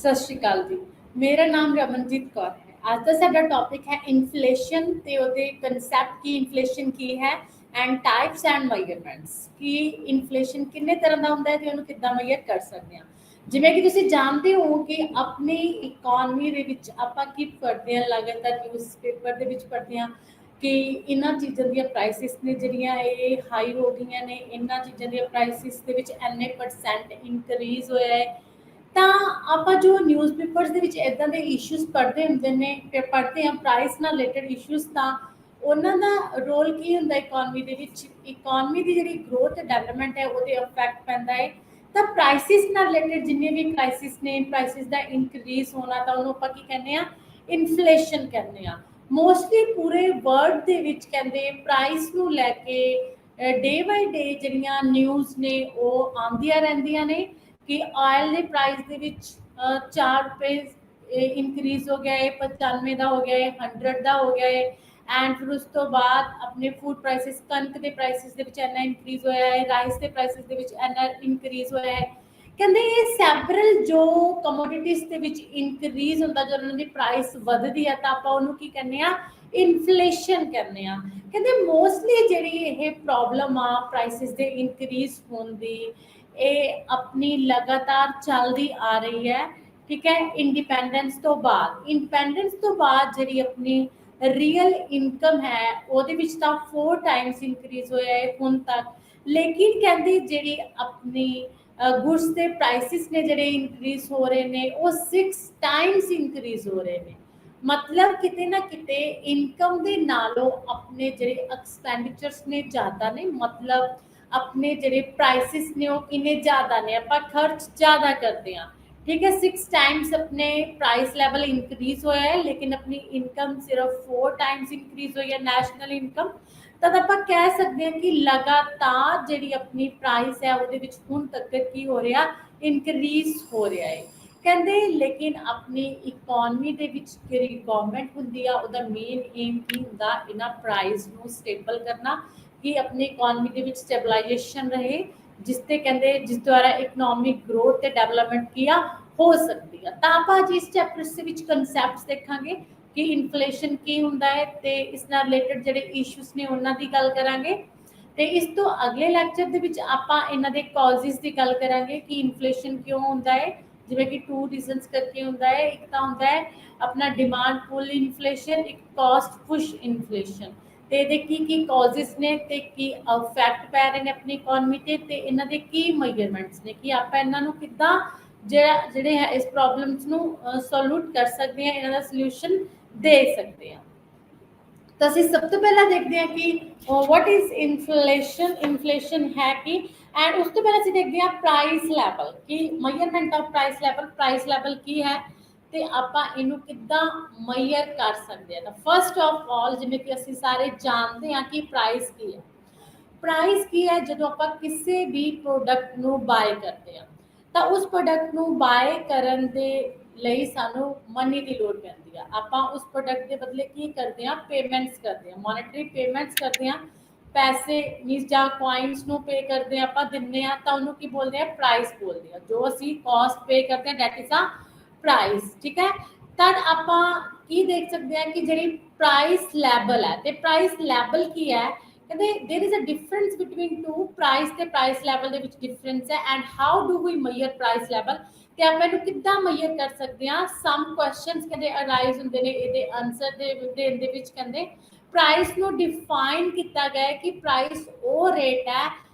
ਸਤਿ ਸ਼੍ਰੀ ਅਕਾਲ ਜੀ। ਮੇਰਾ ਨਾਮ ਰਮਨਜੀਤ ਕੌਰ ਹੈ। ਅੱਜ ਦਾ ਸਾਡਾ ਟੌਪਿਕ ਹੈ ਇਨਫਲੇਸ਼ਨ ਤੇ ਉਹਦੇ ਕਨਸੈਪਟ ਕੀ ਇਨਫਲੇਸ਼ਨ ਕੀ ਹੈ ਐਂਡ ਟਾਈਪਸ ਐਂਡ ਮੈਜ਼ਰਮੈਂਟਸ ਕਿ ਇਨਫਲੇਸ਼ਨ ਕਿੰਨੇ ਤਰ੍ਹਾਂ ਦਾ ਹੁੰਦਾ ਹੈ ਤੇ ਉਹਨੂੰ ਕਿੱਦਾਂ ਮੈਜ਼ਰ ਕਰ ਸਕਦੇ ਹਾਂ। ਜਿਵੇਂ ਕਿ ਤੁਸੀਂ ਜਾਣਦੇ ਹੋ ਕਿ ਆਪਣੀ ਇਕਨੋਮੀ ਦੇ ਵਿੱਚ ਆਪਾਂ ਕੀ ਪੜ੍ਹਦੇ ਹਾਂ, ਲਗਾਤਾਰ ਨਿਊਜ਼ਪੇਪਰ ਦੇ ਵਿੱਚ ਪੜ੍ਹਦੇ ਹਾਂ ਕਿ ਇਹਨਾਂ ਚੀਜ਼ਾਂ ਦੀਆਂ ਪ੍ਰਾਈਸਿਸ ਨੇ ਜਿਹੜੀਆਂ ਇਹ ਹਾਈ ਹੋ ਗਈਆਂ ਨੇ, ਇਹਨਾਂ ਚੀਜ਼ਾਂ ਦੀਆਂ ਪ੍ਰਾਈਸਿਸ ਦੇ ਵਿੱਚ ਇੰਨੇ % ਇਨਕਰੀਜ਼ ਹੋਇਆ ਹੈ। ਤਾਂ ਆਪਾਂ ਜੋ ਨਿਊਜ਼ਪੇਪਰਸ ਦੇ ਵਿੱਚ ਇਦਾਂ ਦੇ ਇਸ਼ੂਜ਼ ਪੜ੍ਹਦੇ ਹੁੰਦੇ ਨੇ ਤੇ ਪੜ੍ਹਦੇ ਹਾਂ ਪ੍ਰਾਈਸ ਨਾਲ ਰਿਲੇਟਡ ਇਸ਼ੂਜ਼, ਤਾਂ ਉਹਨਾਂ ਦਾ ਰੋਲ ਕੀ ਹੁੰਦਾ ਇਕਨੋਮੀ ਦੇ ਵਿੱਚ। ਇਕਨੋਮੀ ਦੀ ਜਿਹੜੀ ਗਰੋਥ ਤੇ ਡਿਵੈਲਪਮੈਂਟ ਹੈ ਉਹਦੇ ਇਫੈਕਟ ਪੈਂਦਾ ਹੈ। ਤਾਂ ਪ੍ਰਾਈਸਿਸ ਨਾਲ ਰਿਲੇਟਡ ਜਿੰਨੇ ਵੀ ਪ੍ਰਾਈਸਿਸ ਨੇ, ਪ੍ਰਾਈਸਿਸ ਦਾ ਇਨਕਰੀਜ਼ ਹੋਣਾ, ਤਾਂ ਉਹਨੂੰ ਆਪਾਂ ਕੀ ਕਹਿੰਦੇ ਆ, ਇਨਫਲੇਸ਼ਨ ਕਹਿੰਦੇ ਆ। ਮੋਸਟਲੀ ਪੂਰੇ ਵਰਲਡ ਦੇ ਵਿੱਚ ਕਹਿੰਦੇ ਪ੍ਰਾਈਸ ਨੂੰ ਲੈ ਕੇ ਡੇ ਬਾਈ ਡੇ ਜਿਹੜੀਆਂ ਨਿਊਜ਼ ਨੇ ਉਹ ਆਉਂਦੀਆਂ ਰਹਿੰਦੀਆਂ ਨੇ ਕਿ ਆਇਲ ਦੇ ਪ੍ਰਾਈਸ ਦੇ ਵਿੱਚ 4 ਰੁਪਏ ਇਨਕਰੀਜ਼ ਹੋ ਗਿਆ ਹੈ, 95 ਦਾ ਹੋ ਗਿਆ ਹੈ, 100 ਦਾ ਹੋ ਗਿਆ ਹੈ। ਐਂਡ ਫਿਰ ਉਸ ਤੋਂ ਬਾਅਦ ਆਪਣੇ ਫੂਡ ਪ੍ਰਾਈਸਿਸ, ਕਣਕ ਦੇ ਪ੍ਰਾਈਸਿਸ ਦੇ ਵਿੱਚ ਇੰਨਾ ਇਨਕਰੀਜ਼ ਹੋਇਆ ਹੈ, ਰਾਈਸ ਦੇ ਪ੍ਰਾਈਸਿਸ ਦੇ ਵਿੱਚ ਇੰਨਾ ਇਨਕਰੀਜ਼ ਹੋਇਆ ਹੈ। ਕਹਿੰਦੇ ਇਹ ਸੈਵਰਲ ਜੋ ਕਮੋਡਿਟੀਜ਼ ਦੇ ਵਿੱਚ ਇਨਕਰੀਜ਼ ਹੁੰਦਾ, ਜਦੋਂ ਉਹਨਾਂ ਦੀ ਪ੍ਰਾਈਸ ਵੱਧਦੀ ਹੈ ਤਾਂ ਆਪਾਂ ਉਹਨੂੰ ਕੀ ਕਹਿੰਦੇ ਆ, ਇਨਫਲੇਸ਼ਨ ਕਹਿੰਦੇ ਆ। ਕਹਿੰਦੇ ਮੋਸਟਲੀ ਜਿਹੜੀ ਇਹ ਪ੍ਰੋਬਲਮ ਆ ਪ੍ਰਾਈਸਿਸ ਦੇ ਇਨਕਰੀਜ਼ ਹੋਣ ਦੀ, ਇਹ ਆਪਣੀ ਲਗਾਤਾਰ ਚੱਲਦੀ ਆ ਰਹੀ ਹੈ। ਠੀਕ ਹੈ, ਇੰਡੀਪੈਂਡੈਂਸ ਤੋਂ ਬਾਅਦ। ਇੰਡੀਪੈਂਡੈਂਸ ਤੋਂ ਬਾਅਦ ਜਿਹੜੀ ਆਪਣੀ ਰੀਅਲ ਇਨਕਮ ਹੈ ਉਹਦੇ ਵਿੱਚ ਤਾਂ 4 ਟਾਈਮਸ ਇਨਕਰੀਜ਼ ਹੋਇਆ ਹੈ ਹੁਣ ਤੱਕ। ਲੇਕਿਨ ਕਹਿੰਦੇ ਜਿਹੜੀ ਆਪਣੀ ਗੁड्स ਦੇ ਪ੍ਰਾਈਸਿਸ ਨੇ ਜਿਹੜੇ ਇਨਕਰੀਜ਼ ਹੋ ਰਹੇ ਨੇ ਉਹ 6 ਟਾਈਮਸ ਇਨਕਰੀਜ਼ ਹੋ ਰਹੇ ਨੇ। ਮਤਲਬ ਕਿਤੇ ਨਾ ਕਿਤੇ ਇਨਕਮ ਦੇ ਨਾਲੋਂ ਆਪਣੇ ਜਿਹੜੇ ਐਕਸਪੈਂਡੀਚਰਸ ਨੇ ਜ਼ਿਆਦਾ ਨੇ, ਮਤਲਬ ਆਪਣੇ ਜਿਹੜੇ ਪ੍ਰਾਈਸਿਸ ਨੇ ਉਹ ਕਿੰਨੇ ਜ਼ਿਆਦਾ ਨੇ, ਆਪਾਂ ਖਰਚ ਜ਼ਿਆਦਾ ਕਰਦੇ ਹਾਂ। ਠੀਕ ਹੈ, 6 ਟਾਈਮਸ ਆਪਣੇ ਪ੍ਰਾइस ਲੈਵਲ ਇਨਕਰੀਜ਼ ਹੋਇਆ ਹੈ ਲੇਕਿਨ ਆਪਣੀ ਇਨਕਮ ਸਿਰਫ 4 ਟਾਈਮਸ ਇਨਕਰੀਜ਼ ਹੋਈ ਹੈ, ਨੈਸ਼ਨਲ ਇਨਕਮ। ਤਦ ਆਪਾਂ ਕਹਿ ਸਕਦੇ ਹਾਂ ਕਿ ਲਗਾਤਾਰ ਜਿਹੜੀ ਆਪਣੀ ਪ੍ਰਾइस ਹੈ ਉਹਦੇ ਵਿੱਚ ਹੁਣ ਤੱਕ ਕੀ ਹੋ ਰਿਹਾ, ਇਨਕਰੀਜ਼ ਹੋ ਰਿਹਾ ਹੈ। ਕਹਿੰਦੇ ਲੇਕਿਨ ਆਪਣੀ ਇਕਨੋਮੀ ਦੇ ਵਿੱਚ ਜਿਹੜੀ ਗਵਰਨਮੈਂਟ ਹੁੰਦੀ ਆ ਉਹਦਾ ਮੇਨ ਏਮ ਕੀ ਹੁੰਦਾ, ਇਹਨਾਂ ਪ੍ਰਾइस ਨੂੰ ਸਟੇਬਲ ਕਰਨਾ ਕਿ ਆਪਣੀ ਇਕਨੋਮੀ ਦੇ ਵਿੱਚ ਸਟੈਬਲਾਈਜੇਸ਼ਨ ਰਹੇ, ਜਿਸ ਤੇ ਕਹਿੰਦੇ ਜਿਸ ਦੁਆਰਾ ਇਕਨੋਮਿਕ ਗਰੋਥ ਤੇ ਡਿਵੈਲਪਮੈਂਟ ਕੀ ਆ ਹੋ ਸਕਦੀ ਆ। ਤਾਂ ਆਪਾਂ ਅੱਜ ਇਸ ਚੈਪਟਰ ਦੇ ਵਿੱਚ ਕਨਸੈਪਟਸ ਦੇਖਾਂਗੇ ਕਿ ਇਨਫਲੇਸ਼ਨ ਕੀ ਹੁੰਦਾ ਹੈ ਤੇ ਇਸ ਨਾਲ ਰਿਲੇਟਡ ਜਿਹੜੇ ਇਸ਼ੂਜ਼ ਨੇ ਉਹਨਾਂ ਦੀ ਗੱਲ ਕਰਾਂਗੇ। ਤੇ ਇਸ ਤੋਂ ਅਗਲੇ ਲੈਕਚਰ ਦੇ ਵਿੱਚ ਆਪਾਂ ਇਹਨਾਂ ਦੇ ਕਾਜ਼ਸ ਦੀ ਗੱਲ ਕਰਾਂਗੇ ਕਿ ਇਨਫਲੇਸ਼ਨ ਕਿਉਂ ਹੁੰਦਾ ਹੈ। ਜਿਵੇਂ ਕਿ 2 ਰੀਜ਼ਨਸ ਕਰਕੇ ਹੁੰਦਾ ਹੈ, ਇੱਕ ਤਾਂ ਹੁੰਦਾ ਹੈ ਆਪਣਾ ਡਿਮਾਂਡ ਪੁੱਲ ਇਨਫਲੇਸ਼ਨ, ਇੱਕ ਕਾਸਟ ਪੁਸ਼ ਇਨਫਲੇਸ਼ਨ। ਤੇ ਇਹਦੇ ਕੀ ਕਾਜ਼ਸ ਨੇ ਤੇ ਕੀ ਇਫੈਕਟ ਪੈ ਰਹੇ ਨੇ ਆਪਣੀ ਇਕਨੋਮੀ ਤੇ ਇਹਨਾਂ ਦੇ ਕੀ ਮੈਜ਼ਰਮੈਂਟਸ ਨੇ ਕਿ ਆਪਾਂ ਇਹਨਾਂ ਨੂੰ ਕਿੱਦਾਂ ਜਿਹੜੇ ਹੈ ਇਸ ਪ੍ਰੋਬਲਮਸ ਨੂੰ ਸੋਲੂਟ ਕਰ ਸਕਦੇ ਹਾਂ, ਇਹਨਾਂ ਦਾ ਸੋਲੂਸ਼ਨ ਦੇ ਸਕਦੇ ਹਾਂ। ਤਾਂ ਅਸੀਂ ਸਭ ਤੋਂ ਪਹਿਲਾਂ ਦੇਖਦੇ ਹਾਂ ਕਿ ਵਾਟ ਇਜ਼ ਇਨਫਲੇਸ਼ਨ। ਇਨਫਲੇਸ਼ਨ ਹੈ ਕਿ, ਐਂਡ ਉਸ ਤੋਂ ਪਹਿਲਾਂ ਅਸੀਂ ਦੇਖਦੇ ਹਾਂ ਪ੍ਰਾਈਸ ਲੈਵਲ ਕਿ measurement of price level. Price level ਕੀ ਹੈ ਤੇ ਆਪਾਂ ਇਹਨੂੰ ਕਿੱਦਾਂ ਮੈਜ਼ਰ ਕਰ ਸਕਦੇ ਹਾਂ। ਤਾਂ ਫਸਟ ਆਫ ਆਲ, ਜਿਵੇਂ ਕਿ ਅਸੀਂ ਸਾਰੇ ਜਾਣਦੇ ਹਾਂ ਕਿ ਪ੍ਰਾਈਸ ਕੀ ਹੈ। ਪ੍ਰਾਈਸ ਕੀ ਹੈ, ਜਦੋਂ ਆਪਾਂ ਕਿਸੇ ਵੀ ਪ੍ਰੋਡਕਟ ਨੂੰ ਬਾਏ ਕਰਦੇ ਹਾਂ ਤਾਂ ਉਸ ਪ੍ਰੋਡਕਟ ਨੂੰ ਬਾਏ ਕਰਨ ਦੇ ਲਈ ਸਾਨੂੰ ਮਨੀ ਦੀ ਲੋੜ ਪੈਂਦੀ ਆ। ਆਪਾਂ ਉਸ ਪ੍ਰੋਡਕਟ ਦੇ ਬਦਲੇ ਕੀ ਕਰਦੇ ਹਾਂ, ਪੇਮੈਂਟਸ ਕਰਦੇ ਹਾਂ, ਮੋਨੇਟਰੀ ਪੇਮੈਂਟਸ ਕਰਦੇ ਹਾਂ। ਪੈਸੇ ਮੀਨਸ ਜਾਂ ਕੋਇਨਸ ਨੂੰ ਪੇ ਕਰਦੇ ਹਾਂ, ਆਪਾਂ ਦਿੰਦੇ ਹਾਂ ਤਾਂ ਉਹਨੂੰ ਕੀ ਬੋਲਦੇ ਆ, ਪ੍ਰਾਈਸ ਬੋਲਦੇ ਆ। ਜੋ ਅਸੀਂ ਕਾਸਟ ਪੇ ਕਰਦੇ ਹਾਂ ਡੈਟ ਇਜ਼ ਆ ਪ੍ਰਾਈਸ। ਠੀਕ ਹੈ, ਤਦ ਆਪਾਂ ਕੀ ਦੇਖ ਸਕਦੇ ਹਾਂ ਕਿ ਜਿਹੜੀ ਪ੍ਰਾਈਸ ਲੈਵਲ ਹੈ, ਤੇ ਪ੍ਰਾਈਸ ਲੈਵਲ ਕੀ ਹੈ, ਕਹਿੰਦੇ there is a difference between 2 price ਤੇ ਪ੍ਰਾਈਸ ਲੈਵਲ ਦੇ ਵਿੱਚ ਡਿਫਰੈਂਸ ਹੈ। And how do we measure price level, ਤੇ ਆਪਾਂ ਇਹਨੂੰ ਕਿੱਦਾਂ ਮੈਜ਼ਰ ਕਰ ਸਕਦੇ ਹਾਂ। ਸਮ ਕੁਐਸਚਨਸ ਕਹਿੰਦੇ ਅਰਾਈਜ਼ ਹੁੰਦੇ ਨੇ, ਇਹਦੇ ਆਨਸਰ ਦੇ ਵਿੱਚ ਕਹਿੰਦੇ ਪ੍ਰਾਈਸ ਨੂੰ ਡਿਫਾਈਨ ਕੀਤਾ ਗਿਆ ਹੈ ਕਿ ਪ੍ਰਾਈਸ ਉਹ ਰੇਟ ਹੈ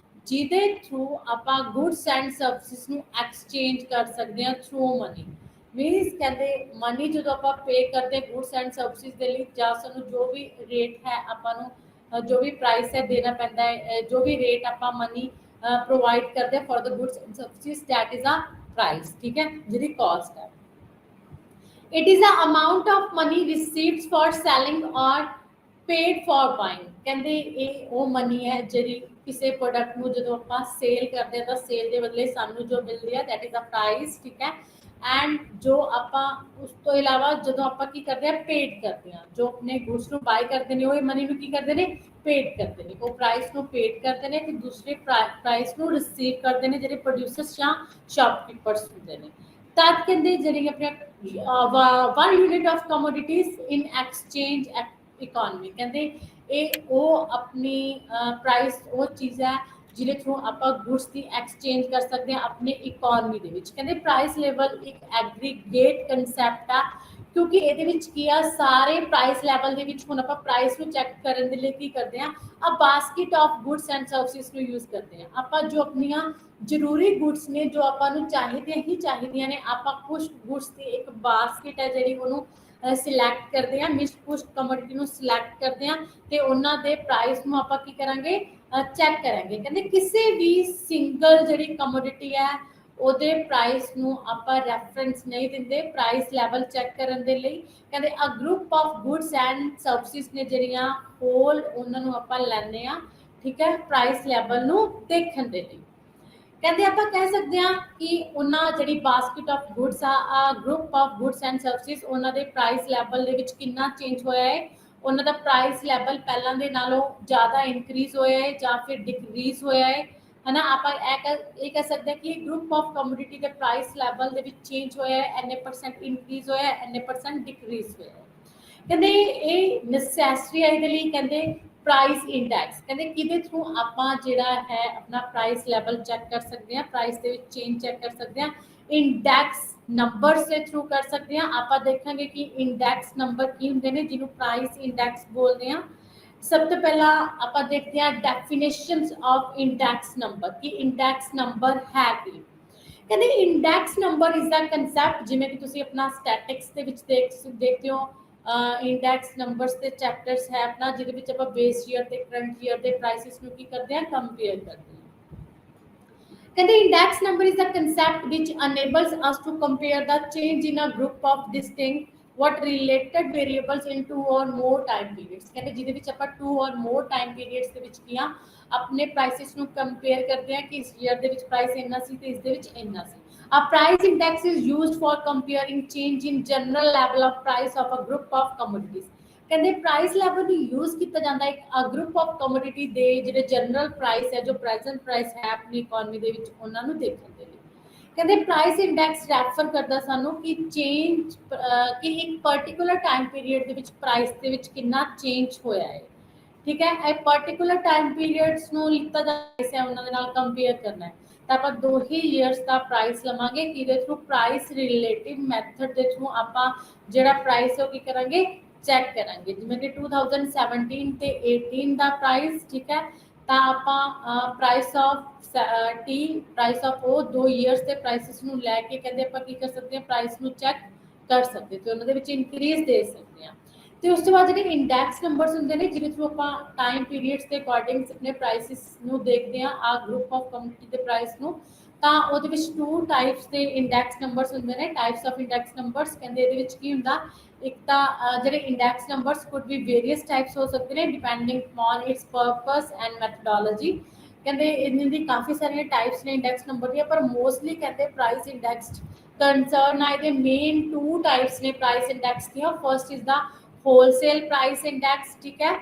ਜਿਹਦੇ ਥਰੂ ਆਪਾਂ ਗੁੱਡਸ ਐਂਡ ਸਰਵਿਸਿਜ਼ ਨੂੰ ਐਕਸਚੇਂਜ ਕਰ ਸਕਦੇ ਹਾਂ ਥਰੂ ਮਨੀ। ਮੀਨਸ ਕਹਿੰਦੇ ਮਨੀ ਜਦੋਂ ਆਪਾਂ ਪੇ ਕਰਦੇ ਗੁੱਡਸ ਐਂਡ ਸਰਵਿਸਿਜ਼ ਦੇ ਲਈ, ਜਾਂ ਸਾਨੂੰ ਜੋ ਵੀ ਰੇਟ ਹੈ ਆਪਾਂ ਨੂੰ ਜੋ ਵੀ ਪ੍ਰਾइस है देना पैंता है, जो भी रेट आप मनी प्रोवाइड करते हैं for the goods and services that is a price. ठीक है, जी कॉस्ट है। It is a amount of money received for selling और पेड फॉर बाइंग। कहते ये वो मनी है जी किसी प्रोडक्ट में जो आप सेल करते हैं तो सेल के बदले सानू जो मिलती है दैट इज अ प्राइस। ठीक है, एंड जो आप उस तो इलावा जो आप करते हैं पेड करते हैं, जो अपने गुड्स को बाय करते हैं वो मनी को की करते हैं, पेड करते हैं। वो प्राइस को पेड करते हैं, फिर दूसरे प्राइस को रिसीव करते हैं जो प्रोड्यूसर्स या शॉपकीपर्स होंगे ने। तद कहते जी अपने 1 unit of commodities in exchange economy कहते ये वो अपनी प्राइस वो चीज़ है जिहदे थ्रू ਆਪਾਂ ਗੁड्स ਦੀ ਐਕਸਚੇਂਜ ਕਰ ਸਕਦੇ ਹਾਂ ਆਪਣੇ ਇਕਨੋਮੀ ਦੇ ਵਿੱਚ ਕਹਿੰਦੇ ਪ੍ਰਾਈਸ ਲੈਵਲ ਇੱਕ ਐਗਰੀਗੇਟ ਕਨਸੈਪਟ ਆ ਕਿਉਂਕਿ ਇਹਦੇ ਵਿੱਚ ਕੀ ਆ ਸਾਰੇ ਪ੍ਰਾਈਸ ਲੈਵਲ ਦੇ ਵਿੱਚ ਹੁਣ ਆਪਾਂ ਪ੍ਰਾਈਸ ਨੂੰ ਚੈੱਕ ਕਰਨ ਦੇ ਲਈ ਕੀ ਕਰਦੇ ਆ ਆ basket of goods and services ਨੂੰ ਯੂਜ਼ ਕਰਦੇ ਆ ਆਪਾਂ ਜੋ ਆਪਣੀਆਂ ਜ਼ਰੂਰੀ ਗੁड्स ਨੇ ਜੋ ਆਪਾਂ ਨੂੰ ਚਾਹੀਦੀਆਂ ਨੇ ਆਪਾਂ ਕੁਝ ਗੁड्स ਦੀ ਇੱਕ ਬਾਸਕਟ ਹੈ ਜਿਹੜੀ ਉਹਨੂੰ ਸਿਲੈਕਟ ਕਰਦੇ ਆ ਮਿਸ ਕੁਝ ਕਮੋਡਿਟੀ ਨੂੰ ਸਿਲੈਕਟ ਕਰਦੇ ਆ ਤੇ ਉਹਨਾਂ ਦੇ ਪ੍ਰਾਈਸ ਨੂੰ ਆਪਾਂ ਕੀ ਕਰਾਂਗੇ ਚੈੱਕ ਕਰਾਂਗੇ ਕਹਿੰਦੇ ਕਿਸੇ ਵੀ ਸਿੰਗਲ ਜਿਹੜੀ ਕਮੋਡਿਟੀ ਹੈ ਉਹਦੇ ਪ੍ਰਾਈਸ ਨੂੰ ਆਪਾਂ ਰੈਫਰੈਂਸ ਨਹੀਂ ਦਿੰਦੇ ਪ੍ਰਾਈਸ ਲੈਵਲ ਚੈੱਕ ਕਰਨ ਦੇ ਲਈ ਕਹਿੰਦੇ a group of goods and services ਨੇ ਜਿਹੜੀਆਂ ਹੋਲ ਉਹਨਾਂ ਨੂੰ ਆਪਾਂ ਲੈਂਦੇ ਆ ਠੀਕ ਹੈ ਪ੍ਰਾਈਸ ਲੈਵਲ ਨੂੰ ਦੇਖਣ ਦੇ ਲਈ ਕਹਿੰਦੇ ਆਪਾਂ ਕਹਿ ਸਕਦੇ ਹਾਂ ਕਿ ਉਹਨਾਂ ਜਿਹੜੀ ਬਾਸਕਟ ਆਫ ਗੁड्स ਆ group of goods and services ਉਹਨਾਂ ਦੇ ਪ੍ਰਾਈਸ ਲੈਵਲ ਦੇ ਵਿੱਚ ਕਿੰਨਾ ਚੇਂਜ ਹੋਇਆ ਹੈ ਉਹਨਾਂ ਦਾ ਪ੍ਰਾਈਸ ਲੈਵਲ ਪਹਿਲਾਂ ਦੇ ਨਾਲੋਂ ਜ਼ਿਆਦਾ ਇਨਕਰੀਜ਼ ਹੋਇਆ ਹੈ ਜਾਂ ਫਿਰ ਡਿਕਰੀਜ਼ ਹੋਇਆ ਹੈ ਹਨਾ ਆਪਾਂ ਇਹ ਕਹਿ ਸਕਦੇ ਹਾਂ ਕਿ ਗਰੁੱਪ ਆਫ ਕਮੋਡਿਟੀ ਦੇ ਪ੍ਰਾਈਸ ਲੈਵਲ ਦੇ ਵਿੱਚ ਚੇਂਜ ਹੋਇਆ ਹੈ ਇੰਨੇ % ਇਨਕਰੀਜ਼ ਹੋਇਆ ਹੈ ਇੰਨੇ % ਡਿਕਰੀਜ਼ ਹੋਇਆ ਹੈ ਕਹਿੰਦੇ ਇਹ ਨੈਸੈਸਰੀ ਹੈ ਇਹਦੇ ਲਈ ਕਹਿੰਦੇ ਪ੍ਰਾਈਸ ਇੰਡੈਕਸ ਕਹਿੰਦੇ ਕਿਹਦੇ ਥਰੂ ਆਪਾਂ ਜਿਹੜਾ ਹੈ ਆਪਣਾ ਪ੍ਰਾਈਸ ਲੈਵਲ ਚੈੱਕ ਕਰ ਸਕਦੇ ਹਾਂ ਪ੍ਰਾਈਸ ਦੇ ਵਿੱਚ ਚੇਂਜ ਚੈੱਕ ਕਰ ਸਕਦੇ ਹਾਂ ਇੰਡੈਕਸ ਨੰਬਰਸ ਦੇ ਥਰੂ ਕਰ ਸਕਦੇ ਹਾਂ ਆਪਾਂ ਦੇਖਾਂਗੇ ਕਿ ਇੰਡੈਕਸ ਨੰਬਰ ਕੀ ਹੁੰਦੇ ਨੇ ਜਿਹਨੂੰ ਪ੍ਰਾਈਸ ਇੰਡੈਕਸ ਬੋਲਦੇ ਹਾਂ ਸਭ ਤੋਂ ਪਹਿਲਾਂ ਆਪਾਂ ਦੇਖਦੇ ਹਾਂ ਡੈਫੀਨੇਸ਼ਨਸ ਆਫ ਇੰਡੈਕਸ ਨੰਬਰ ਕਿ ਇੰਡੈਕਸ ਨੰਬਰ ਹੈ ਕੀ ਕਹਿੰਦੇ index number is the concept ਜਿਵੇਂ ਕਿ ਤੁਸੀਂ ਆਪਣਾ ਸਟੈਟਿਕਸ ਦੇ ਵਿੱਚ ਦੇਖਦੇ ਹੋ ਇੰਡੈਕਸ ਨੰਬਰਸ ਦੇ ਚੈਪਟਰਸ ਹੈ ਆਪਣਾ ਜਿਹਦੇ ਵਿੱਚ ਆਪਾਂ ਬੇਸ ਈਅਰ ਤੇ ਕਰੰਟ ਈਅਰ ਦੇ ਪ੍ਰਾਈਸਿਸ ਨੂੰ ਕੀ ਕਰਦੇ ਹਾਂ ਕੰਪੇਅਰ ਕਰਦੇ ਹਾਂ ਕਹਿੰਦੇ index number is the concept which enables us to compare the change in a group of distinct what related variables in two or more time periods ਕਹਿੰਦੇ ਜਿਹਦੇ ਵਿੱਚ ਆਪਾਂ two or more time periods ਦੇ ਵਿੱਚ ਕੀ ਆ ਆਪਣੇ prices ਨੂੰ compare ਕਰਦੇ ਹਾਂ ਕਿ ਇਸ ਈਅਰ ਦੇ ਵਿੱਚ ਪ੍ਰਾਈਸ ਇੰਨਾ ਸੀ ਤੇ ਇਸ ਦੇ ਵਿੱਚ ਇੰਨਾ ਸੀ A price index is used for comparing change in general level of price of a group of commodities. ਕਹਿੰਦੇ ਪ੍ਰਾਈਸ ਲੈਵਲ ਨੂੰ ਯੂਜ਼ ਕੀਤਾ ਜਾਂਦਾ ਇੱਕ ਗਰੁੱਪ ਆਫ ਕਮੋਡਿਟੀ ਦੇ ਜਿਹੜੇ ਜਨਰਲ ਪ੍ਰਾਈਸ ਹੈ ਜੋ ਪ੍ਰੈਜ਼ੈਂਟ ਪ੍ਰਾਈਸ ਹੈ ਆਪਣੀ ਇਕਨੋਮੀ ਦੇ ਵਿੱਚ ਉਹਨਾਂ ਨੂੰ ਦੇਖਣ ਦੇ ਲਈ ਕਹਿੰਦੇ ਪ੍ਰਾਈਸ ਇੰਡੈਕਸ ਰੈਫਰ ਕਰਦਾ ਸਾਨੂੰ ਕਿ ਚੇਂਜ ਕਿ ਇੱਕ ਪਾਰਟਿਕੂਲਰ ਟਾਈਮ ਪੀਰੀਅਡ ਦੇ ਵਿੱਚ ਪ੍ਰਾਈਸ ਦੇ ਵਿੱਚ ਕਿੰਨਾ ਚੇਂਜ ਹੋਇਆ ਹੈ ਠੀਕ ਹੈ ਇਹ ਪਾਰਟਿਕੂਲਰ ਟਾਈਮ ਪੀਰੀਅਡਸ ਨੂੰ ਲਿਖਤਾ ਜਾਂਦਾ ਹੈ ਉਹਨਾਂ ਦੇ ਨਾਲ ਕੰਪੇਅਰ ਕਰਨਾ ਹੈ ਤਾਂ ਆਪਾਂ ਦੋ ਹੀ ਈਅਰਸ ਦਾ ਪ੍ਰਾਈਸ ਲਵਾਂਗੇ ਕਿਹਦੇ ਥਰੂ ਪ੍ਰਾਈਸ ਰਿਲੇਟਿਵ ਮੈਥਡ ਦੇ ਥਰੂ ਆਪਾਂ ਜਿਹੜਾ ਪ੍ਰਾਈਸ ਹੈ ਉਹ ਕੀ ਕਰਾਂਗੇ ਚੈੱਕ ਕਰਾਂਗੇ ਜਿਵੇਂ ਕਿ 2017 ਤੇ 18 ਦਾ ਪ੍ਰਾਈਸ ਠੀਕ ਹੈ ਤਾਂ ਆਪਾਂ price of tea price of ਉਹ ਦੋ ਈਅਰਸ ਦੇ ਪ੍ਰਾਈਸਿਸ ਨੂੰ ਲੈ ਕੇ ਕਹਿੰਦੇ ਆਪਾਂ ਕੀ ਕਰ ਸਕਦੇ ਹਾਂ ਪ੍ਰਾਈਸ ਨੂੰ ਚੈੱਕ ਕਰ ਸਕਦੇ ਤੇ ਉਹਨਾਂ ਦੇ ਵਿੱਚ ਇਨਕਰੀਜ਼ ਦੇ ਸਕਦੇ ਹਾਂ ਤੇ ਉਸ ਤੋਂ ਬਾਅਦ ਜਿਹੜੇ ਇੰਡੈਕਸ ਨੰਬਰਸ ਹੁੰਦੇ ਨੇ ਜਿਹਦੇ ਥਰੂ ਆਪਾਂ ਟਾਈਮ ਪੀਰੀਅਡਸ ਦੇ ਅਕੋਰਡਿੰਗ ਆਪਣੇ ਪ੍ਰਾਈਸਿਸ ਨੂੰ ਦੇਖਦੇ ਹਾਂ ਆ ਗਰੁੱਪ ਆਫ ਕਮੋਡਿਟੀ ਦੇ ਪ੍ਰਾਈਸ ਨੂੰ ਤਾਂ ਉਹਦੇ ਵਿੱਚ ਟੂ ਟਾਈਪਸ ਦੇ ਇੰਡੈਕਸ ਨੰਬਰਸ ਹੁੰਦੇ ਨੇ ਟਾਈਪਸ ਆਫ ਇੰਡੈਕਸ ਨੰਬਰਸ ਕਹਿੰਦੇ ਇਹਦੇ ਵਿੱਚ ਕੀ ਹੁੰਦਾ ਇੱਕ ਤਾਂ ਜਿਹੜੇ index numbers could be various types ਹੋ ਸਕਦੇ ਨੇ depending on its purpose and methodology ਕਹਿੰਦੇ ਇਹਨਾਂ ਦੀ ਕਾਫੀ ਸਾਰੀਆਂ ਟਾਈਪਸ ਨੇ ਇੰਡੈਕਸ ਨੰਬਰ ਦੀਆਂ ਪਰ ਮੋਸਟਲੀ ਕਹਿੰਦੇ ਪ੍ਰਾਈਸ ਇੰਡੈਕਸ ਕੰਸਰਨ ਆ ਇਹਦੇ ਮੇਨ ਟੂ ਟਾਈਪਸ ਨੇ ਪ੍ਰਾਈਸ ਇੰਡੈਕਸ ਦੀਆਂ first is the wholesale price index ठीक है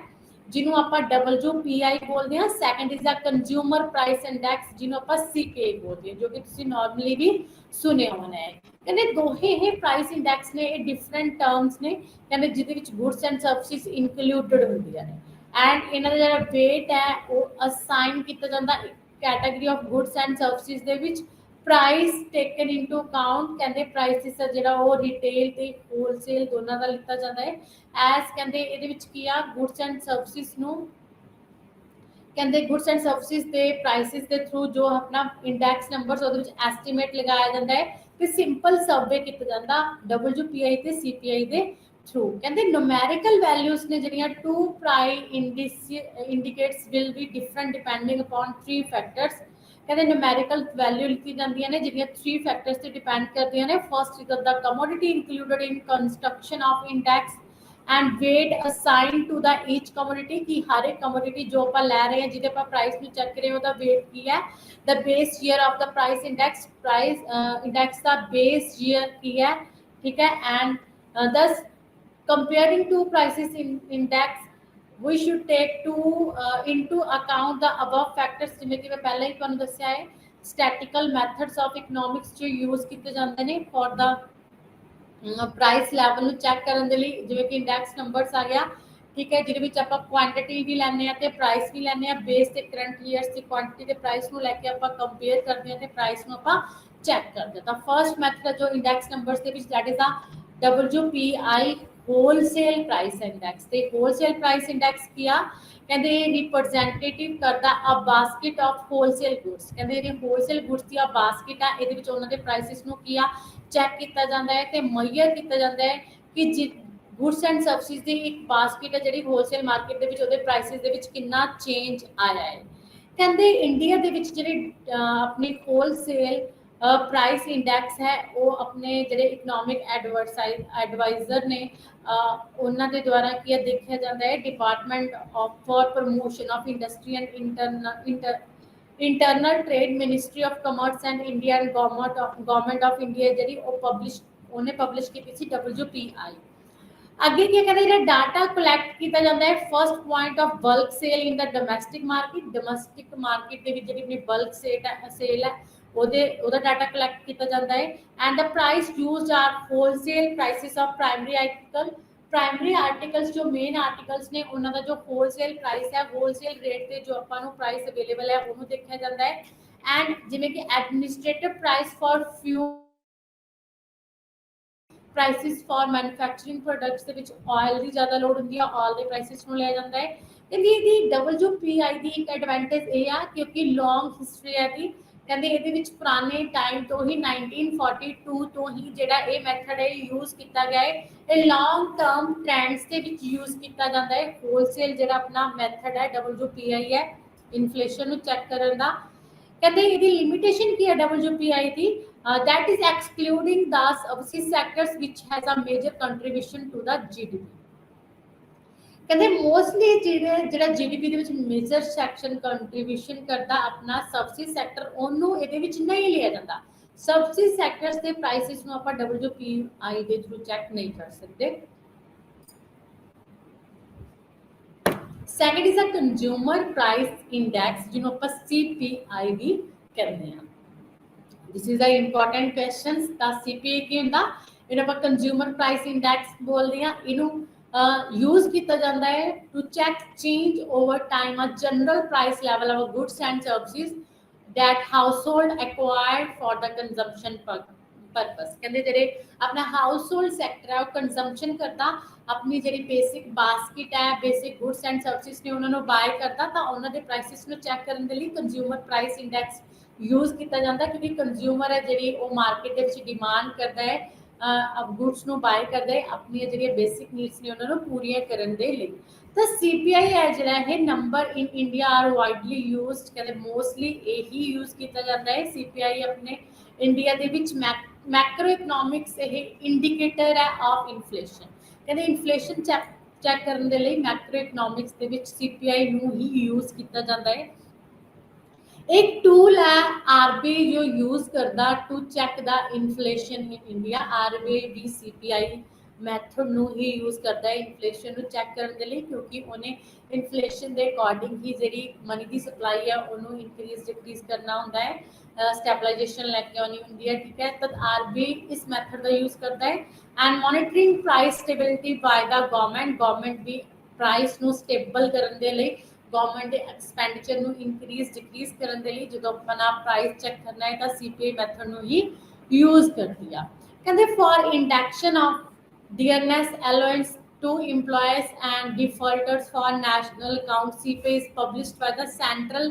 जिन्हों आप WPI बोलते हैं second is the consumer price index जिन्हों आप CPI बोलते हैं जो कि तुसी नॉर्मली भी सुने होना है कहते दोहे ही प्राइस इंडेक्स ने ये डिफरेंट टर्म्स ने कहते जिहदे विच गुड्स एंड सर्विसेज इनकलूडेड होंदियां ने एंड इन्हां दा जिहड़ा वेट है वो असाइन किया जाता category of goods and services they which price taken into account कहते प्राइसिस ਜਿਹੜਾ ਉਹ ਰਿਟੇਲ ਤੇ ਹੋਲਸੇਲ ਦੋਨਾਂ ਦਾ ਲਿੱਤਾ ਜਾਂਦਾ ਹੈ ਐਸ ਕਹਿੰਦੇ ਇਹਦੇ ਵਿੱਚ ਕੀ ਆ ਗੁੱਡਸ ਐਂਡ ਸਰਵਿਸਿਜ਼ ਨੂੰ ਕਹਿੰਦੇ ਗੁੱਡਸ ਐਂਡ ਸਰਵਿਸਿਜ਼ ਦੇ ਪ੍ਰਾਈਸਿਸ ਦੇ ਥਰੂ ਜੋ ਆਪਣਾ ਇੰਡੈਕਸ ਨੰਬਰਸ ਉਹਦੇ ਵਿੱਚ ਐਸਟੀਮੇਟ ਲਗਾਇਆ ਜਾਂਦਾ ਹੈ ਤੇ ਸਿੰਪਲ ਸਰਵੇ ਕੀਤਾ ਜਾਂਦਾ WPI ਤੇ CPI ਦੇ ਥਰੂ ਕਹਿੰਦੇ numerical values ਨੇ ਜਿਹੜੀਆਂ two price indicates will be different depending upon three factors कहते numerical value लिखी जाती ने जिहड़ियां थ्री फैक्टर्स ते डिपेंड करदियां ने first is the commodity included in construction of index and weight assigned to the each commodity कि हर एक commodity जो आप लै रहे हैं जिहदे आप प्राइस ਨੂੰ चेक कर रहे हो दा weight की है the base year of the price index दा base year की है ठीक है and thus comparing two prices in index we should take into account the above factors जिवें कि मैं पहले ही तुहानूं दस्सिया है स्टैटिकल मैथड्स ऑफ इकोनॉमिक्स जो यूज किए जाते हैं फॉर द प्राइस लैवल ਨੂੰ ਚੈੱਕ ਕਰਨ ਦੇ ਲਈ, ਜਿਵੇਂ ਕਿ ਇੰਡੈਕਸ ਨੰਬਰਸ ਆ ਗਿਆ, ਠੀਕ ਹੈ, ਜਿਹਦੇ ਵਿੱਚ ਆਪਾਂ ਕੁਆਂਟੀਟੀ ਵੀ ਲੈਣੇ ਆ ਤੇ ਪ੍ਰਾਈਸ ਵੀ ਲੈਣੇ ਆ, ਬੇਸ ਤੇ ਕਰੰਟ ਈਅਰਸ ਦੀ ਕੁਆਂਟੀਟੀ ਤੇ ਪ੍ਰਾਈਸ ਨੂੰ ਲੈ ਕੇ ਆਪਾਂ ਕੰਪੇਅਰ ਕਰਦੇ ਆ ਤੇ ਪ੍ਰਾਈਸ ਨੂੰ ਆਪਾਂ ਚੈੱਕ ਕਰਦੇ ਆ। ਤਾਂ ਫਰਸਟ ਮੈਥਡ ਜੋ ਇੰਡੈਕਸ ਨੰਬਰਸ ਦੇ ਵਿੱਚ ਦੈਟ ਇਜ਼ ਆ WPI ਹੋਲਸੇਲ ਪ੍ਰਾਈਸ ਇੰਡੈਕਸ। ਤੇ ਹੋਲਸੇਲ ਪ੍ਰਾਈਸ ਇੰਡੈਕਸ ਕੀ ਆ, ਕਹਿੰਦੇ ਰਿਪਰੈਜ਼ੈਂਟੇਟਿਵ ਕਰਦਾ ਆ ਬਾਸਕਟ ਆਫ ਹੋਲਸੇਲ ਗੁੱਡਸ। ਕਹਿੰਦੇ ਜਿਹੜੀ ਹੋਲਸੇਲ ਗੁੱਡਸ ਦੀ ਆ ਬਾਸਕਟ ਆ, ਇਹਦੇ ਵਿੱਚ ਉਹਨਾਂ ਦੇ ਪ੍ਰਾਈਸਿਸ ਨੂੰ ਕੀ ਆ ਚੈੱਕ ਕੀਤਾ ਜਾਂਦਾ ਹੈ ਤੇ ਮਈਅਰ ਕੀਤਾ ਜਾਂਦਾ ਹੈ ਕਿ ਗੁੱਡਸ ਐਂਡ ਸਰਵਿਸਿਜ਼ ਦੀ ਇੱਕ ਬਾਸਕਟ ਹੈ ਜਿਹੜੀ ਹੋਲਸੇਲ ਮਾਰਕੀਟ ਦੇ ਵਿੱਚ ਉਹਦੇ ਪ੍ਰਾਈਸਿਸ ਦੇ ਵਿੱਚ ਕਿੰਨਾ ਚੇਂਜ ਆਇਆ ਹੈ। ਕਹਿੰਦੇ ਇੰਡੀਆ ਦੇ ਵਿੱਚ ਜਿਹੜੇ ਆਪਣੀ ਹੋਲਸੇਲ ਪ੍ਰਾਈਸ ਇੰਡੈਕਸ ਹੈ ਉਹ ਆਪਣੇ ਜਿਹੜੇ ਇਕਨੋਮਿਕ ਐਡਵਾਈਜ਼ਰ ਨੇ ਉਹਨਾਂ ਦੇ ਦੁਆਰਾ ਕੀ ਦੇਖਿਆ ਜਾਂਦਾ ਹੈ, department of for promotion of industry and internal trade ministry of commerce and Indian government of India जी उन्हें पब्लिश की थी WPI। अगे क्या कहते हैं, डाटा कलैक्ट किया जाता है first point of bulk sale in the domestic market के जी अपनी बल्क सेल है ਉਹਦਾ डाटा कलैक्ट किया जाता है and the price used are wholesale prices of primary articles जो मेन आर्टिकल्स ने उन्हों का जो होलसेल प्राइस है होलसेल रेट से जो अपन प्राइस अवेलेबल है उन्होंने देखा जाता है। एंड जिमें कि administrative price for few prices for manufacturing products ਦੇ ਵਿੱਚ ਆਇਲ ਦੀ ਜ਼ਿਆਦਾ ਲੋਡ ਹੁੰਦੀ ਹੈ, ਆਇਲ ਦੇ ਪ੍ਰਾਈਸਿਸ ਨੂੰ ਲਿਆ ਜਾਂਦਾ ਹੈ। ਕਹਿੰਦੇ ਇਹਦੀ WPI ਦੀ ਇੱਕ ਐਡਵਾਂਟੇਜ ਇਹ ਆ ਕਿਉਂਕਿ ਲੌਂਗ ਹਿਸਟਰੀ ਹੈ ਦੀ, ਕਹਿੰਦੇ ਇਹਦੇ ਵਿੱਚ ਪੁਰਾਣੇ ਟਾਈਮ ਤੋਂ ਹੀ 1942 ਤੋਂ ਹੀ ਜਿਹੜਾ ਇਹ ਮੈਥਡ ਹੈ ਯੂਜ਼ ਕੀਤਾ ਗਿਆ ਹੈ। ਇਹ ਲੌਂਗ ਟਰਮ ਟ੍ਰੈਂਡਸ ਦੇ ਵਿੱਚ ਯੂਜ਼ ਕੀਤਾ ਜਾਂਦਾ ਹੈ। ਹੋਲਸੇਲ ਜਿਹੜਾ ਆਪਣਾ ਮੈਥਡ ਹੈ WPI ਹੈ ਇਨਫਲੇਸ਼ਨ ਨੂੰ ਚੈੱਕ ਕਰਨ ਦਾ। कहते ਇਹਦੀ ਲਿਮਿਟੇਸ਼ਨ ਕੀ ਹੈ WPI the, that is excluding the services sectors which has a major contribution to the GDP। ਕਹਿੰਦੇ ਮੋਸਟਲੀ ਜਿਹੜਾ GDP ਦੇ ਵਿੱਚ ਮੇਜਰ ਸੈਕਸ਼ਨ ਕੰਟਰੀਬਿਊਸ਼ਨ ਕਰਦਾ ਆਪਣਾ ਸਰਵਿਸ ਸੈਕਟਰ, ਉਹਨੂੰ ਇਹਦੇ ਵਿੱਚ ਨਹੀਂ ਲਿਆ ਜਾਂਦਾ। ਸਰਵਿਸ ਸੈਕਟਰਸ ਦੇ ਪ੍ਰਾਈਸਿਸ ਨੂੰ ਆਪਾਂ WPI ਦੇ ਥਰੂ ਚੈੱਕ ਨਹੀਂ ਕਰ ਸਕਦੇ। Second is a consumer price index जिन्हों ਆਪਾਂ CPI भी कहते हैं। This is a important question. The CPI की ਹੁੰਦਾ ਇਹਨੂੰ ਆਪਾਂ कंज्यूमर प्राइस इंडेक्स बोलते हैं। ਇਹਨੂੰ यूज किया जाता है to check change over time a general price level of goods and services that household acquired for the consumption purpose. कहते ਜਿਹੜੇ अपना हाउसहोल्ड सैक्टर है वो कंजम्पशन करता अपनी जी बेसिक बास्केट है बेसिक गुड्स एंड सर्विसेज ने उन्होंने बाय करता तो उन्होंने प्राइसिस को चैक करने के लिए कंज्यूमर प्राइस इंडेक्स यूज किया जाता क्योंकि कंज्यूमर है जी वो मार्केट के डिमांड करता है गुड्स को बाय करता है अपनी जी बेसिक नीड्स ने उन्होंने पूरी करने के लिए। तो CPI है जो number in India are widely use कहते मोस्टली यही यूज किया जाता है। CPI अपने इंडिया के मैक्रो इकनॉमिक्स इंडिकेटर है ऑफ इन्फ्लेशन। कहते इन्फ्लेशन चैक करने के लिए मैक्रो इकनॉमिक्स के विच CPI नूं ही यूज किया जाता है। एक टूल है RBI जो यूज करता to check the inflation in India. RBI भी CPI मैथड नूं ही यूज करता है इन्फ्लेशन नूं चैक करने के लिए क्योंकि उन्हें इन्फ्लेशन के अकॉर्डिंग ही जी मनी की सप्लाई है उन्होंने इंक्रीज डिक्रीज करना होंदा है, स्टैबलाइजेशन लैके आनी होंदी है। ठीक है, तो RBI इस मैथड का यूज करता है। And monitoring price stability by the government भी प्राइस नूं स्टेबल करने के लिए गवर्नमेंट के एक्सपेंडिचर नूं इंक्रीज डिक्रीज करने के लिए जो अपना प्राइस चेक करना है तो CPI मैथड नूं ही यूज करती है। कहते for induction of dearness allowance to employees and defaulters for national account CPI is published by the Central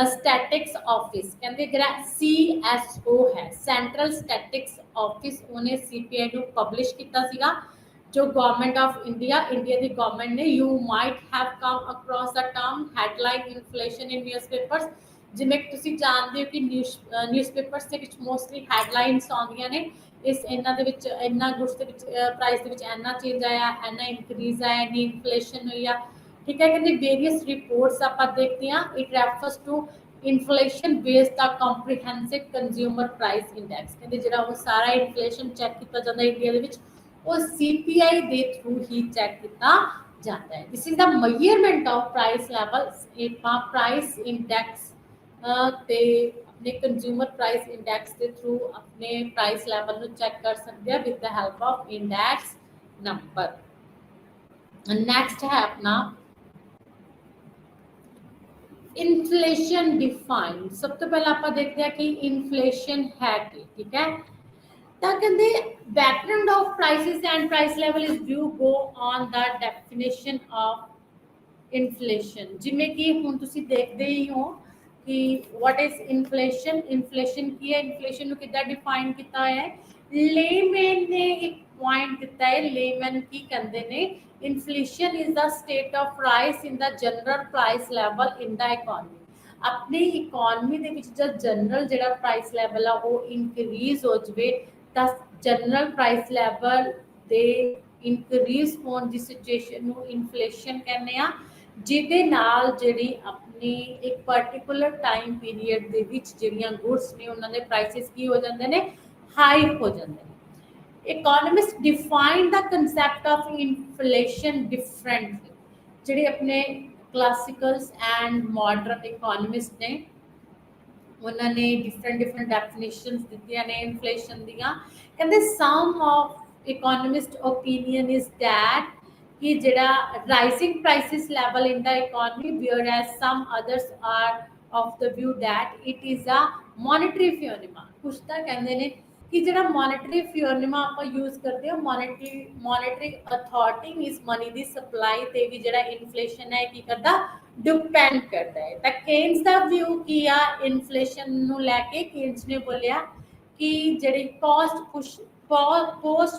Statistics Office। कहते जरा CSO है सेंट्रल स्टैटिक्स ऑफिस उन्हें CPI ਨੂੰ ਪਬਲਿਸ਼ ਕੀਤਾ ਸੀਗਾ जो गवर्नमेंट ऑफ इंडिया की गवर्नमेंट ने। You might have come across the term headline inflation in newspapers. जिमें तुसीं जानते हो कि न्यूज़पेपर्स के विच मोस्टली हेडलाइनस आउंदियां ने इस इन्हां दे विच इन्ना गुड्स दे विच प्राइस दे विच इन्ना चेंज आया इन्ना इंक्रीज आया इन्नी इन्फ्लेशन हुई आ। ठीक है, कहते वेरियस रिपोर्ट्स आप देखते हैं। It refers to inflation based the comprehensive consumer price index. कहते जिहड़ा वो सारा इन्फ्लेशन चेक किया जाता इंडिया दे विच वो CPI के थ्रू ही चेक किया जाता है। This is the measurement of price level price index ते अपने कंज्यूमर प्राइस इंडेक्स के थ्रू अपने प्राइस लैवल ਨੂੰ ਚੈੱਕ ਕਰ ਸਕਦੇ ਆ with the help of index number. Next ਹੈ ਆਪਣਾ ਇਨਫਲੇਸ਼ਨ ਡਿਫਾਈਨ। ਸਭ ਤੋਂ ਪਹਿਲਾਂ ਆਪਾਂ ਦੇਖਦੇ ਹਾਂ ਕਿ ਇਨਫਲੇਸ਼ਨ ਹੈ ਕੀ, ਠੀਕ ਹੈ। ਤਾਂ ਕਹਿੰਦੇ background of prices and price level is due go on the definition of inflation। ਜਿਵੇਂ ਕਿ ਹੁਣ ਤੁਸੀਂ ਦੇਖਦੇ ਹੀ ਹੋ ਕਿ what is inflation, inflation ਕੀ ਹੈ, inflation ਨੂੰ ਕਿੱਦਾਂ ਡਿਫਾਈਨ ਕੀਤਾ ਹੋਇਆ ਹੈ। ਲੇਮੈਨ ਨੇ ਇੱਕ ਪੁਆਇੰਟ ਦਿੱਤਾ ਹੈ। ਲੇਮੈਨ ਕੀ ਕਹਿੰਦੇ ਨੇ, inflation is the state of rise in the general price level in the economy। ਆਪਣੀ ਇਕਨੋਮੀ ਦੇ ਵਿੱਚ ਜਦ ਜਨਰਲ ਜਿਹੜਾ ਪ੍ਰਾਈਸ ਲੈਵਲ ਆ ਉਹ ਇਨਕਰੀਜ਼ ਹੋ ਜਵੇ ਤਾਂ ਜਨਰਲ ਪ੍ਰਾਈਸ ਲੈਵਲ ਦੇ ਇਨਕਰੀਜ਼ ਹੋਣ ਦੀ ਸਿਚੁਏਸ਼ਨ ਨੂੰ ਇਨਫਲੇਸ਼ਨ ਕਹਿੰਦੇ ਆ, ਜਿਹਦੇ ਨਾਲ ਜਿਹੜੀ ਆਪਣੀ ਇੱਕ ਪਾਰਟਿਕੂਲਰ ਟਾਈਮ ਪੀਰੀਅਡ ਦੇ ਵਿੱਚ ਜਿਹੜੀਆਂ ਗੁੱਡਸ ਨੇ ਉਹਨਾਂ ਦੇ ਪ੍ਰਾਈਸਿਸ ਕੀ ਹੋ ਜਾਂਦੇ ਨੇ, ਹਾਈ ਹੋ ਜਾਂਦੇ ਨੇ। Economist define the concept of inflation differently. ਜਿਹੜੇ ਆਪਣੇ ਕਲਾਸਿਕਲਸ ਐਂਡ ਮਾਡਰਨ ਇਕੋਨੋਮਿਸਟ ਨੇ ਉਹਨਾਂ ਨੇ ਡਿਫਰੈਂਟ ਡੈਫੀਨੇਸ਼ਨਸ ਦਿੱਤੀਆਂ ਨੇ ਇਨਫਲੇਸ਼ਨ ਦੀਆਂ। ਕਹਿੰਦੇ some of economist opinion is that ਕਿ ਜਿਹੜਾ rising prices level in the economy where as some others are of the view that it is a monetary phenomena. ਕੁਛ ਤਾਂ ਕਹਿੰਦੇ ਨੇ ਕਿ ਜਿਹੜਾ ਮੋਨੇਟਰੀ ਫਿਨੋਮੇਨਾ ਆਪਾਂ ਯੂਜ਼ ਕਰਦੇ ਹਾਂ, ਮੋਨੇਟਰੀ ਅਥਾਰਟੀ ਇਸ ਮਨੀ ਦੀ ਸਪਲਾਈ ਤੇ ਵੀ ਜਿਹੜਾ ਇਨਫਲੇਸ਼ਨ ਹੈ ਕੀ ਕਰਦਾ, ਡਿਪੈਂਡ ਕਰਦਾ ਹੈ। ਤਾਂ ਕੇਨਸ ਦਾ ਵਿਊ ਕੀ ਆ ਇਨਫਲੇਸ਼ਨ ਨੂੰ ਲੈ ਕੇ, ਕੇਨਸ ਨੇ ਬੋਲਿਆ ਕਿ ਜਿਹੜੀ post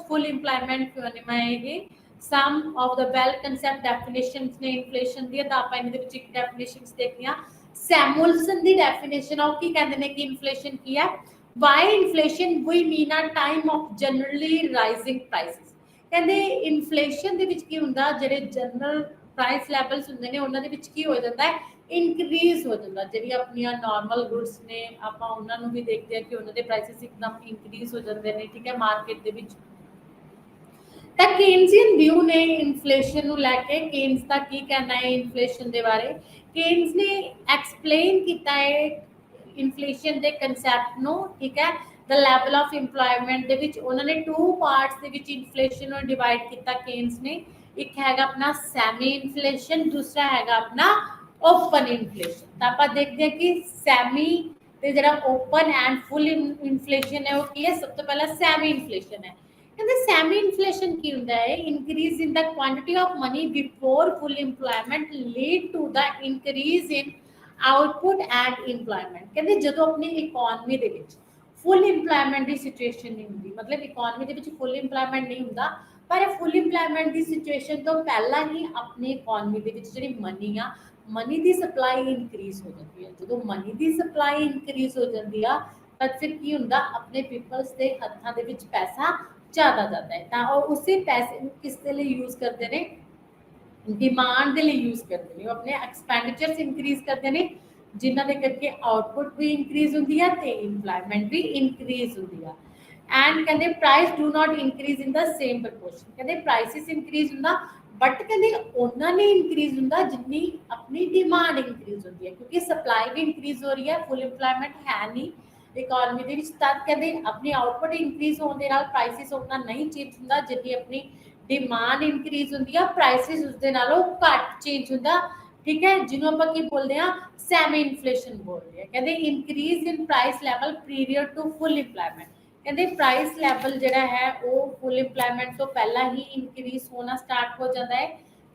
full employment ਫਿਨੋਮੇਨਾ ਹੈਗੇ। some of the well concept definitions ਨੇ ਇਨਫਲੇਸ਼ਨ ਦੀ, ਤਾਂ ਆਪਾਂ ਇਹਨਾਂ ਦੇ ਵਿੱਚ ਇੱਕ ਡੈਫੀਨੇਸ਼ਨਸ ਦੇਖੀਆਂ। ਸੈਮੁਅਲਸਨ ਦੀ ਡੈਫੀਨੇਸ਼ਨ ਆਫ ਕੀ ਕਹਿੰਦੇ ਨੇ ਕਿ ਇਨਫਲੇਸ਼ਨ ਕੀ ਹੈ, by inflation we mean a time of generally rising prices। ਕਹਿੰਦੇ ਇਨਫਲੇਸ਼ਨ ਦੇ ਵਿੱਚ ਕੀ ਹੁੰਦਾ, ਜਿਹੜੇ ਜਨਰਲ ਪ੍ਰਾਈਸ ਲੈਵਲਸ ਹੁੰਦੇ ਨੇ ਉਹਨਾਂ ਦੇ ਵਿੱਚ ਕੀ ਹੋ ਜਾਂਦਾ ਹੈ, ਇਨਕਰੀਜ਼ ਹੋ ਜਾਂਦਾ। ਜਿਹੜੀ ਆਪਣੀਆਂ ਨਾਰਮਲ ਗੁੱਡਸ ਨੇ ਆਪਾਂ ਉਹਨਾਂ ਨੂੰ ਵੀ ਦੇਖਦੇ ਹਾਂ ਕਿ ਉਹਨਾਂ ਦੇ ਪ੍ਰਾਈਸਿਸ ਇੱਕਦਮ ਇਨਕਰੀਜ਼ ਹੋ ਜਾਂਦੇ ਨੇ, ਠੀਕ ਹੈ, ਮਾਰਕੀਟ ਦੇ ਵਿੱਚ। ਤਾਂ ਕੇਨਜ਼ੀਅਨ ਵਿਊ ਨੇ ਇਨਫਲੇਸ਼ਨ ਨੂੰ ਲੈ ਕੇ, ਕੇਨਸ ਦਾ ਕੀ ਕਹਿਣਾ ਹੈ ਇਨਫਲੇਸ਼ਨ ਦੇ ਬਾਰੇ। ਕੇਨਸ ਨੇ ਐਕਸਪਲੇਨ ਕੀਤਾ ਹੈ ਇਨਫਲੇਸ਼ਨ ਦੇ ਕਨਸੈਪਟ ਨੂੰ, ਠੀਕ ਹੈ। ਦ ਲੈਵਲ ਆਫ ਇੰਪਲੋਇਮੈਂਟ ਦੇ ਵਿੱਚ ਉਹਨਾਂ ਨੇ 2 ਪਾਰਟਸ ਦੇ ਵਿੱਚ ਇਨਫਲੇਸ਼ਨ ਨੂੰ ਡਿਵਾਈਡ ਕੀਤਾ ਕੇਨਸ ਨੇ। ਇੱਕ ਹੈਗਾ ਆਪਣਾ ਸੈਮੀ ਇਨਫਲੇਸ਼ਨ, ਦੂਸਰਾ ਹੈਗਾ ਆਪਣਾ ਓਪਨ ਇਨਫਲੇਸ਼ਨ। ਤਾਂ ਆਪਾਂ ਦੇਖਦੇ ਹਾਂ ਕਿ ਸੈਮੀ ਤੇ ਜਿਹੜਾ ਓਪਨ ਐਂਡ ਫੁੱਲ ਇਨਫਲੇਸ਼ਨ ਹੈ ਉਹ ਕੀ ਹੈ। ਸਭ ਤੋਂ ਪਹਿਲਾਂ ਸੈਮੀ ਇਨਫਲੇਸ਼ਨ ਹੈ। ਕਹਿੰਦੇ ਸੈਮੀ ਇਨਫਲੇਸ਼ਨ ਕੀ ਹੁੰਦਾ ਹੈ, increase in the quantity of money before full employment lead to the increase in output and employment. ਕਹਿੰਦੇ ਜਦੋਂ ਆਪਣੀ ਇਕੋਨਮੀ ਦੇ ਵਿੱਚ ਫੁੱਲ ਇੰਪਲੋਇਮੈਂਟ ਦੀ ਸਿਚੁਏਸ਼ਨ ਨਹੀਂ ਹੁੰਦੀ, ਮਤਲਬ ਇਕੋਨਮੀ ਦੇ ਵਿੱਚ ਫੁੱਲ ਇੰਪਲੋਇਮੈਂਟ ਨਹੀਂ ਹੁੰਦਾ, ਪਰ ਫੁੱਲ ਇੰਪਲੋਇਮੈਂਟ ਦੀ ਸਿਚੁਏਸ਼ਨ ਤੋਂ ਪਹਿਲਾਂ ਹੀ ਆਪਣੀ ਇਕੋਨਮੀ ਦੇ ਵਿੱਚ ਜਿਹੜੀ ਮਨੀ ਆ, ਮਨੀ ਦੀ ਸਪਲਾਈ ਇਨਕਰੀਜ਼ ਹੋ ਜਾਂਦੀ ਹੈ। ਜਦੋਂ ਮਨੀ ਦੀ ਸਪਲਾਈ ਇਨਕਰੀਜ਼ ਹੋ ਜਾਂਦੀ ਆ ਤਾਂ ਫਿਰ ਕੀ ਹੁੰਦਾ, ਆਪਣੇ ਪੀਪਲਸ ਦੇ ਹੱਥਾਂ ਦੇ ਵਿੱਚ ਪੈਸਾ ਜ਼ਿਆਦਾ ਜਾਂਦਾ ਹੈ। ਤਾਂ ਉਹ ਉਸੇ ਪੈਸੇ ਨੂੰ ਕਿਸ ਦੇ ਲਈ ਯੂਜ਼ ਕਰਦੇ ਨੇ, ਡਿਮਾਂਡ ਦੇ ਲਈ ਯੂਜ਼ ਕਰਦੇ ਨੇ। ਉਹ ਆਪਣੇ ਐਕਸਪੈਂਡੀਚਰਸ ਇਨਕਰੀਜ਼ ਕਰਦੇ ਨੇ, ਜਿਨ੍ਹਾਂ ਦੇ ਕਰਕੇ ਆਊਟਪੁੱਟ ਵੀ ਇਨਕਰੀਜ਼ ਹੁੰਦੀ ਹੈ ਤੇ ਇੰਪਲੋਇਮੈਂਟ ਵੀ ਇਨਕਰੀਜ਼ ਹੁੰਦੀ ਆ। ਐਂਡ ਕਹਿੰਦੇ price do not increase in the same proportion. ਕਹਿੰਦੇ ਪ੍ਰਾਈਸਿਸ ਇਨਕਰੀਜ਼ ਹੁੰਦਾ ਬਟ ਕਹਿੰਦੇ ਉਹਨਾਂ ਨੇ ਇਨਕਰੀਜ਼ ਹੁੰਦਾ ਜਿੰਨੀ ਆਪਣੀ ਡਿਮਾਂਡ ਇਨਕਰੀਜ਼ ਹੁੰਦੀ ਹੈ, ਕਿਉਂਕਿ ਸਪਲਾਈ ਵੀ ਇਨਕਰੀਜ਼ ਹੋ ਰਹੀ ਹੈ, ਫੁੱਲ ਇੰਪਲੋਇਮੈਂਟ ਹੈ ਨਹੀਂ ਇਕੋਨਮੀ ਦੇ ਵਿੱਚ। ਤਦ ਕਹਿੰਦੇ ਆਪਣੀ ਆਊਟਪੁੱਟ ਇਨਕਰੀਜ਼ ਹੋਣ ਦੇ ਨਾਲ ਪ੍ਰਾਈਸਿਸ ਉतना ਨਹੀਂ ਚੇਂਜ ਹੁੰਦਾ ਜਿੰਨੀ ਆਪਣੀ ਡਿਮਾਂਡ ਇਨਕਰੀਜ਼ ਹੁੰਦੀ ਆ, ਪ੍ਰਾਈਸਿਸ ਉਸਦੇ ਨਾਲੋਂ ਘੱਟ ਚੇਂਜ ਹੁੰਦਾ, ਠੀਕ ਹੈ, ਜਿਹਨੂੰ ਆਪਾਂ ਕੀ ਬੋਲਦੇ ਆ, ਸੈਮੀ ਇਨਫਲੇਸ਼ਨ ਬੋਲਦੇ ਆ। ਕਹਿੰਦੇ increase in price level period to full employment. ਕਹਿੰਦੇ ਪ੍ਰਾਈਸ ਲੈਵਲ ਜਿਹੜਾ ਹੈ ਉਹ ਫੁੱਲ ਇੰਪਲੋਇਮੈਂਟ ਤੋਂ ਪਹਿਲਾਂ ਹੀ ਇਨਕਰੀਜ਼ ਹੋਣਾ ਸਟਾਰਟ ਹੋ ਜਾਂਦਾ ਹੈ।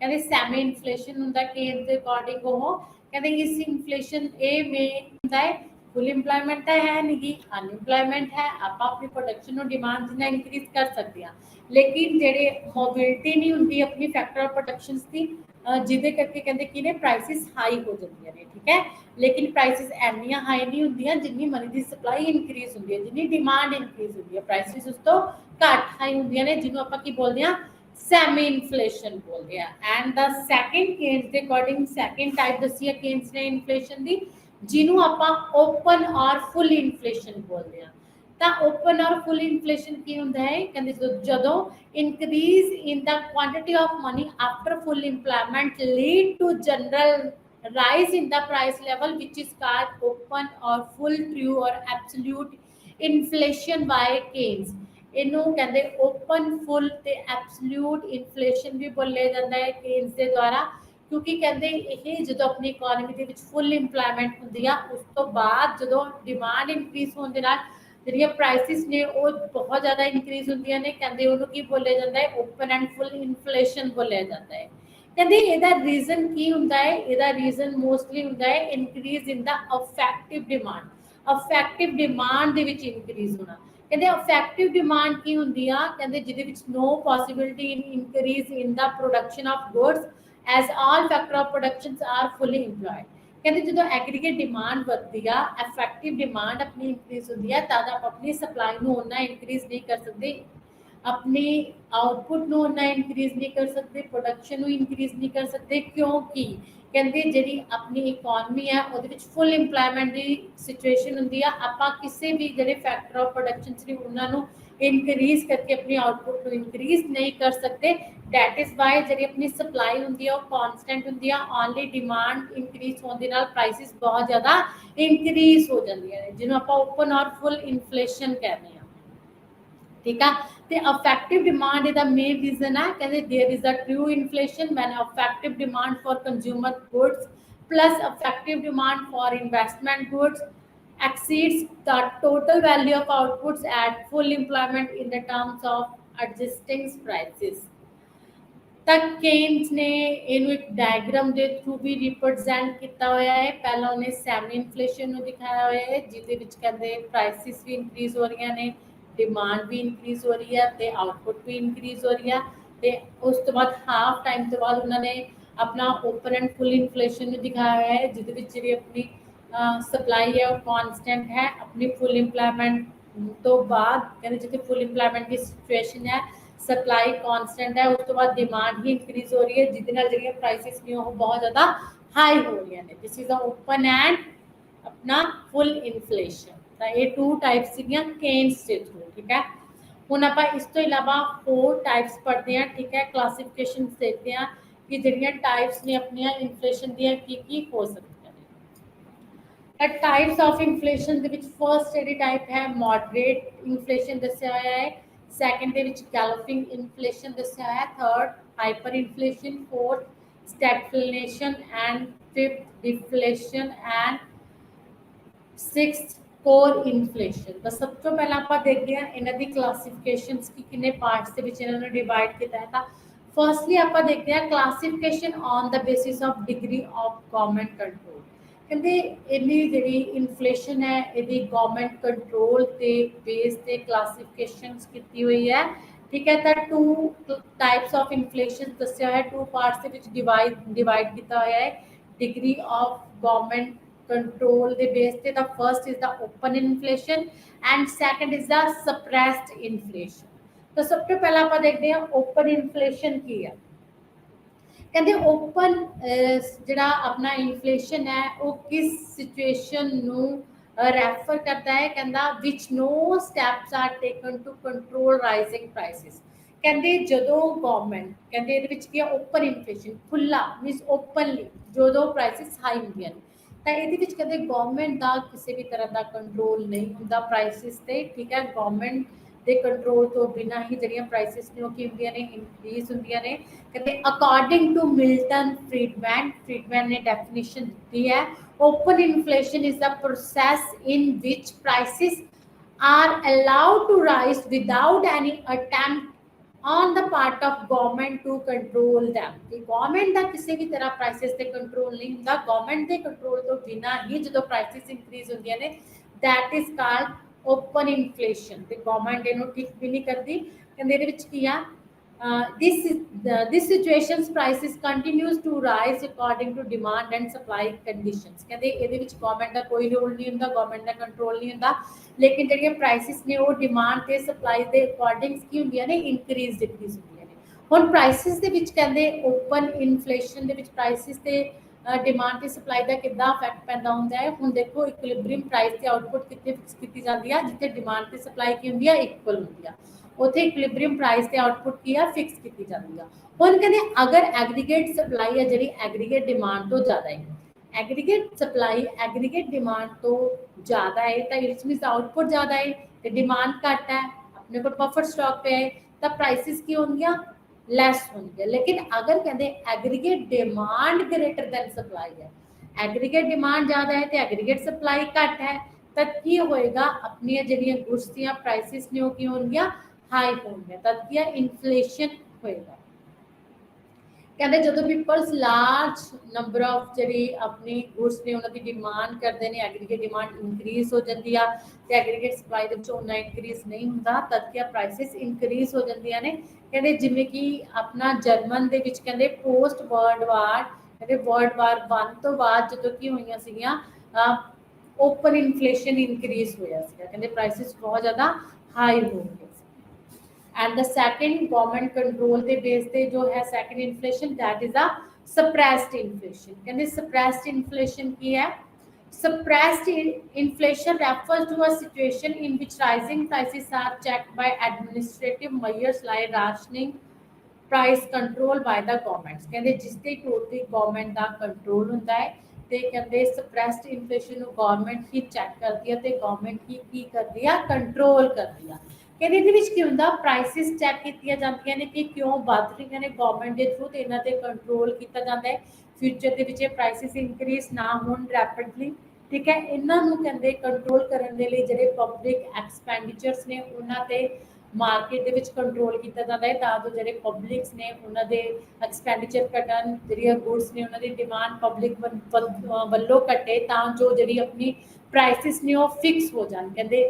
ਕਹਿੰਦੇ ਸੈਮੀ ਇਨਫਲੇਸ਼ਨ ਹੁੰਦਾ ਕੇਸ ਦੇ ਅਕੋਰਡਿੰਗ। ਉਹ ਕਹਿੰਦੇ ਇਸ ਇਨਫਲੇਸ਼ਨ ਇਹ ਮੇਨ ਹੁੰਦਾ ਹੈ, ਫੁੱਲ ਇੰਪਲੋਇਮੈਂਟ ਤਾਂ ਹੈ ਨਹੀਂ, ਅਨਇੰਪਲੋਇਮੈਂਟ ਹੈ, ਆਪਾਂ ਆਪਣੀ ਪ੍ਰੋਡਕਸ਼ਨ ਨੂੰ ਡਿਮਾਂਡ ਜਿੰਨਾ ਇਨਕਰੀਜ਼ ਕਰ ਸਕਦੇ ਹਾਂ, ਲੇਕਿਨ ਜਿਹੜੇ ਮੋਬਿਲਿਟੀ ਨਹੀਂ ਹੁੰਦੀ ਆਪਣੀ ਫੈਕਟਰ ਆਫ ਪ੍ਰੋਡਕਸ਼ਨਸ ਦੀ, ਜਿਹਦੇ ਕਰਕੇ ਕਹਿੰਦੇ ਕਿ ਨੇ ਪ੍ਰਾਈਸਿਸ ਹਾਈ ਹੋ ਜਾਂਦੀਆਂ ਨੇ, ਠੀਕ ਹੈ। ਲੇਕਿਨ ਪ੍ਰਾਈਸਿਸ ਇੰਨੀਆਂ ਹਾਈ ਨਹੀਂ ਹੁੰਦੀਆਂ ਜਿੰਨੀ ਮਨੀ ਦੀ ਸਪਲਾਈ ਇਨਕਰੀਜ਼ ਹੁੰਦੀ ਹੈ, ਜਿੰਨੀ ਡਿਮਾਂਡ ਇਨਕਰੀਜ਼ ਹੁੰਦੀ ਹੈ, ਪ੍ਰਾਈਸਿਸ ਉਸ ਤੋਂ ਘੱਟ ਹਾਈ ਹੁੰਦੀਆਂ ਨੇ, ਜਿਹਨੂੰ ਆਪਾਂ ਕੀ ਬੋਲਦੇ ਹਾਂ, ਸੈਮੀ ਇਨਫਲੇਸ਼ਨ ਬੋਲਦੇ ਆ। ਐਂਡ ਦਾ ਸੈਕੰਡ ਕੇਸ ਦੇ ਅਕੋਰਡਿੰਗ ਸੈਕੰਡ ਟਾਈਪ ਦੱਸੀ ਹੈ ਕੇਸ ਨੇ ਇਨਫਲੇਸ਼ਨ ਦੀ, ਜਿਹਨੂੰ ਆਪਾਂ ਓਪਨ ਔਰ ਫੁੱਲ ਇਨਫਲੇਸ਼ਨ ਬੋਲਦੇ ਆ। ਤਾਂ ਓਪਨ ਔਰ ਫੁੱਲ ਇਨਫਲੇਸ਼ਨ ਕੀ ਹੁੰਦਾ ਹੈ, ਕਹਿੰਦੇ ਜਦੋਂ increase in the quantity of money after full employment lead to general rise in the price level which is called open or full true or absolute inflation by Keynes। ਇਹਨੂੰ ਕਹਿੰਦੇ open ਫੁੱਲ ਤੇ absolute inflation ਵੀ ਬੋਲਿਆ ਜਾਂਦਾ ਹੈ Cannes ਦੇ ਦੁਆਰਾ, ਕਿਉਂਕਿ ਕਹਿੰਦੇ ਇਹ ਜਦੋਂ ਆਪਣੀ ਇਕਨੋਮੀ ਦੇ ਵਿੱਚ ਫੁੱਲ ਇੰਪਲੋਇਮੈਂਟ ਹੁੰਦੀ ਆ ਉਸ ਤੋਂ ਬਾਅਦ ਜਦੋਂ ਡਿਮਾਂਡ ਇਨਕਰੀਜ਼ ਹੋਣ ਦੇ ਨਾਲ ਜਿਹੜੀਆਂ ਪ੍ਰਾਈਸਿਸ ਨੇ ਉਹ ਬਹੁਤ ਜ਼ਿਆਦਾ ਇਨਕਰੀਜ਼ ਹੁੰਦੀਆਂ ਨੇ, ਕਹਿੰਦੇ ਉਹਨੂੰ ਕੀ ਬੋਲਿਆ ਜਾਂਦਾ ਹੈ ਓਪਨ ਐਂਡ ਫੁੱਲ ਇਨਫਲੇਸ਼ਨ ਬੋਲਿਆ ਜਾਂਦਾ ਹੈ। ਕਹਿੰਦੇ ਇਹਦਾ ਰੀਜ਼ਨ ਕੀ ਹੁੰਦਾ ਹੈ, ਇਹਦਾ ਰੀਜ਼ਨ ਮੋਸਟਲੀ ਹੁੰਦਾ ਹੈ increase in the effective demand, effective demand ਦੇ ਵਿੱਚ ਇਨਕਰੀਜ਼ ਹੋਣਾ। ਕਹਿੰਦੇ ਅਫੈਕਟਿਵ ਡਿਮਾਂਡ ਕੀ ਹੁੰਦੀ ਆ, ਕਹਿੰਦੇ ਜਿਹਦੇ ਵਿੱਚ no possibility in increase in the production of goods as all factor of productions are fully employed. ਕਹਿੰਦੇ ਜਦੋਂ ਐਗਰੀਗੇਟ ਡਿਮਾਂਡ ਵੱਧਦੀ ਆ, ਇਫੈਕਟਿਵ ਡਿਮਾਂਡ ਆਪਣੀ ਇਨਕਰੀਜ਼ ਹੁੰਦੀ ਆ, ਤਦ ਆਪਾਂ ਆਪਣੀ ਸਪਲਾਈ ਨੂੰ ਉਨਾ ਇਨਕਰੀਜ਼ ਨਹੀਂ ਕਰ ਸਕਦੇ, अपनी आउटपुट ਨੂੰ ਉਨਾ ਇਨਕਰੀਜ਼ ਨਹੀਂ ਕਰ ਸਕਦੇ, ਪ੍ਰੋਡਕਸ਼ਨ ਨੂੰ ਇਨਕਰੀਜ਼ ਨਹੀਂ ਕਰ ਸਕਦੇ, ਕਿਉਂਕਿ ਕਹਿੰਦੇ ਜਿਹੜੀ ਆਪਣੀ ਇਕਨੋਮੀ ਹੈ ਉਹਦੇ ਵਿੱਚ ਫੁੱਲ ਇੰਪਲੋਇਮੈਂਟ ਦੀ ਸਿਚੁਏਸ਼ਨ ਹੁੰਦੀ ਆ। ਆਪਾਂ ਕਿਸੇ ਵੀ ਜਿਹੜੇ ਫੈਕਟਰ ਆਫ ਪ੍ਰੋਡਕਸ਼ਨ ਸੀ ਉਹਨਾਂ ਨੂੰ ਇਨਕਰੀਜ਼ ਕਰਕੇ ਆਪਣੀ ਆउटपुट ਨੂੰ ਇਨਕਰੀਜ਼ ਨਹੀਂ ਕਰ ਸਕਦੇ। ਦੈਟ ਇਜ਼ ਵਾਈ ਜਿਹੜੀ ਆਪਣੀ ਸਪਲਾਈ ਹੁੰਦੀ ਆ ਉਹ ਕਾਂਸਟੈਂਟ ਹੁੰਦੀ ਆ, ਓਨਲੀ ਡਿਮਾਂਡ ਇਨਕਰੀਜ਼ ਹੋਣ ਦੇ ਨਾਲ ਪ੍ਰਾਈਸਿਸ ਬਹੁਤ ਜ਼ਿਆਦਾ ਇਨਕਰੀਜ਼ ਹੋ ਜਾਂਦੀਆਂ ਨੇ, ਜਿਹਨੂੰ ਆਪਾਂ ਓਪਨ ਔਰ ਫੁੱਲ ਇਨਫਲੇਸ਼ਨ ਕਹਿੰਦੇ ਆ। ठीक है, तो effective demand is the main reason है। कहते there is a true inflation when effective demand for consumer goods plus effective demand for investment goods exceeds the total value of outputs at full employment in the terms of adjusting prices। तक Keynes ने ਇਹਨੂੰ ਇੱਕ diagram ਦੇ through ਵੀ represent ਕੀਤਾ ਹੋਇਆ ਹੈ। ਪਹਿਲਾਂ ਉਹਨੇ ਸੈਮੀ ਇਨਫਲੇਸ਼ਨ ਨੂੰ ਦਿਖਾਇਆ ਹੋਇਆ ਹੈ ਜਿਹਦੇ ਵਿੱਚ ਕਹਿੰਦੇ ਪ੍ਰਾਈਸਿਸ ਵੀ ਇਨਕਰੀਜ਼ ਹੋ ਰਹੀਆਂ ਨੇ, डिमांड भी इंक्रीज हो रही है तो आउटपुट भी इंक्रीज हो रही है। तो उस तो बाद हाफ टाइम तो बाद उन्होंने अपना ओपन एंड फुल इन्फ्लेशन दिखाया है जिहदे जी अपनी सप्लाई है वो कॉन्सटेंट है। अपनी फुल इंप्लॉयमेंट तो बाद कहते जितने फुल इंप्लॉयमेंट की सिचुएशन है सप्लाई कॉन्सटेंट है, उस तो बाद डिमांड ही इंक्रीज हो रही है जिहदे जी प्राइसिस ने वो बहुत ज़्यादा हाई हो रही हैं। This is the open and अपना फुल इन्फ्लेशन। ये टू टाइप्स सीगियां केन्स के थ्रू। ठीक है, हुण आपां इस तो इलावा 4 टाइप्स पढ़ते हैं। ठीक है, क्लासिफिकेशन देखते हैं कि जिहड़ियां टाइप्स ने अपनियां इन्फ्लेशन दियां की हो सकदियां ने। Types of inflation they which first जिहड़ी टाइप है मॉडरेट इन्फ्लेशन दस्सिया होया है, सैकेंड दे विच गैलोपिंग इन्फ्लेशन दस्सिया होया है, third hyper inflation, fourth stagflation and fifth deflation and sixth core inflation. तो सब तो पहला आप देखते हैं इन्हां दी क्लासिफिकेशंस की किन्ने पार्ट्स दे विच इन्हां नूं डिवाइड किया है। फर्स्टली आप देखते हैं classification on the basis of degree of government control. कहते इन्नी जिहड़ी इन्फ्लेशन है इहदी गवर्नमेंट कंट्रोल ते बेस ते क्लासिफिकेशंस की हुई है। ठीक है, तो टू टाइप्स ऑफ इन्फ्लेशन दस्सिया है, टू पार्ट्स दे विच डिवाइड किया होया है degree of government control the base te। the first is the open inflation and second is the suppressed inflation। तो सब तो पहला आप देखते हैं ओपन इन्फ्लेशन की है। कहते ओपन जिहड़ा अपना इन्फ्लेशन है वो किस सिचुएशन नू रेफर करता है, कहता which no steps are taken to control rising prices. कहते जदों गवर्नमेंट कहते इहदे विच की ओपन इन्फ्लेशन खुला मीनस ओपनली जो प्राइसिस हाई होंदियां ने तो ये कहते गवर्नमेंट का किसी भी तरह का कंट्रोल नहीं होंदा प्राइसिस ते। ठीक है, गवर्नमेंट के कंट्रोल तो बिना ही जड़ियाँ प्राइसिस ने होंदियां ने इनक्रीज होंदियां ने। कहते अकॉर्डिंग टू मिल्टन फ्रीडमैन ने डेफिनेशन दी है open inflation is the process in which prices are allowed to rise without any attempt on the part of government to control them। Government का किसी भी तरह प्राइसेस ते कंट्रोल नहीं होंदा, गवर्नमेंट के कंट्रोल तो बिना ही जो प्राइसेस इंक्रीज होंदियां ने that is called open inflation. ते गवर्नमेंट इहनूं ठीक भी नहीं करती। कहंदे इहदे विच की आ this situations prices continues to rise according to demand and supply conditions। कहते ਇਹਦੇ ਵਿੱਚ गवर्नमेंट का कोई रोल नहीं ਹੁੰਦਾ, गवर्नमेंट का कंट्रोल नहीं ਹੁੰਦਾ, लेकिन ਜਿਹੜੀਆਂ प्राइसेस ने वो डिमांड ਤੇ सप्लाई ਦੇ अकॉर्डिंग ਕੀ ਹੁੰਦੀਆਂ ਨੇ इंक्रीज डिक्रीज ਹੁੰਦੀਆਂ ਨੇ। ਹੁਣ प्राइसेस ਦੇ ਵਿੱਚ ਕਹਿੰਦੇ ओपन इन्फ्लेशन ਦੇ ਵਿੱਚ प्राइसेस ਤੇ डिमांड ਤੇ सप्लाई ਦਾ ਕਿੱਦਾਂ ਇਫੈਕਟ ਪੈਂਦਾ ਹੁੰਦਾ ਹੈ। ਹੁਣ ਦੇਖੋ ਇਕੁਇਲਿਬ੍ਰੀਅਮ ਪ੍ਰਾइस ਤੇ ਆਊਟਪੁੱਟ ਕਿੱਥੇ ਫਿਕਸ ਕੀਤੀ ਜਾਂਦੀ ਆ, ਜਿੱਥੇ डिमांड ਤੇ सप्लाई ਕੀ ਹੁੰਦੀ ਆ ਇਕੁਅਲ ਹੁੰਦੀ ਆ, ਉੱਥੇ ਇਕੁਇਲਿਬ੍ਰੀਅਮ ਪ੍ਰਾइस ਤੇ ਆਊਟਪੁੱਟ ਕੀ ਆ ਫਿਕਸ ਕੀਤੀ ਜਾਂਦੀ ਆ। ਹੁਣ ਕਹਿੰਦੇ ਅਗਰ ਐਗਰੀਗੇਟ ਸਪਲਾਈ ਹੈ ਜਿਹੜੀ ਐਗਰੀਗੇਟ डिमांड ਤੋਂ ਜ਼ਿਆਦਾ ਹੈ एग्रीगेट सप्लाई एग्रीगेट डिमांड तो ज़्यादा है तो इट मीन्स आउटपुट ज़्यादा है तो डिमांड घट है अपने को बफर स्टॉक पे है तो प्राइसिस की होंगे लैस होंगे। लेकिन अगर कहते aggregate demand greater than supply है एग्रीगेट डिमांड ज़्यादा है तो एग्रीगेट सप्लाई घट है तद की होएगा अपनी ਜਿਹੜੀਆਂ गुड्स ਦੀਆਂ प्राइसिस ने ਉਹ ਕੀ ਹੋਣਗੀਆਂ हाई होंगे तद की इन्फ्लेशन होएगा। कहते जो पीपल्स लार्ज नंबर ऑफ जी अपनी गुड्स ने उन्होंने डिमांड करते हैं एग्रीगेट डिमांड इंक्रीज हो जाती है तो एग्रीगेट सप्लाई उन्ना इंक्रीज नहीं होंगे तद क्या प्राइसिस इंक्रीज हो जाती ने। कहते जिमें कि अपना जर्मन के कहते पोस्ट वर्ल्ड वार कहते वर्ल्ड वार 1 तो बाद जो कि हुई ओपन इन्फ्लेशन इंक्रीज होया कहते प्राइसिस बहुत ज़्यादा हाई हो गए। And the second government control के बेस पे जो है second inflation that is a suppressed inflation. कहते सप्रेस्ड इन्फ्लेशन की है suppressed inflation refers to a situation in which rising prices are checked by administrative measures like rationing price control by the governments। कहते जिसके totally government का control होता है तो कहते सप्रेस्ड इन्फ्लेशन गवर्नमेंट ही चैक करती है तो गवर्नमेंट ही की करती है कंट्रोल करती है। कहते ਇਹਦੇ ਵਿੱਚ ਕੀ ਹੁੰਦਾ ਪ੍ਰਾਈਸਿਸ ਚੈੱਕ ਕੀਤੀਆਂ ਜਾਂਦੀਆਂ ਨੇ ਕਿ ਕਿਉਂ ਵੱਧ ਰਹੀਆਂ ਨੇ ਗਵਰਨਮੈਂਟ ਦੇ ਥਰੂ ਤੇ ਇਹਨਾਂ ਤੇ ਕੰਟਰੋਲ ਕੀਤਾ ਜਾਂਦਾ ਹੈ ਫਿਊਚਰ ਦੇ ਵਿੱਚ ਇਹ ਪ੍ਰਾਈਸਿਸ ਇੰਕਰੀਜ਼ ਨਾ ਹੋਣ ਰੈਪਿਡਲੀ। ਠੀਕ ਹੈ ਇਹਨਾਂ ਨੂੰ ਕਹਿੰਦੇ ਕੰਟਰੋਲ ਕਰਨ ਦੇ ਲਈ ਜਿਹੜੇ ਪਬਲਿਕ ਐਕਸਪੈਂਡੀਚਰਸ ਨੇ ਉਹਨਾਂ ਤੇ ਮਾਰਕੀਟ ਦੇ ਵਿੱਚ ਕੰਟਰੋਲ ਕੀਤਾ ਜਾਂਦਾ ਹੈ ਤਾਂ ਜੋ ਜਿਹੜੇ ਪਬਲਿਕਸ ਨੇ ਉਹਨਾਂ ਦੇ ਐਕਸਪੈਂਡੀਚਰ ਘਟਣ ਜਿਹੜੀਆਂ ਗੁੱਡਸ ਨੇ ਉਹਨਾਂ ਦੀ ਡਿਮਾਂਡ ਪਬਲਿਕ ਵੱਲੋਂ ਘਟੇ ਤਾਂ ਜੋ ਜਿਹੜੀ ਆਪਣੀ ਪ੍ਰਾਈਸਿਸ ਨੇ ਉਹ ਫਿਕਸ ਹੋ ਜਾਣ। ਕਹਿੰਦੇ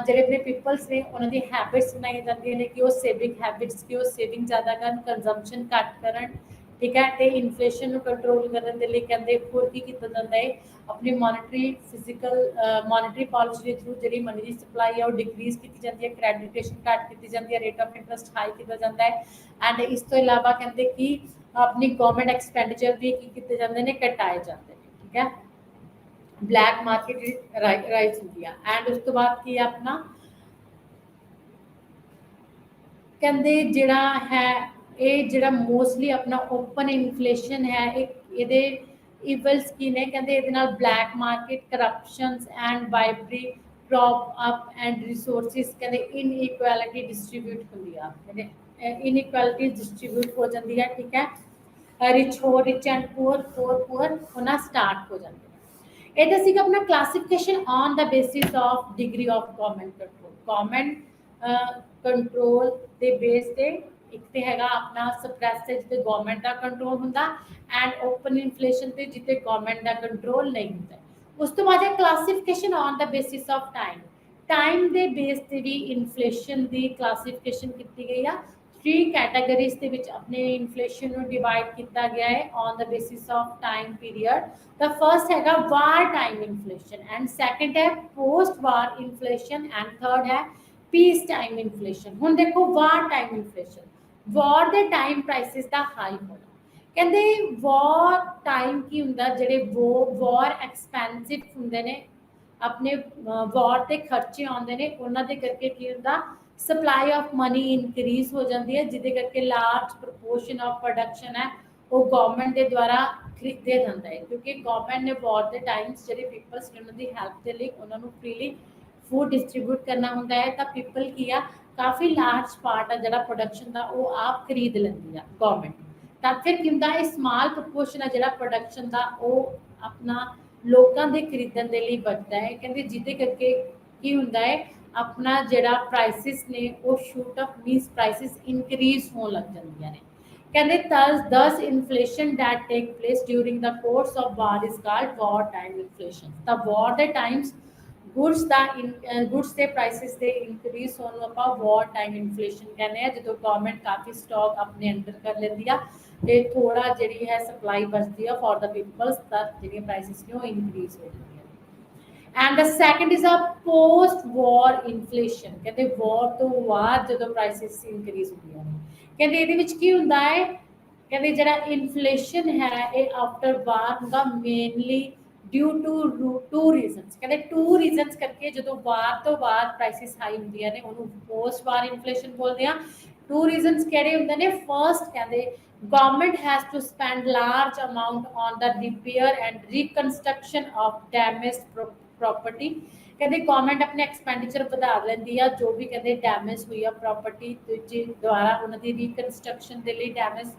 ਜਿਹੜੇ ਆਪਣੇ ਪੀਪਲਸ ਨੇ ਉਹਨਾਂ ਦੀ ਹੈਬਿਟਸ ਬਣਾਈਆਂ ਜਾਂਦੀਆਂ ਨੇ ਕਿ ਉਹ ਸੇਵਿੰਗ ਹੈਬਿਟਸ ਕਿ ਉਹ ਸੇਵਿੰਗ ਜ਼ਿਆਦਾ ਕਰਨ ਕੰਜ਼ੰਪਸ਼ਨ ਘੱਟ ਕਰਨ। ठीक है तो इन्फ्लेशन कंट्रोल करने के लिए कहते होर की किया जाता है अपनी मॉनेटरी फिजिकल मॉनेटरी पॉलिसी के थ्रू जी मनी की सप्लाई है वो डिक्रीज की जाती है क्रेडिटेशन घट की जाती है रेट ऑफ इंटरस्ट हाई किया जाता है। एंड इस तो इलावा कहते कि अपनी गवर्नमेंट एक्सपेंडिचर भी किए जाते हैं घटाए जाते हैं। ठीक है ब्लैक मार्केट राइज होती है। एंड उस तो बाद की अपना कहते जिहड़ा है ये जिहड़ा मोस्टली अपना ओपन इन्फ्लेशन है ये इवल्स की ने कहते ये black market corruptions and bribery crop up and resources कहते इनइक्वालिटी डिस्ट्रीब्यूट होंदी है कहते इनइक्वालिटी डिस्ट्रीब्यूट हो जाती है। ठीक है रिच हो रिच एंड पुअर पुअर होना स्टार्ट हो जाते हैं। ये सीगा अपना classification on the basis of degree of government control. Government control के बेस पे एक तो हैगा अपना सप्रेस जिते गवर्नमेंट का कंट्रोल होंदा एंड ओपन इन्फ्लेशन पे जिते गवर्नमेंट का कंट्रोल नहीं होंदा। उस तो बाद है classification on the basis of time. Time के बेस पे भी इन्फ्लेशन की क्लासिफिकेशन की गई है। 3 कैटेगरीज के विच अपने इन्फ्लेशन को डिवाइड किया गया है on the basis of time period. The first हैगा war time inflation and second है post war inflation and third है पीस टाइम इन्फ्लेशन। हुण देखो वार टाइम इन्फ्लेशन वॉर के टाइम प्राइसिस का हाई होना। कहते वॉर टाइम की हुंदा जिहड़े वॉर एक्सपेंसिव हुंदे ने अपने वॉर के खर्चे आउंदे ने उन्हां दे करके की हुंदा सप्लाई ऑफ मनी इनक्रीज हो जाती है जिहदे करके लार्ज प्रपोर्शन ऑफ प्रोडक्शन है वो गवर्नमेंट के द्वारा खरीदे जाता है क्योंकि गवर्नमेंट ने वॉर के टाइम्स जिहड़े पीपल्स ने उन्हां दी हेल्प के लिए उन्हां नूं फ्रीली फूड डिस्ट्रीब्यूट करना होंदा है तो पीपल की आ काफ़ी लार्ज पार्ट है जो प्रोडक्शन का वो आप खरीद लेंदी है गवर्नमेंट। तो फिर की होंदा है स्मॉल प्रपोर्शन है जो प्रोडक्शन का वो अपना लोगों के खरीदण के लिए बचता है। कहते जिदे करके की होंदा है अपना जोड़ा प्राइसिस ने वो shoot up means prices increase होने लग जांदियां ने। कहते thus inflation that take place during the course of war is called war time inflation. The war के टाइम्स गुड्स के प्राइसिस के इंक्रीज होने ਆਪਾਂ वॉर टाइम इन्फ्लेशन कहने हैं जो गवर्नमेंट काफ़ी स्टॉक अपने अंडर कर लेती है तो थोड़ा जी है सप्लाई बचती है फॉर द पीपल्स तक जी प्राइसिस ने इंक्रीज हो जाती है। And the second is a post war inflation. कहते वॉर तो बाद जो प्राइसिस इंक्रीज होंगे कहते ये की होंदा है कहते जो इन्फ्लेशन है ये आफ्टर वार होंगे मेनली ड्यू टू रीजनस। कहते 2 रीजनस करके जो वार तो बाद प्राइसिस हाई होंदियां ने उन्होंने पोस्ट वार इन्फ्लेशन बोलते हैं टू रीजनस किहड़े हुंदे ने फर्स्ट कहंदे government has to spend large amount on the repair and reconstruction of damaged property कहते गवर्नमेंट अपने एक्सपेंडिचर वधा लैंदी आ जो भी कहते डैमेज हुई आ प्रॉपर्टी द्वारा उन्होंने रिकंस्ट्रक्शन के लिए डैमेज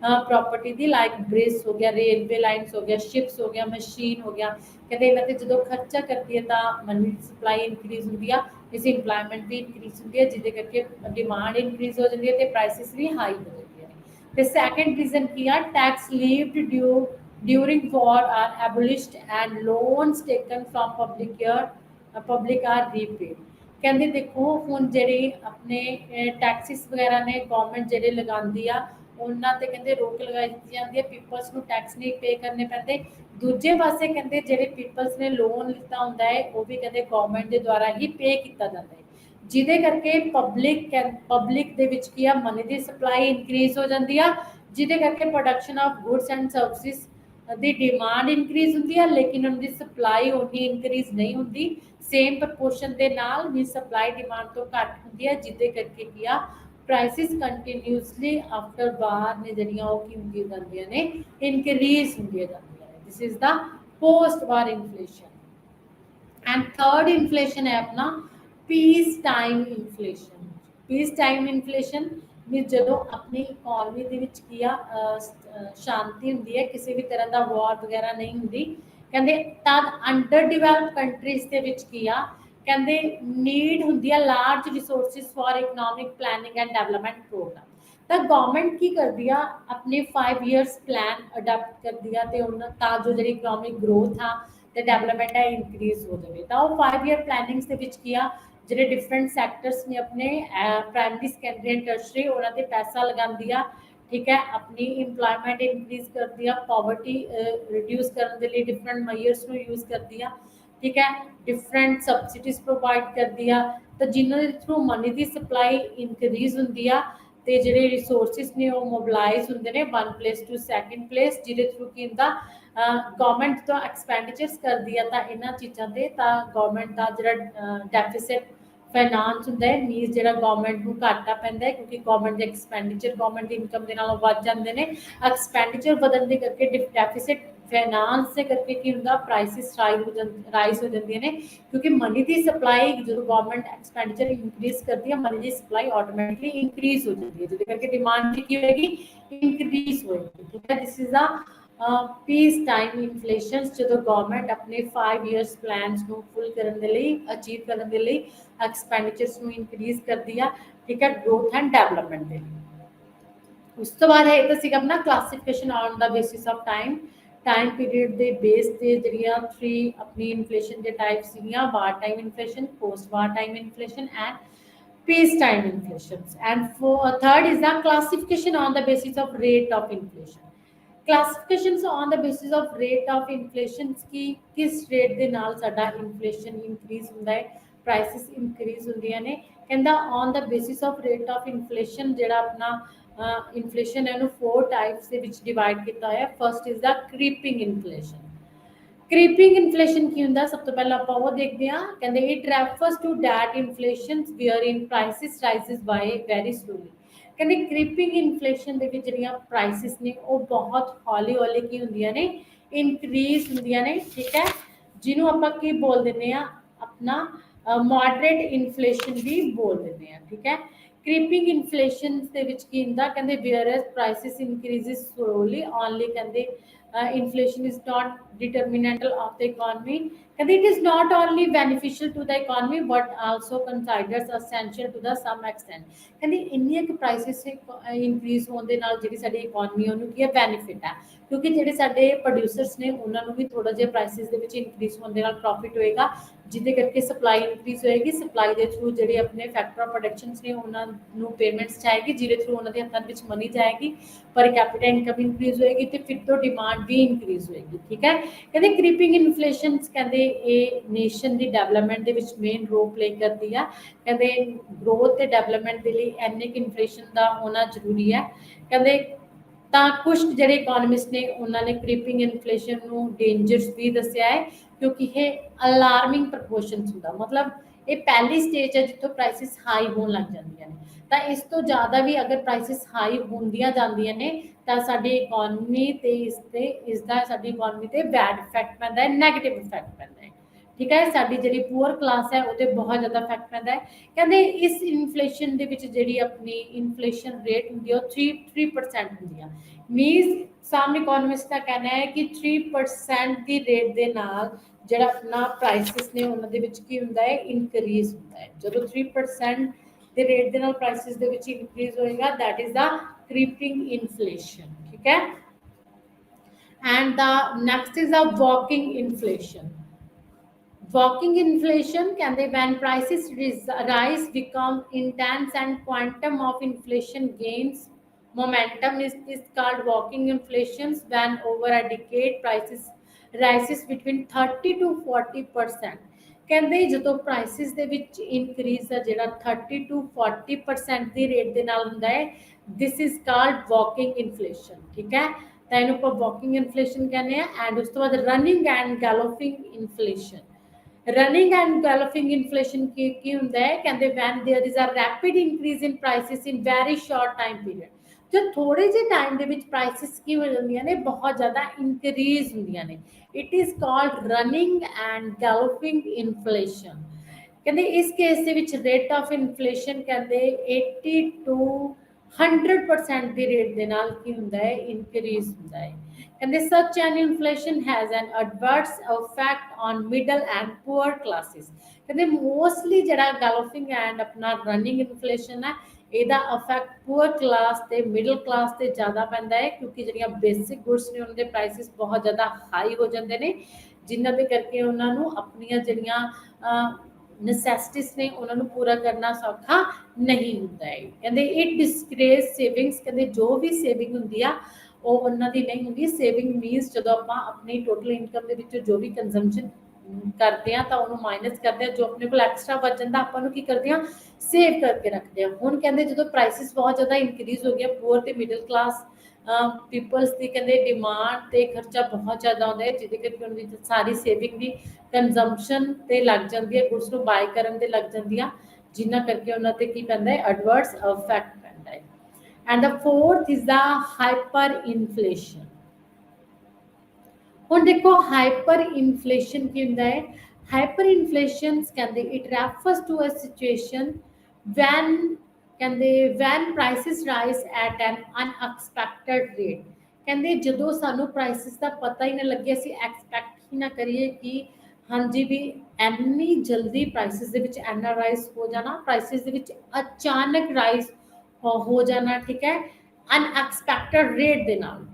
प्रॉपर्टी दी लाइक ब्रिज हो गया रेलवे लाइन्स हो गया शिप्स हो गया मशीन हो गया कहते इन्होंने जो खर्चा करती है तो मनी की सप्लाई इंक्रीज होती है इस इंप्लायमेंट भी इंक्रीज होती है जिसके करके डिमांड इंक्रीज हो जाती है तो प्राइसिस भी हाई हो जाती है तो सैकेंड रीजन की है tax levied during war are abolished and loans taken from public are repaid कहते देखो हुण जिहड़े अपने टैक्सिस वगैरह ने गवर्नमेंट जिहड़े लगांदी आ उन्हां ते कहते रोक लगाई दी जाती है पीपल्स नूं टैक्स नहीं पे करने पैंदे दूजे पासे कहते जिहड़े पीपल्स ने लोन लिता हुंदा है वो भी कहते गवर्नमेंट के द्वारा ही पे किया जाता है जिहदे करके पब्लिक दे विच की मनी की सप्लाई इंक्रीज हो जाती है जिहदे करके production of goods and services the demand increase होती है लेकिन उनकी सप्लाई उन्नी इंक्रीज नहीं होती सेम प्रपोर्शन के नाल भी सप्लाई डिमांड तो घट होती है जिहदे करके की प्राइसिस कंटिन्यूसली आफ्टर वार ने जड़ियाँ वो की होंदियां जांदियां ने इंक्रीज होंदियां जांदियां ने this is the post war inflation and third inflation है अपना piece time inflation piece time inflation भी जो अपनी इकोनॉमी ਦੇ ਵਿੱਚ ਕੀ ਆ ਸ਼ਾਂਤੀ ਹੁੰਦੀ ਹੈ ਕਿਸੇ ਵੀ ਤਰ੍ਹਾਂ ਦਾ ਵਾਰ ਵਗੈਰਾ ਨਹੀਂ ਹੁੰਦੀ ਕਹਿੰਦੇ ਤਦ ਅੰਡਰ ਡਿਵੈਲਪ ਕੰਟਰੀਜ਼ ਦੇ ਵਿੱਚ ਕੀ ਆ ਕਹਿੰਦੇ ਨੀਡ ਹੁੰਦੀ ਆ large resources for economic planning and development programme ਤਾਂ ਗਵਰਨਮੈਂਟ ਕੀ ਕਰਦੀ ਆ ਆਪਣੇ 5 ਇਅਰਸ ਪਲਾਨ ਅਡਾਪਟ ਕਰਦੀ ਆ ਤੇ ਉਹਨਾਂ ਤਾਂ ਜੋ ਜਿਹੜੀ ਇਕਨੋਮਿਕ ਗਰੋਥ ਆ ਤੇ ਡਿਵੈਲਪਮੈਂਟ ਹੈ ਇਨਕਰੀਜ਼ ਹੋ ਜਾਵੇ ਤਾਂ ਉਹ 5 ਇਅਰ ਪਲੈਨਿੰਗਸ ਦੇ ਵਿੱਚ ਕੀ ਆ ਜਿਹੜੇ डिफरेंट सैक्टर्स ने अपने प्राइमरी सैकेंडरी एंड टर्शरी उन्होंने पैसा लगाती है ठीक है अपनी इंप्लॉयमेंट इंक्रीज करती है पॉवर्टी रिड्यूस करने के लिए डिफरेंट मेजर्स को यूज करती है ठीक है डिफरेंट सबसिडीज प्रोवाइड करती है तो जिन्होंने थ्रू मनी की सप्लाई इंक्रीज होंगी है तो जो रिसोर्सिस ने वो मोबिलाइज होंगे ने one place to second place जिहदे थ्रू की होंदा गवर्नमेंट तो एक्सपेंडिचर्स करती है तो इन्होंने चीज़ों से गवर्नमेंट का जो डेफिसिट फाइनांस होंदा है मीनस जो गवर्नमेंट को घाटा पैंदा है क्योंकि गवर्नमेंट के एक्सपेंडिचर गवर्नमेंट की इनकम के नालों वध जाते हैं एक्सपेंडिचर बदलने के करके डेफिसिट फाइनांस से करके की होंदा प्राइसिस राइज हो जाती हैं क्योंकि मनी की सप्लाई जो गवर्नमेंट एक्सपेंडिचर इंक्रीज करती है मनी की सप्लाई ऑटोमैटिकली इंक्रीज हो जाती है जिसके करके डिमांड भी की होगी इंक्रीज होगी ठीक है this is peace time inflation जो गवर्नमेंट अपने 5 इयर्स प्लान्स को फुल करने के लिए अचीव करने के लिए एक्सपेंडिचर्स को इंक्रीज करती है ठीक है ग्रोथ एंड डेवलपमेंट के लिए उस तो बाद है तो सीगा अपना classification on the basis of time period के बेस ते जड़ियां 3 अपनी इन्फ्लेशन के टाइप सीगियां war time inflation post war time inflation and peace time inflation and third is the classification on the basis of rate of inflation classifications on the basis of rate of inflation की किस rate के नाल साडा inflation increase होंदा है prices increase होंदियां ने कहंदा on the basis of rate of inflation जिहड़ा अपना इन्फ्लेशन है 4 टाइप्स ਦੇ ਵਿੱਚ डिवाइड ਕੀਤਾ ਹੋਇਆ first is the creeping inflation की ਹੁੰਦਾ ਸਭ ਤੋਂ ਪਹਿਲਾਂ ਆਪਾਂ ਉਹ ਦੇਖਦੇ ਹਾਂ ਕਹਿੰਦੇ it refers to that inflation where in prices rises by very slowly ਕਹਿੰਦੇ ਕ੍ਰੀਪਿੰਗ ਇਨਫਲੇਸ਼ਨ ਦੇ ਵਿੱਚ ਜਿਹੜੀਆਂ ਪ੍ਰਾਈਸਿਸ ਨੇ ਉਹ ਬਹੁਤ ਹੌਲੀ ਹੌਲੀ ਕੀ ਹੁੰਦੀਆਂ ਨੇ ਇਨਕਰੀਜ਼ ਹੁੰਦੀਆਂ ਨੇ ਠੀਕ ਹੈ ਜਿਹਨੂੰ ਆਪਾਂ ਕੀ ਬੋਲ ਦਿੰਦੇ ਆ ਆਪਣਾ ਮੋਡਰੇਟ ਇਨਫਲੇਸ਼ਨ ਵੀ ਬੋਲ ਦਿੰਦੇ ਆ ਠੀਕ ਹੈ ਕ੍ਰੀਪਿੰਗ ਇਨਫਲੇਸ਼ਨ ਦੇ ਵਿੱਚ ਕੀ ਹੁੰਦਾ ਕਹਿੰਦੇ wear prices increases slowly only ਕਹਿੰਦੇ inflation is not determinantal of the economy and it is not only beneficial to the economy but also considers essential to the some extent ਕਹਿੰਦੇ ਇੰਨੀਆਂ ਕਿ ਪ੍ਰਾਈਸਿਸ ਇਨਕਰੀਜ਼ ਹੋਣ ਦੇ ਨਾਲ ਜਿਹੜੀ ਸਾਡੀ economy ਉਹਨੂੰ ਕੀ ਹੈ ਬੈਨੀਫਿਟ ਹੈ ਕਿਉਂਕਿ ਜਿਹੜੇ ਸਾਡੇ ਪ੍ਰੋਡਿਊਸਰਸ ਨੇ ਉਹਨਾਂ ਨੂੰ ਵੀ ਥੋੜਾ ਜਿਹਾ ਪ੍ਰਾਈਸਿਸ ਦੇ ਵਿੱਚ ਇਨਕਰੀਜ਼ ਹੋਣ ਦੇ ਨਾਲ ਪ੍ਰੋਫਿਟ ਹੋਏਗਾ ਜਿਹਦੇ ਕਰਕੇ ਸਪਲਾਈ ਇਨਕਰੀਜ਼ ਹੋਏਗੀ ਸਪਲਾਈ ਦੇ ਥਰੂ ਜਿਹੜੇ ਆਪਣੇ ਫੈਕਟਰ ਆਫ ਪ੍ਰੋਡਕਸ਼ਨਸ ਨੇ ਉਹਨਾਂ ਨੂੰ ਪੇਮੈਂਟਸ ਜਾਏਗੀ ਜਿਹਦੇ ਥਰੂ ਉਹਨਾਂ ਦੇ ਹੱਥਾਂ ਵਿੱਚ ਮਨੀ ਜਾਏਗੀ ਪਰ ਕੈਪੀਟਲ ਇਨਕਮ ਇਨਕਰੀਜ਼ ਹੋਏਗੀ ਤੇ ਫਿਰ ਤੋਂ ਡਿਮਾਂਡ ਵੀ ਇਨਕਰੀਜ਼ ਹੋਏਗੀ ਠੀਕ ਹੈ ਕਹਿੰਦੇ ਕ੍ਰੀਪਿੰਗ ਇਨਫਲੇਸ਼ਨਸ ਕਹਿੰਦੇ ਇਹ ਨੇਸ਼ਨ ਦੀ ਡਿਵੈਲਪਮੈਂਟ ਦੇ ਵਿੱਚ ਮੇਨ ਰੋਲ ਪਲੇ ਕਰਦੀ ਆ ਕਹਿੰਦੇ ਗਰੋਥ ਤੇ ਡਿਵੈਲਪਮੈਂਟ ਦੇ ਲਈ ਇੰਨੇ ਕਿ ਇਨਫਲੇਸ਼ਨ ਦਾ ਹੋਣਾ ਜ਼ਰੂਰੀ ਹੈ ਕਹਿੰਦੇ ਤਾਂ ਕੁਝ ਜਿਹੜੇ ਇਕਨੋਮਿਸਟ ਨੇ ਉਹਨਾਂ ਨੇ ਕ੍ਰੀਪਿੰਗ ਇਨਫਲੇਸ਼ਨ ਨੂੰ ਡੇਂਜਰਸ ਵੀ ਦੱਸਿਆ ਹੈ ਕਿਉਂਕਿ ਇਹ ਅਲਾਰਮਿੰਗ ਪ੍ਰਪੋਰਸ਼ਨਸ ਹੁੰਦਾ ਮਤਲਬ ਇਹ ਪਹਿਲੀ ਸਟੇਜ ਹੈ ਜਿੱਥੋਂ ਪ੍ਰਾਈਸਿਸ ਹਾਈ ਹੋਣ ਲੱਗ ਜਾਂਦੀਆਂ ਨੇ। ਤਾਂ ਇਸ ਤੋਂ ਜ਼ਿਆਦਾ ਵੀ ਅਗਰ ਪ੍ਰਾਈਸਿਸ ਹਾਈ ਹੁੰਦੀਆਂ ਜਾਂਦੀਆਂ ਨੇ ਤਾਂ ਸਾਡੀ ਇਕਨੋਮੀ ਤੇ ਇਸ ਦਾ ਸਾਡੀ ਇਕਨੋਮੀ ਤੇ ਬੈਡ ਇਫੈਕਟ ਪੈਂਦਾ ਹੈ, ਨੈਗੇਟਿਵ ਇਫੈਕਟ ਪੈਂਦਾ ਹੈ। ਠੀਕ ਹੈ, ਸਾਡੀ ਜਿਹੜੀ ਪੂਅਰ ਕਲਾਸ ਹੈ ਉਹਤੇ ਬਹੁਤ ਜ਼ਿਆਦਾ ਇਫੈਕਟ ਪੈਂਦਾ ਹੈ। ਕਹਿੰਦੇ ਇਸ ਇਨਫਲੇਸ਼ਨ ਦੇ ਵਿੱਚ ਜਿਹੜੀ ਆਪਣੀ ਇਨਫਲੇਸ਼ਨ ਰੇਟ ਹੁੰਦੀ ਹੈ ਉਹ 3% ਹੁੰਦੀ ਆ। ਮੀਨਸ ਸਾਮ ਇਕੋਨੋਮਿਸਟ ਦਾ ਕਹਿਣਾ ਹੈ ਕਿ 3% ਦੀ ਰੇਟ ਦੇ ਨਾਲ ਜਿਹੜਾ ਆਪਣਾ ਪ੍ਰਾਈਸਿਸ ਨੇ ਉਹਨਾਂ ਦੇ ਵਿੱਚ ਕੀ ਹੁੰਦਾ ਹੈ, ਇਨਕਰੀਜ਼ ਹੁੰਦਾ ਹੈ। ਜਦੋਂ 3% ਦੇ ਰੇਟ ਦੇ ਨਾਲ ਪ੍ਰਾਈਸਿਸ ਦੇ ਵਿੱਚ ਇਨਕਰੀਜ਼ ਹੋਏਗਾ, that is the creeping inflation। ਠੀਕ ਹੈ, and the next is the walking inflation। Walking inflation ਕਹਿੰਦੇ when prices rise become intense and quantum of inflation gains momentum is called walking inflation when over a decade prices rises between 30 to 40%। ਕਹਿੰਦੇ ਜਦੋਂ prices ਦੇ ਵਿੱਚ increase ਆ ਜਿਹੜਾ 30 to 40% the rate ਦੇ ਨਾਲ ਹੁੰਦਾ ਹੈ, this is called walking inflation. ਠੀਕ ਹੈ, ਤਾਂ ਇਹਨੂੰ ਆਪਾਂ ਵਾਕਿੰਗ ਇਨਫਲੇਸ਼ਨ ਕਹਿੰਦੇ ਆ। ਐਂਡ ਉਸ ਤੋਂ ਬਾਅਦ running and galloping inflation. Running and galloping inflation ਕੀ ਹੁੰਦਾ ਹੈ, ਕਹਿੰਦੇ when there is a rapid increase in prices in very short time period. जो थोड़े जे टाइम ਦੇ ਵਿੱਚ ਪ੍ਰਾਈਸਿਸ ਕੀ ਹੋ ਜਾਂਦੀਆਂ ਨੇ, ਬਹੁਤ ਜ਼ਿਆਦਾ ਇਨਕਰੀਜ਼ ਹੁੰਦੀਆਂ ਨੇ। It is called running and galloping inflation. ਕਹਿੰਦੇ ਇਸ ਕੇਸ ਦੇ ਵਿੱਚ ਰੇਟ ਆਫ ਇਨਫਲੇਸ਼ਨ ਕਹਿੰਦੇ 80 to 100% ਦੀ ਰੇਟ ਦੇ ਨਾਲ ਕੀ ਹੁੰਦਾ ਹੈ, ਇਨਕਰੀਜ਼ ਹੁੰਦਾ ਹੈ। ਕਹਿੰਦੇ such an inflation has an adverse effect on middle and poor classes। ਕਹਿੰਦੇ ਮੋਸਟਲੀ ਜਿਹੜਾ ਗੈਲੋਪਿੰਗ ਐਂਡ ਆਪਣਾ ਰਨਿੰਗ ਇਨਫਲੇਸ਼ਨ ਹੈ, ਇਹਦਾ ਇਫੈਕਟ ਪੂਅਰ ਕਲਾਸ ਤੇ ਮਿਡਲ ਕਲਾਸ ਤੇ ਜ਼ਿਆਦਾ ਪੈਂਦਾ ਹੈ, ਕਿਉਂਕਿ ਜਿਹੜੀਆਂ ਬੇਸਿਕ ਗੁੱਡਸ ਨੇ ਉਹਨਾਂ ਦੇ ਪ੍ਰਾਈਸਿਸ ਬਹੁਤ ਜ਼ਿਆਦਾ ਹਾਈ ਹੋ ਜਾਂਦੇ ਨੇ, ਜਿਨ੍ਹਾਂ ਦੇ ਕਰਕੇ ਉਹਨਾਂ ਨੂੰ ਆਪਣੀਆਂ ਜਿਹੜੀਆਂ ਨੈਸੈਸਿਟੀਜ਼ ਨੇ ਉਹਨਾਂ ਨੂੰ ਪੂਰਾ ਕਰਨਾ ਸੌਖਾ ਨਹੀਂ ਹੁੰਦਾ ਹੈ। ਕਹਿੰਦੇ ਇਟ ਡਿਸਕਰੇਜ ਸੇਵਿੰਗਸ। ਕਹਿੰਦੇ ਜੋ ਵੀ ਸੇਵਿੰਗ ਹੁੰਦੀ ਆ ਉਹ ਉਹਨਾਂ ਦੀ ਨਹੀਂ ਹੁੰਦੀ। ਸੇਵਿੰਗ ਮੀਨਸ ਜਦੋਂ ਆਪਾਂ ਆਪਣੀ ਟੋਟਲ ਇਨਕਮ ਦੇ ਵਿੱਚੋਂ ਜੋ ਵੀ ਕੰਜ਼ੰਪਸ਼ਨ ਕਰਦੇ ਆ ਤਾਂ ਉਹਨੂੰ ਮਾਈਨਸ ਕਰਦੇ ਆ, ਜੋ ਆਪਣੇ ਕੋਲ ਐਕਸਟਰਾ ਬਚ ਜਾਂਦਾ ਆਪਾਂ ਨੂੰ ਕੀ ਕਰਦੇ ਆ, ਸੇਵ ਕਰਕੇ ਰੱਖਦੇ ਆ। ਹੁਣ ਕਹਿੰਦੇ ਜਦੋਂ ਪ੍ਰਾਈਸਿਸ ਬਹੁਤ ਜ਼ਿਆਦਾ ਇਨਕਰੀਜ਼ ਹੋ ਗਿਆ, ਪੂਅਰ ਤੇ ਮਿਡਲ ਕਲਾਸ ਪੀਪਲਸ ਦੀ ਕਹਿੰਦੇ ਡਿਮਾਂਡ ਤੇ ਖਰਚਾ ਬਹੁਤ ਜ਼ਿਆਦਾ ਆਉਂਦਾ ਹੈ, ਜਿਹਦੇ ਕਰਕੇ ਉਹਨਾਂ ਦੀ ਸਾਰੀ ਸੇਵਿੰਗ ਵੀ ਕੰਜ਼ੰਪਸ਼ਨ ਤੇ ਲੱਗ ਜਾਂਦੀ ਹੈ, ਗੁੱਡਸ ਨੂੰ ਬਾਏ ਕਰਨ ਤੇ ਲੱਗ ਜਾਂਦੀ ਆ, ਜਿਨ੍ਹਾਂ ਕਰਕੇ ਉਹਨਾਂ ਤੇ ਕੀ ਪੈਂਦਾ ਹੈ, ਐਡਵਰਸ ਇਫੈਕਟ ਪੈਂਦਾ ਹੈ। And the fourth is the hyper inflation. ਹੁਣ ਦੇਖੋ ਹਾਈਪਰ ਇਨਫਲੇਸ਼ਨ ਕੀ ਹੁੰਦਾ ਹੈ। ਹਾਈਪਰ ਇਨਫਲੇਸ਼ਨ ਕਹਿੰਦੇ it refers to a situation when ਕਹਿੰਦੇ when prices rise at an unexpected rate. ਕਹਿੰਦੇ ਜਦੋਂ ਸਾਨੂੰ ਪ੍ਰਾਈਸਿਸ ਦਾ ਪਤਾ ਹੀ ਨਾ ਲੱਗੇ, ਅਸੀਂ ਐਕਸਪੈਕਟ ਹੀ ਨਾ ਕਰੀਏ ਕਿ ਹਾਂਜੀ ਵੀ ਇੰਨੀ ਜਲਦੀ ਪ੍ਰਾਈਸਿਸ ਦੇ ਵਿੱਚ ਇੰਨਾ ਰਾਈਜ਼ ਹੋ ਜਾਣਾ, ਪ੍ਰਾਈਸਿਸ ਦੇ ਵਿੱਚ ਅਚਾਨਕ ਰਾਈਜ਼ ਹੋ ਜਾਣਾ। ਠੀਕ ਹੈ, ਅਨਐਕਸਪੈਕਟਡ ਰੇਟ ਦੇ ਨਾਲ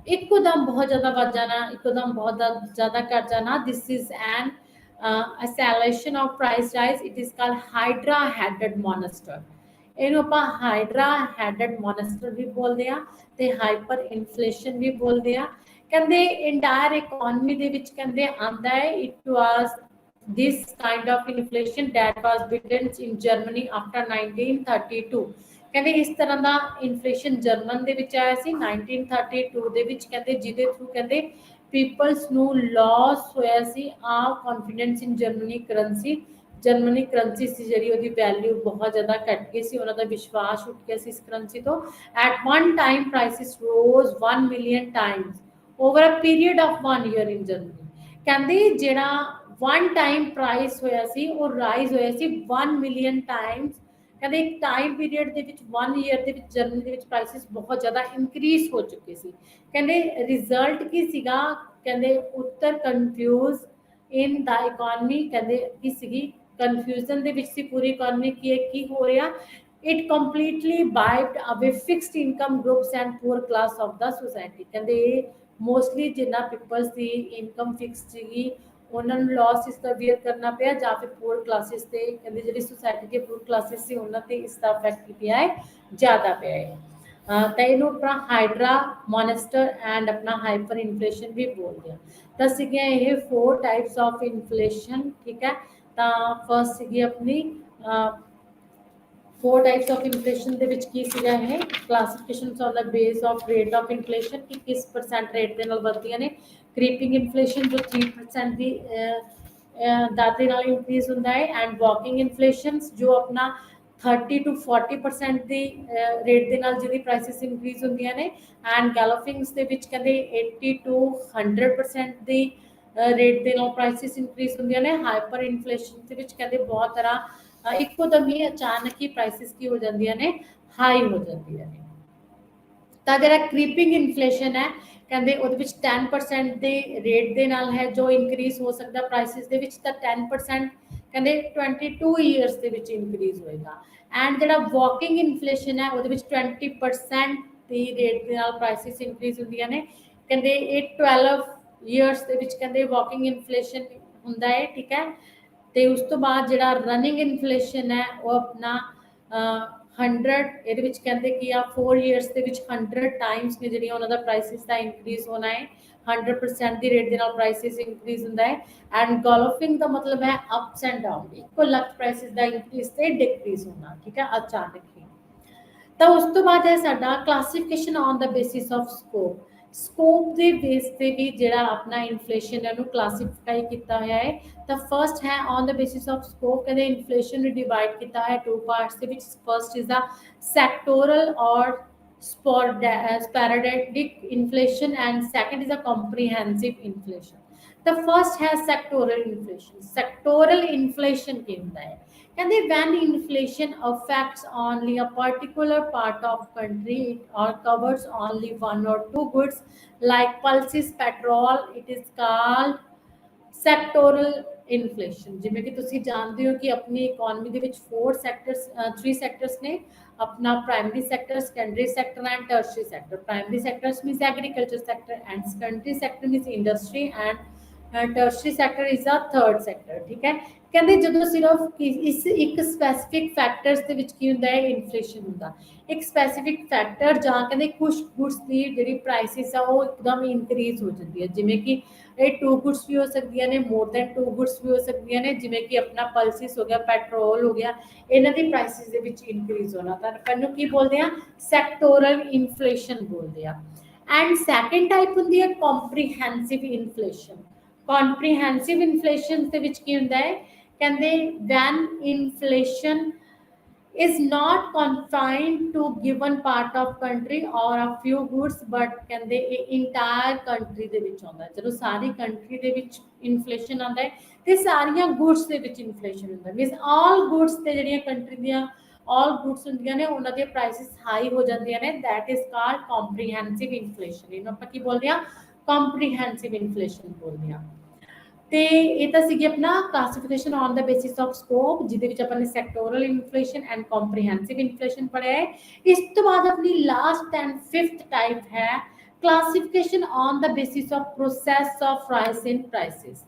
ਇੱਕੋ ਦਮ ਬਹੁਤ ਜ਼ਿਆਦਾ ਵੱਧ ਜਾਣਾ, ਇੱਕੋ ਦਮ ਬਹੁਤ ਜ਼ਿਆਦਾ ਘਟ ਜਾਣਾ। This is an acceleration of price rise। it is called hydra headed monster। ਇਹਨੂੰ ਆਪਾਂ ਹਾਈਡਰਾ ਹੈਡਡ ਮੋਨਸਟਰ ਵੀ ਬੋਲਦੇ ਆ ਤੇ ਹਾਈਪਰ ਇਨਫਲੇਸ਼ਨ ਵੀ ਬੋਲਦੇ ਆ। ਕਹਿੰਦੇ ਇੰਟਾਇਰ ਇਕਨੋਮੀ ਦੇ ਵਿੱਚ ਕਹਿੰਦੇ ਆਂਦਾ ਹੈ, it was this kind of inflation that was witnessed in Germany after 1932। ਕਹਿੰਦੇ ਇਸ ਤਰ੍ਹਾਂ ਦਾ ਇਨਫਲੇਸ਼ਨ ਜਰਮਨ ਦੇ ਵਿੱਚ ਆਇਆ ਸੀ 1932 ਦੇ ਵਿੱਚ, ਕਹਿੰਦੇ ਜਿਹਦੇ ਥਰੂ ਕਹਿੰਦੇ ਪੀਪਲਸ ਨੂੰ ਲਾਸ ਹੋਇਆ ਸੀ ਆ confidence in Germany currency. Germany currency ਸੀ ਜਿਹੜੀ ਉਹਦੀ ਵੈਲਿਊ ਬਹੁਤ ਜ਼ਿਆਦਾ ਘਟ ਗਈ ਸੀ, ਉਹਨਾਂ ਦਾ ਵਿਸ਼ਵਾਸ ਉੱਠ ਗਿਆ ਸੀ ਇਸ ਕਰੰਸੀ ਤੋਂ। At one time prices rose 1 million times over a period of 1 year in Germany. ਕਹਿੰਦੇ ਜਿਹੜਾ ਵਨ ਟਾਈਮ ਪ੍ਰਾਈਸ ਹੋਇਆ ਸੀ ਉਹ ਰਾਈਜ਼ ਹੋਇਆ ਸੀ 1 ਮਿਲੀਅਨ ਟਾਈਮਸ। ਕਹਿੰਦੇ ਇੱਕ ਟਾਈਮ ਪੀਰੀਅਡ ਦੇ ਵਿੱਚ 1 ਈਅਰ ਦੇ ਵਿੱਚ ਜਰਮਨੀ ਦੇ ਵਿੱਚ ਪ੍ਰਾਈਸਿਸ ਬਹੁਤ ਜ਼ਿਆਦਾ ਇਨਕਰੀਜ਼ ਹੋ ਚੁੱਕੇ ਸੀ। ਕਹਿੰਦੇ ਰਿਜ਼ਲਟ ਕੀ ਸੀਗਾ, ਕਹਿੰਦੇ ਉੱਤਰ ਕਨਫਿਊਜ਼ ਇਨ ਦਾ ਇਕਨੋਮੀ। ਕਹਿੰਦੇ ਕੀ ਸੀਗੀ, ਕਨਫਿਊਜ਼ਨ ਦੇ ਵਿੱਚ ਸੀ ਪੂਰੀ ਇਕਨੋਮੀ ਕੀ ਹੋ ਰਿਹਾ। ਇਟ ਕੰਪਲੀਟਲੀ ਵਾਈਪਡ ਅਵੇ fixed income groups and poor class of the society. ਕਹਿੰਦੇ ਮੋਸਟਲੀ ਜਿੰਨਾ ਪੀਪਲਸ ਦੀ ਇਨਕਮ ਫਿਕਸ ਸੀਗੀ ਉਹਨਾਂ ਨੂੰ ਲਾਸ ਇਸ ਦਾ ਬੀਅਰ ਕਰਨਾ ਪਿਆ, ਜਾਂ ਫਿਰ ਪੂਅਰ ਕਲਾਸਿਸ ਤੇ ਕਹਿੰਦੇ ਜਿਹੜੀ ਸੋਸਾਇਟੀ ਦੇ ਪੂਅਰ ਕਲਾਸਿਸ ਸੀ ਉਹਨਾਂ ਤੇ ਇਸ ਦਾ ਇਫੈਕਟ ਕੀ ਪਿਆ ਹੈ, ਜ਼ਿਆਦਾ ਪਿਆ ਹੈ। ਤਾਂ ਇਹਨੂੰ ਆਪਣਾ ਹਾਈਡਰਾ ਮੋਨਸਟਰ ਐਂਡ ਆਪਣਾ ਹਾਈਪਰ ਇਨਫਲੇਸ਼ਨ ਵੀ ਬੋਲਦੇ ਆ। ਤਾਂ ਸੀਗੀਆਂ ਇਹ 4 ਟਾਈਪਸ ਆਫ ਇਨਫਲੇਸ਼ਨ। ਠੀਕ ਹੈ, ਤਾਂ ਫਸਟ ਸੀਗੀ ਆਪਣੀ 4 ਟਾਈਪਸ ਆਫ ਇਨਫਲੇਸ਼ਨ ਦੇ ਵਿੱਚ ਕੀ ਸੀਗਾ ਇਹ classifications on the base of rate of inflation ਕਿ ਕਿਸ ਪਰਸੈਂਟ ਰੇਟ ਦੇ ਨਾਲ ਵੱਧਦੀਆਂ ਨੇ। ਕ੍ਰੀਪਿੰਗ ਇਨਫਲੇਸ਼ਨ ਜੋ 3% ਦੀ दर ਦੇ ਨਾਲ ਇੰਕਰੀਜ਼ ਹੁੰਦਾ ਹੈ ਐਂਡ ਵਾਕਿੰਗ ਇਨਫਲੇਸ਼ਨਸ ਜੋ ਆਪਣਾ 30 to 40% ਦੀ ਰੇਟ ਦੇ ਨਾਲ ਜਿਹਦੀ ਪ੍ਰਾਈਸਿਸ ਇੰਕਰੀਜ਼ ਹੁੰਦੀਆਂ ਨੇ ਐਂਡ ਗੈਲੋਫਿੰਗਸ ਦੇ ਵਿੱਚ ਕਹਿੰਦੇ 80 to 100% ਦੀ ਰੇਟ ਦੇ ਨਾਲ ਪ੍ਰਾਈਸਿਸ ਇੰਕਰੀਜ਼ ਹੁੰਦੀਆਂ ਨੇ ਹਾਈਪਰ ਇਨਫਲੇਸ਼ਨ ਦੇ ਵਿੱਚ ਕਹਿੰਦੇ ਬਹੁਤ ਤਰ੍ਹਾਂ ਇੱਕੋ ਦਮ ਹੀ ਅਚਾਨਕ ਹੀ ਪ੍ਰਾਈਸਿਸ ਕੀ ਹੋ ਜਾਂਦੀਆਂ ਨੇ ਹਾਈ ਹੋ ਜਾਂਦੀਆਂ ਨੇ ਤਾਂ ਜਿਹੜਾ ਕ੍ਰੀਪਿੰਗ ਇਨਫਲੇਸ਼ਨ ਹੈ ਕਹਿੰਦੇ ਉਹਦੇ ਵਿੱਚ 10% ਦੇ ਰੇਟ ਦੇ ਨਾਲ ਹੈ ਜੋ ਇਨਕਰੀਜ਼ ਹੋ ਸਕਦਾ ਪ੍ਰਾਈਸਿਸ ਦੇ ਵਿੱਚ ਤਾਂ 10% ਕਹਿੰਦੇ 22 ਇਅਰਸ ਦੇ ਵਿੱਚ ਇਨਕਰੀਜ਼ ਹੋਏਗਾ ਐਂਡ ਜਿਹੜਾ ਵਾਕਿੰਗ ਇਨਫਲੇਸ਼ਨ ਹੈ ਉਹਦੇ ਵਿੱਚ 20% ਦੀ ਰੇਟ ਦੇ ਨਾਲ ਪ੍ਰਾਈਸਿਸ ਇਨਕਰੀਜ਼ ਹੁੰਦੀਆਂ ਨੇ ਕਹਿੰਦੇ ਇਹ 12 ਇਅਰਸ ਦੇ ਵਿੱਚ ਕਹਿੰਦੇ ਵਾਕਿੰਗ ਇਨਫਲੇਸ਼ਨ ਹੁੰਦਾ ਹੈ ਠੀਕ ਹੈ ਤੇ ਉਸ ਤੋਂ ਬਾਅਦ ਜਿਹੜਾ ਰਨਿੰਗ ਇਨਫਲੇਸ਼ਨ ਹੈ ਉਹ ਆਪਣਾ 100 ਇਹਦੇ ਵਿੱਚ ਕਹਿੰਦੇ ਕਿ ਆ 4 ਇਅਰਸ ਦੇ ਵਿੱਚ 100 ਟਾਈਮਸ ਨੇ ਜਿਹੜੀਆਂ ਉਹਨਾਂ ਦਾ ਪ੍ਰਾਈਸਿਸ ਦਾ ਇਨਕਰੀਜ਼ ਹੋਣਾ ਹੈ 100% ਦੀ ਰੇਟ ਦੇ ਨਾਲ ਪ੍ਰਾਈਸਿਸ ਇਨਕਰੀਜ਼ ਹੁੰਦਾ ਹੈ ਐਂਡ ਗੋਲਫਿੰਗ ਦਾ ਮਤਲਬ ਹੈ ਅਪਸ ਐਂਡ ਡਾਊਨ ਇੱਕੋ ਲੱਖ ਪ੍ਰਾਈਸਿਸ ਦਾ ਇਨਕਰੀਜ਼ ਤੇ ਡਿਕਰੀਜ਼ ਹੋਣਾ ਠੀਕ ਹੈ ਅਚਾਨਕ ਹੀ ਤਾਂ ਉਸ ਤੋਂ ਬਾਅਦ ਹੈ ਸਾਡਾ classification on the basis of scope ਦੇ ਬੇਸ ਤੇ ਵੀ ਜਿਹੜਾ ਆਪਣਾ ਇਨਫਲੇਸ਼ਨ ਹੈ ਉਹਨੂੰ ਕਲਾਸੀਫਾਈ ਕੀਤਾ ਹੋਇਆ ਹੈ ਤਾਂ ਫਰਸਟ ਹੈ on the basis of scope ਕਹਿੰਦੇ ਇਨਫਲੇਸ਼ਨ ਨੂੰ ਡਿਵਾਈਡ ਕੀਤਾ ਹੈ ਟੂ ਪਾਰਟਸ ਦੇ ਵਿੱਚ ਫਰਸਟ ਇਜ਼ ਦਾ ਸੈਕਟੋਰਲ ਔਰ sporadic inflation and second is a comprehensive inflation. The first has sectoral inflation. Sectoral inflation ਕੀ ਹੁੰਦਾ ਹੈ ਕਹਿੰਦੇ when inflation affects only a particular part of country or covers only one or two goods like pulses petrol it is called sectoral inflation ਜਿਵੇਂ ਕਿ ਤੁਸੀਂ ਜਾਣਦੇ ਹੋ ਕਿ ਆਪਣੀ ਇਕਨੋਮੀ ਦੇ ਵਿੱਚ 3 ਸੈਕਟਰਸ ਨੇ ਆਪਣਾ primary sector secondary sector and tertiary sector primary sectors means agriculture sector and secondary sector means industry and tertiary sector is a third sector ਠੀਕ ਹੈ ਕਹਿੰਦੇ ਜਦੋਂ ਸਿਰਫ ਇਸ ਇੱਕ ਸਪੈਸੀਫਿਕ ਫੈਕਟਰਸ ਦੇ ਵਿੱਚ ਕੀ ਹੁੰਦਾ ਹੈ ਇਨਫਲੇਸ਼ਨ ਹੁੰਦਾ ਇੱਕ ਸਪੈਸੀਫਿਕ ਫੈਕਟਰ ਜਾਂ ਕਹਿੰਦੇ ਕੁਝ ਗੁੱਡਸ ਦੀ ਜਿਹੜੀ ਪ੍ਰਾਈਸਿਸ ਆ ਉਹ ਇੱਕਦਮ ਇਨਕਰੀਜ਼ ਹੋ ਜਾਂਦੀ ਹੈ ਜਿਵੇਂ ਕਿ ਇਹ 2 ਗੁੱਡਸ ਵੀ ਹੋ ਸਕਦੀਆਂ ਨੇ ਮੋਰ ਦੈਨ 2 ਗੁੱਡਸ ਵੀ ਹੋ ਸਕਦੀਆਂ ਨੇ ਜਿਵੇਂ ਕਿ ਆਪਣਾ ਪਲਸਿਸ ਹੋ ਗਿਆ ਪੈਟਰੋਲ ਹੋ ਗਿਆ ਇਹਨਾਂ ਦੀ ਪ੍ਰਾਈਸਿਸ ਦੇ ਵਿੱਚ ਇਨਕਰੀਜ਼ ਹੋਣਾ ਤਾਂ ਇਹਨੂੰ ਕੀ ਬੋਲਦੇ ਆ ਸੈਕਟੋਰਲ ਇਨਫਲੇਸ਼ਨ ਬੋਲਦੇ ਆ ਐਂਡ ਸੈਕੰਡ ਟਾਈਪ ਹੁੰਦੀ ਹੈ ਕੰਪਰੀਹੈਂਸਿਵ ਇਨਫਲੇਸ਼ਨ ਕੰਪਰੀਹੈਂਸਿਵ ਇਨਫਲੇਸ਼ਨ ਦੇ ਵਿੱਚ ਕੀ ਹੁੰਦਾ ਹੈ ਕਹਿੰਦੇ when inflation is not confined to given part of country or a few goods but ਕਹਿੰਦੇ ਇਹ entire country ਦੇ ਵਿੱਚ ਆਉਂਦਾ ਹੈ ਜਦੋਂ ਸਾਰੀ ਕੰਟਰੀ ਦੇ ਵਿੱਚ ਇਨਫਲੇਸ਼ਨ ਆਉਂਦਾ ਹੈ ਤੇ ਸਾਰੀਆਂ ਗੁੱਡਸ ਦੇ ਵਿੱਚ ਇਨਫਲੇਸ਼ਨ ਹੁੰਦਾ ਹੈ ਮੀਨਸ ਆਲ ਗੁੱਡਸ ਤੇ ਜਿਹੜੀਆਂ ਕੰਟਰੀ ਦੀਆਂ ਆਲ ਗੁੱਡਸ ਹੁੰਦੀਆਂ ਨੇ ਉਹਨਾਂ ਦੇ ਪ੍ਰਾਈਸਿਸ ਹਾਈ ਹੋ ਜਾਂਦੀਆਂ ਨੇ that is called comprehensive inflation ਇਹਨੂੰ ਆਪਾਂ ਕੀ ਬੋਲਦੇ ਆ comprehensive inflation ਬੋਲਦੇ ਆ ਤੇ ਇਹ ਤਾਂ ਸੀਗੀ ਆਪਣਾ classification on the basis of scope ਜਿਹਦੇ ਵਿੱਚ ਆਪਾਂ ਨੇ sectoral inflation and comprehensive inflation ਪੜਿਆ ਹੈ ਇਸ ਤੋਂ ਬਾਅਦ ਆਪਣੀ ਲਾਸਟ ਐਂਡ 5th ਟਾਈਪ ਹੈ classification on the basis of process of rise in prices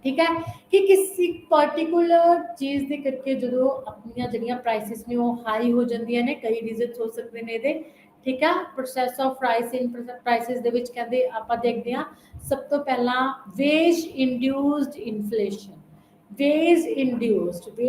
ਠੀਕ ਹੈ ਕਿ ਕਿਸੇ ਪਾਰਟੀਕੂਲਰ ਚੀਜ਼ ਦੇ ਕਰਕੇ ਜਦੋਂ ਆਪਣੀਆਂ ਜਿਹੜੀਆਂ ਪ੍ਰਾਈਸਿਸ ਨੇ ਉਹ ਹਾਈ ਹੋ ਜਾਂਦੀਆਂ ਨੇ ਕਈ ਰੀਜ਼ਨਸ ਹੋ ਸਕਦੇ ਨੇ ਇਹਦੇ ਠੀਕ ਆ process of rise in prices ਦੇ ਵਿੱਚ ਕਹਿੰਦੇ ਆਪਾਂ ਦੇਖਦੇ ਹਾਂ ਸਭ ਤੋਂ ਪਹਿਲਾਂ wage induced inflation wage induced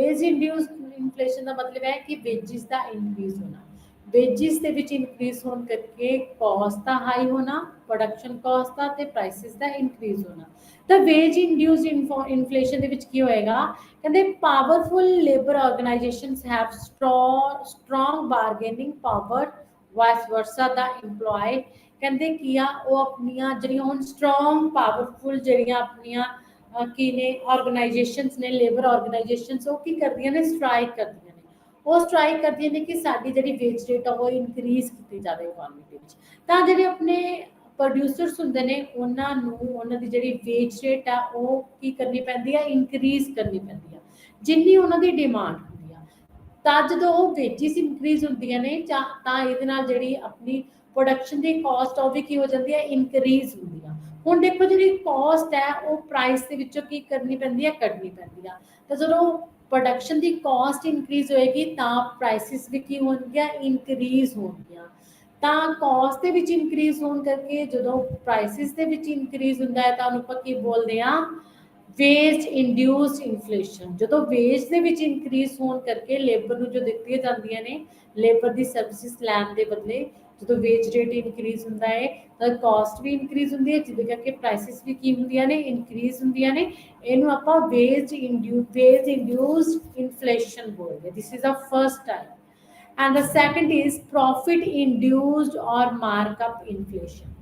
inflation ਦਾ ਮਤਲਬ ਹੈ ਕਿ ਵੇਜਿਸ ਦਾ ਇਨਕਰੀਜ਼ ਹੋਣਾ ਵੇਜਿਸ ਦੇ ਵਿੱਚ ਇਨਕਰੀਜ਼ ਹੋਣ ਕਰਕੇ ਕਾਸਟ ਦਾ ਹਾਈ ਹੋਣਾ ਪ੍ਰੋਡਕਸ਼ਨ ਕਾਸਟ ਦਾ ਤੇ ਪ੍ਰਾਈਸਿਸ ਦਾ ਇਨਕਰੀਜ਼ ਹੋਣਾ ਤਾਂ ਵੇਜ ਇੰਡਿਊਸਡ ਇਨਫਲੇਸ਼ਨ ਦੇ ਵਿੱਚ ਕੀ ਹੋਏਗਾ ਕਹਿੰਦੇ powerful labour organisations have strong bargaining power vice versa the EMPLOYE ਕਹਿੰਦੇ ਕੀ ਆ ਉਹ ਆਪਣੀਆਂ ਜਿਹੜੀਆਂ ਹੁਣ ਸਟਰੋਂਗ ਪਾਵਰਫੁਲ ਜਿਹੜੀਆਂ ਆਪਣੀਆਂ ਕੀ ਨੇ ਆਰਗੇਨਾਈਜੇਸ਼ਨਸ ਨੇ ਲੇਬਰ ਆਰਗੇਨਾਈਜੇਸ਼ਨਸ ਉਹ ਕੀ ਕਰਦੀਆਂ ਨੇ ਸਟ੍ਰਾਈਕ ਕਰਦੀਆਂ ਨੇ ਉਹ ਸਟ੍ਰਾਈਕ ਕਰਦੀਆਂ ਨੇ ਕਿ ਸਾਡੀ ਜਿਹੜੀ ਵੇਜ ਰੇਟ ਆ ਉਹ ਇਨਕਰੀਜ਼ ਕੀਤੀ ਜਾਵੇ ਇਕਨੋਮੀ ਦੇ ਵਿੱਚ ਤਾਂ ਜਿਹੜੇ ਆਪਣੇ ਪ੍ਰੋਡਿਊਸਰਸ ਹੁੰਦੇ ਨੇ ਉਹਨਾਂ ਨੂੰ ਉਹਨਾਂ ਦੀ ਜਿਹੜੀ ਵੇਜ ਰੇਟ ਆ ਉਹ ਕੀ ਕਰਨੀ ਪੈਂਦੀ ਆ ਇਨਕਰੀਜ਼ ਕਰਨੀ ਪੈਂਦੀ ਆ ਜਿੰਨੀ ਉਹਨਾਂ ਦੀ ਡਿਮਾਂਡ ਹੁੰਦੀ ਆ ਤਾਂ ਜਦੋਂ ਉਹ ਵੇਜਿਸ ਇਨਕਰੀਜ਼ ਹੁੰਦੀਆਂ ਨੇ ਤਾਂ ਇਹਦੇ ਨਾਲ ਜਿਹੜੀ ਆਪਣੀ ਪ੍ਰੋਡਕਸ਼ਨ ਦੀ ਕਾਸਟ ਉਹ ਵੀ ਕੀ ਹੋ ਜਾਂਦੀ ਹੈ ਇਨਕਰੀਜ਼ ਹੁੰਦੀ ਆ ਹੁਣ ਦੇਖੋ ਜਿਹੜੀ ਕਾਸਟ ਹੈ ਉਹ ਪ੍ਰਾਈਸ ਦੇ ਵਿੱਚੋਂ ਕੀ ਕਰਨੀ ਪੈਂਦੀ ਹੈ ਕੱਢਣੀ ਪੈਂਦੀ ਆ ਤਾਂ ਜਦੋਂ ਪ੍ਰੋਡਕਸ਼ਨ ਦੀ ਕਾਸਟ ਇਨਕਰੀਜ਼ ਹੋਏਗੀ ਤਾਂ ਪ੍ਰਾਈਸਿਸ ਵੀ ਕੀ ਹੋਣਗੀਆਂ ਇਨਕਰੀਜ਼ ਹੋਣਗੀਆਂ ਤਾਂ ਕਾਸਟ ਦੇ ਵਿੱਚ ਇਨਕਰੀਜ਼ ਹੋਣ ਕਰਕੇ ਜਦੋਂ ਪ੍ਰਾਈਸਿਸ ਦੇ ਵਿੱਚ ਇਨਕਰੀਜ਼ ਹੁੰਦਾ ਹੈ ਤਾਂ ਉਹਨੂੰ ਆਪਾਂ ਕੀ ਬੋਲਦੇ ਆ ਵੇਜ ਇੰਡਿਊਸਡ ਇਨਫਲੇਸ਼ਨ ਜਦੋਂ ਵੇਜ ਦੇ ਵਿੱਚ ਇਨਕਰੀਜ਼ ਹੋਣ ਕਰਕੇ ਲੇਬਰ ਨੂੰ ਜੋ ਦਿੱਤੀਆਂ ਜਾਂਦੀਆਂ ਨੇ ਲੇਬਰ ਦੀ ਸਰਵਿਸਿਜ਼ ਲੈਣ ਦੇ ਬਦਲੇ ਜਦੋਂ ਵੇਜ ਰੇਟ ਇਨਕਰੀਜ਼ ਹੁੰਦਾ ਹੈ ਤਾਂ ਕਾਸਟ ਵੀ ਇਨਕਰੀਜ਼ ਹੁੰਦੀ ਹੈ, ਜਿਹਦੇ ਕਰਕੇ ਪ੍ਰਾਈਸਿਸ ਵੀ ਕੀ ਹੁੰਦੀਆਂ ਨੇ, ਇਨਕਰੀਜ਼ ਹੁੰਦੀਆਂ ਨੇ। ਇਹਨੂੰ ਆਪਾਂ ਵੇਜ ਇੰਡਿਊਸਡ ਇਨਫਲੇਸ਼ਨ ਬੋਲਦੇ। This is a first type. And the second is profit induced or markup inflation.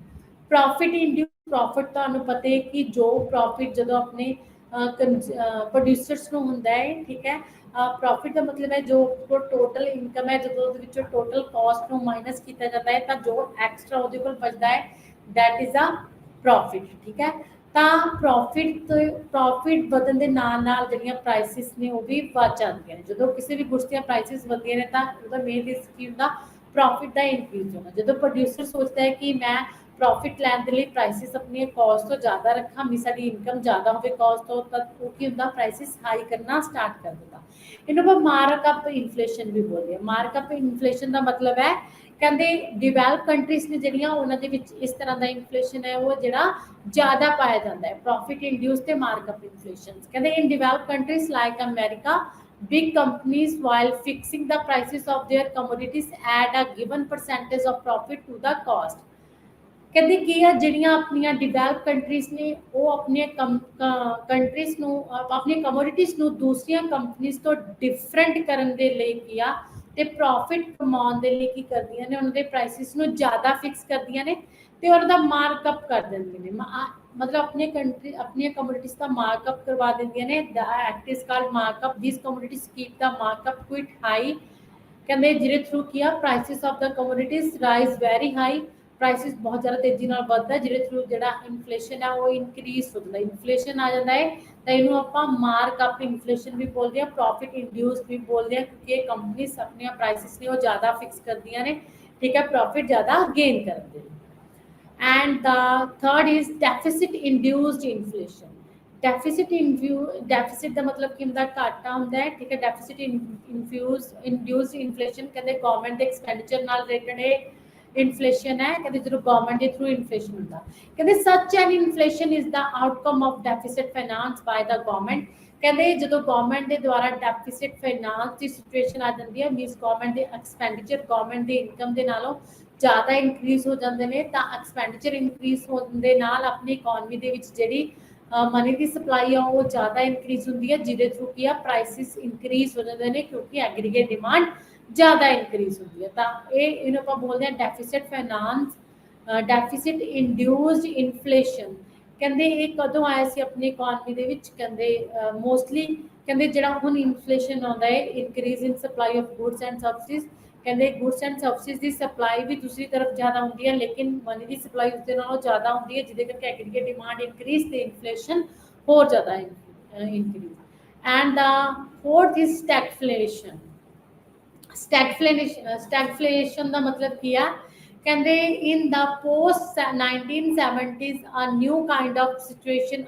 Profit induce, profit ਤੁਹਾਨੂੰ ਪਤਾ ਹੈ ਕਿ ਜੋ ਪ੍ਰੋਫਿਟ ਜਦੋਂ ਆਪਣੇ ਪ੍ਰੋਡਿਊਸਰਸ ਨੂੰ ਹੁੰਦਾ ਹੈ, ਠੀਕ ਹੈ। ਪ੍ਰੋਫਿਟ ਦਾ ਮਤਲਬ ਹੈ ਜੋ ਟੋਟਲ ਇਨਕਮ ਹੈ, ਜਦੋਂ ਉਹਦੇ ਵਿੱਚੋਂ ਟੋਟਲ ਕਾਸਟ ਨੂੰ ਮਾਈਨਸ ਕੀਤਾ ਜਾਂਦਾ ਹੈ ਤਾਂ ਜੋ ਐਕਸਟਰਾ ਉਹਦੇ ਕੋਲ ਬਚਦਾ ਹੈ, ਦੈਟ ਇਜ਼ ਅ ਪ੍ਰੋਫਿਟ, ਠੀਕ ਹੈ। ਤਾਂ ਪ੍ਰੋਫਿਟ ਵਧਣ ਦੇ ਨਾਲ ਨਾਲ ਜਿਹੜੀਆਂ ਪ੍ਰਾਈਸਿਸ ਨੇ ਉਹ ਵੀ ਵੱਧ ਜਾਂਦੀਆਂ ਨੇ। ਜਦੋਂ ਕਿਸੇ ਵੀ ਗੁड्स ਦੀਆਂ ਪ੍ਰਾਈਸਿਸ ਵਧਦੀਆਂ ਨੇ ਤਾਂ ਉਹਦਾ ਮੇਨ ਰਿਸਕ ਕੀ ਹੁੰਦਾ, ਪ੍ਰੋਫਿਟ ਦਾ ਇਨਕਰੀਜ਼ ਹੋਣਾ। ਜਦੋਂ ਪ੍ਰੋਡਿਊਸਰ ਸੋਚਦਾ ਹੈ ਕਿ ਮੈਂ ਪ੍ਰੋਫਿਟ ਲੈਣ ਦੇ ਲਈ ਪ੍ਰਾਈਸਿਸ ਆਪਣੀਆਂ ਕਾਸਟ ਤੋਂ ਜ਼ਿਆਦਾ ਰੱਖਾਂ, ਵੀ ਸਾਡੀ ਇਨਕਮ ਜ਼ਿਆਦਾ ਹੋਵੇ ਕਾਸਟ ਤੋਂ, ਤਾਂ ਉਹ ਕੀ ਹੁੰਦਾ, ਪ੍ਰਾਈਸਿਸ ਹਾਈ ਕਰਨਾ ਸਟਾਰਟ ਕਰ ਦਿੰਦਾ। ਇਹਨੂੰ ਆਪਾਂ ਮਾਰਕਅਪ ਇਨਫਲੇਸ਼ਨ ਵੀ ਬੋਲਦੇ ਹਾਂ। ਮਾਰਕਅਪ ਇਨਫਲੇਸ਼ਨ ਦਾ ਮਤਲਬ ਹੈ, ਕਹਿੰਦੇ ਡਿਵੈਲਪ ਕੰਟਰੀਜ਼ ਨੇ ਜਿਹੜੀਆਂ, ਉਹਨਾਂ ਦੇ ਵਿੱਚ ਇਸ ਤਰ੍ਹਾਂ ਦਾ ਇਨਫਲੇਸ਼ਨ ਹੈ ਉਹ ਜਿਹੜਾ ਜ਼ਿਆਦਾ ਪਾਇਆ ਜਾਂਦਾ ਹੈ, ਪ੍ਰੋਫਿਟ ਇੰਡਿਊਸ ਤੇ ਮਾਰਕਅਪ ਇਨਫਲੇਸ਼ਨ। ਕਹਿੰਦੇ in develop countries like America, big companies while fixing the prices of their commodities add a given percentage of profit to the cost। ਕਹਿੰਦੇ ਕੀ ਆ, ਜਿਹੜੀਆਂ ਆਪਣੀਆਂ ਡਿਵੈਲਪ ਕੰਟਰੀਜ਼ ਨੇ ਉਹ ਆਪਣੀਆਂ ਕੰਟਰੀਜ਼ ਨੂੰ, ਆਪਣੀਆਂ ਕਮੋਡਿਟੀਜ਼ ਨੂੰ ਦੂਸਰੀਆਂ ਕੰਪਨੀਜ਼ ਤੋਂ ਡਿਫਰੈਂਟ ਕਰਨ ਦੇ ਲਈ ਕੀ ਆ, ਤੇ ਪ੍ਰੋਫਿਟ ਕਮਾਉਣ ਦੇ ਲਈ ਕੀ ਕਰਦੀਆਂ ਨੇ, ਉਹਨਾਂ ਦੇ ਪ੍ਰਾਈਸਿਸ ਨੂੰ ਜ਼ਿਆਦਾ ਫਿਕਸ ਕਰਦੀਆਂ ਨੇ ਤੇ ਉਹਨਾਂ ਦਾ ਮਾਰਕਅਪ ਕਰ ਦਿੰਦੀਆਂ ਨੇ। ਮਤਲਬ ਆਪਣੀਆਂ ਕਮੋਡਿਟੀਜ਼ ਦਾ ਮਾਰਕਅਪ ਕਰਵਾ ਦਿੰਦੀਆਂ ਨੇ। The act is called markup. These commodities keep the markup quite high. ਕਹਿੰਦੇ ਜਿਹਦੇ ਥਰੂ ਕੀ ਆ, prices of the commodities rise very high, prices ਬਹੁਤ ਜ਼ਿਆਦਾ ਤੇਜ਼ੀ ਨਾਲ ਵੱਧਦਾ, ਜਿਹਦੇ ਥਰੂ ਜਿਹੜਾ ਇਨਫਲੇਸ਼ਨ ਹੈ ਉਹ ਇਨਕਰੀਜ਼ ਹੋ ਜਾਂਦਾ। ਇਨਫਲੇਸ਼ਨ ਆ ਜਾਂਦਾ ਹੈ ਤਾਂ ਇਹਨੂੰ ਆਪਾਂ ਮਾਰਕਅਪ ਇਨਫਲੇਸ਼ਨ ਵੀ ਬੋਲਦੇ ਹਾਂ, ਪ੍ਰੋਫਿਟ ਇੰਡਿਊਸ ਵੀ ਬੋਲਦੇ ਹਾਂ, ਕਿਉਂਕਿ ਇਹ ਕੰਪਨੀਜ਼ ਆਪਣੀਆਂ ਪ੍ਰਾਈਸਿਸ ਨੇ ਉਹ ਜ਼ਿਆਦਾ ਫਿਕਸ ਕਰਦੀਆਂ ਨੇ, ਠੀਕ ਹੈ, ਪ੍ਰੋਫਿਟ ਜ਼ਿਆਦਾ ਗੇਨ ਕਰਦੇ ਨੇ। And the third is deficit induced inflation। Deficit ਦਾ ਮਤਲਬ ਕੀ ਹੁੰਦਾ, ਘਾਟਾ ਹੁੰਦਾ ਹੈ, ਠੀਕ ਹੈ। ਡੈਫਿਸਿਟ ਇੰਡਿਊਸਡ ਇਨਫਲੇਸ਼ਨ ਕਹਿੰਦੇ ਗਵਰਨਮੈਂਟ ਦੇ ਐਕਸਪੈਂਡੀਚਰ ਨਾਲ ਰਿਲੇਟਡ ਇਨਫਲੇਸ਼ਨ ਹੈ। ਕਹਿੰਦੇ ਜਦੋਂ ਗਵਰਨਮੈਂਟ ਦੇ ਥਰੂ ਇਨਫਲੇਸ਼ਨ ਹੁੰਦਾ, ਕਹਿੰਦੇ such an inflation is the outcome of deficit finance by the government. ਕਹਿੰਦੇ ਜਦੋਂ ਗਵਰਨਮੈਂਟ ਦੇ ਦੁਆਰਾ ਡੈਫਿਸਿਟ ਫਾਈਨਾਂਸ ਦੀ ਸਿਚੁਏਸ਼ਨ ਆ ਜਾਂਦੀ ਹੈ, ਮੀਨਸ ਗਵਰਨਮੈਂਟ ਦੇ ਐਕਸਪੈਂਡੀਚਰ ਗਵਰਨਮੈਂਟ ਦੀ ਇਨਕਮ ਦੇ ਨਾਲੋਂ ਜ਼ਿਆਦਾ ਇਨਕਰੀਜ਼ ਹੋ ਜਾਂਦੇ ਨੇ, ਤਾਂ ਐਕਸਪੈਂਡੀਚਰ ਇਨਕਰੀਜ਼ ਹੋਣ ਦੇ ਨਾਲ ਆਪਣੀ ਇਕਨੋਮੀ ਦੇ ਵਿੱਚ ਜਿਹੜੀ ਮਨੀ ਦੀ ਸਪਲਾਈ ਆ ਉਹ ਜ਼ਿਆਦਾ ਇਨਕਰੀਜ਼ ਹੁੰਦੀ ਹੈ, ਜਿਹਦੇ ਥਰੂ ਕੀ ਆ, ਪ੍ਰਾਈਸਿਸ ਇਨਕਰੀਜ਼ ਹੋ ਜਾਂਦੇ ਨੇ, ਕਿਉਂਕਿ ਐਗਰੀਗੇਟ ਡਿਮਾਂਡ ਜ਼ਿਆਦਾ ਇਨਕਰੀਜ਼ ਹੁੰਦੀ ਹੈ। ਤਾਂ ਇਹਨੂੰ ਆਪਾਂ ਬੋਲਦੇ ਹਾਂ deficit finance, deficit induced inflation. ਕਹਿੰਦੇ ਇਹ ਕਦੋਂ ਆਇਆ ਸੀ ਆਪਣੀ ਇਕਨੋਮੀ ਦੇ ਵਿੱਚ, ਕਹਿੰਦੇ ਮੋਸਟਲੀ ਕਹਿੰਦੇ ਜਿਹੜਾ ਹੁਣ ਇਨਫਲੇਸ਼ਨ ਆਉਂਦਾ ਹੈ, increase in supply of goods and services. ਕਹਿੰਦੇ ਗੁड्स ਐਂਡ ਸਰਵਿਸਿਜ਼ ਦੀ ਸਪਲਾਈ ਵੀ ਦੂਸਰੀ ਤਰਫ ਜ਼ਿਆਦਾ ਹੁੰਦੀ ਹੈ, ਲੇਕਿਨ ਮਨੀ ਦੀ ਸਪਲਾਈ ਉਸ ਦੇ ਨਾਲੋਂ ਜ਼ਿਆਦਾ ਹੁੰਦੀ ਹੈ, ਜਿਹਦੇ ਕਰਕੇ ਐਗਰੀਗੇਟ ਡਿਮਾਂਡ ਇਨਕਰੀਜ਼ ਤੇ ਇਨਫਲੇਸ਼ਨ ਹੋਰ ਜ਼ਿਆਦਾ increase. And the fourth is stagflation. Stagflation ਦਾ ਮਤਲਬ ਕੀ ਆ, ਕਹਿੰਦੇ in the post 1970s a new kind of situation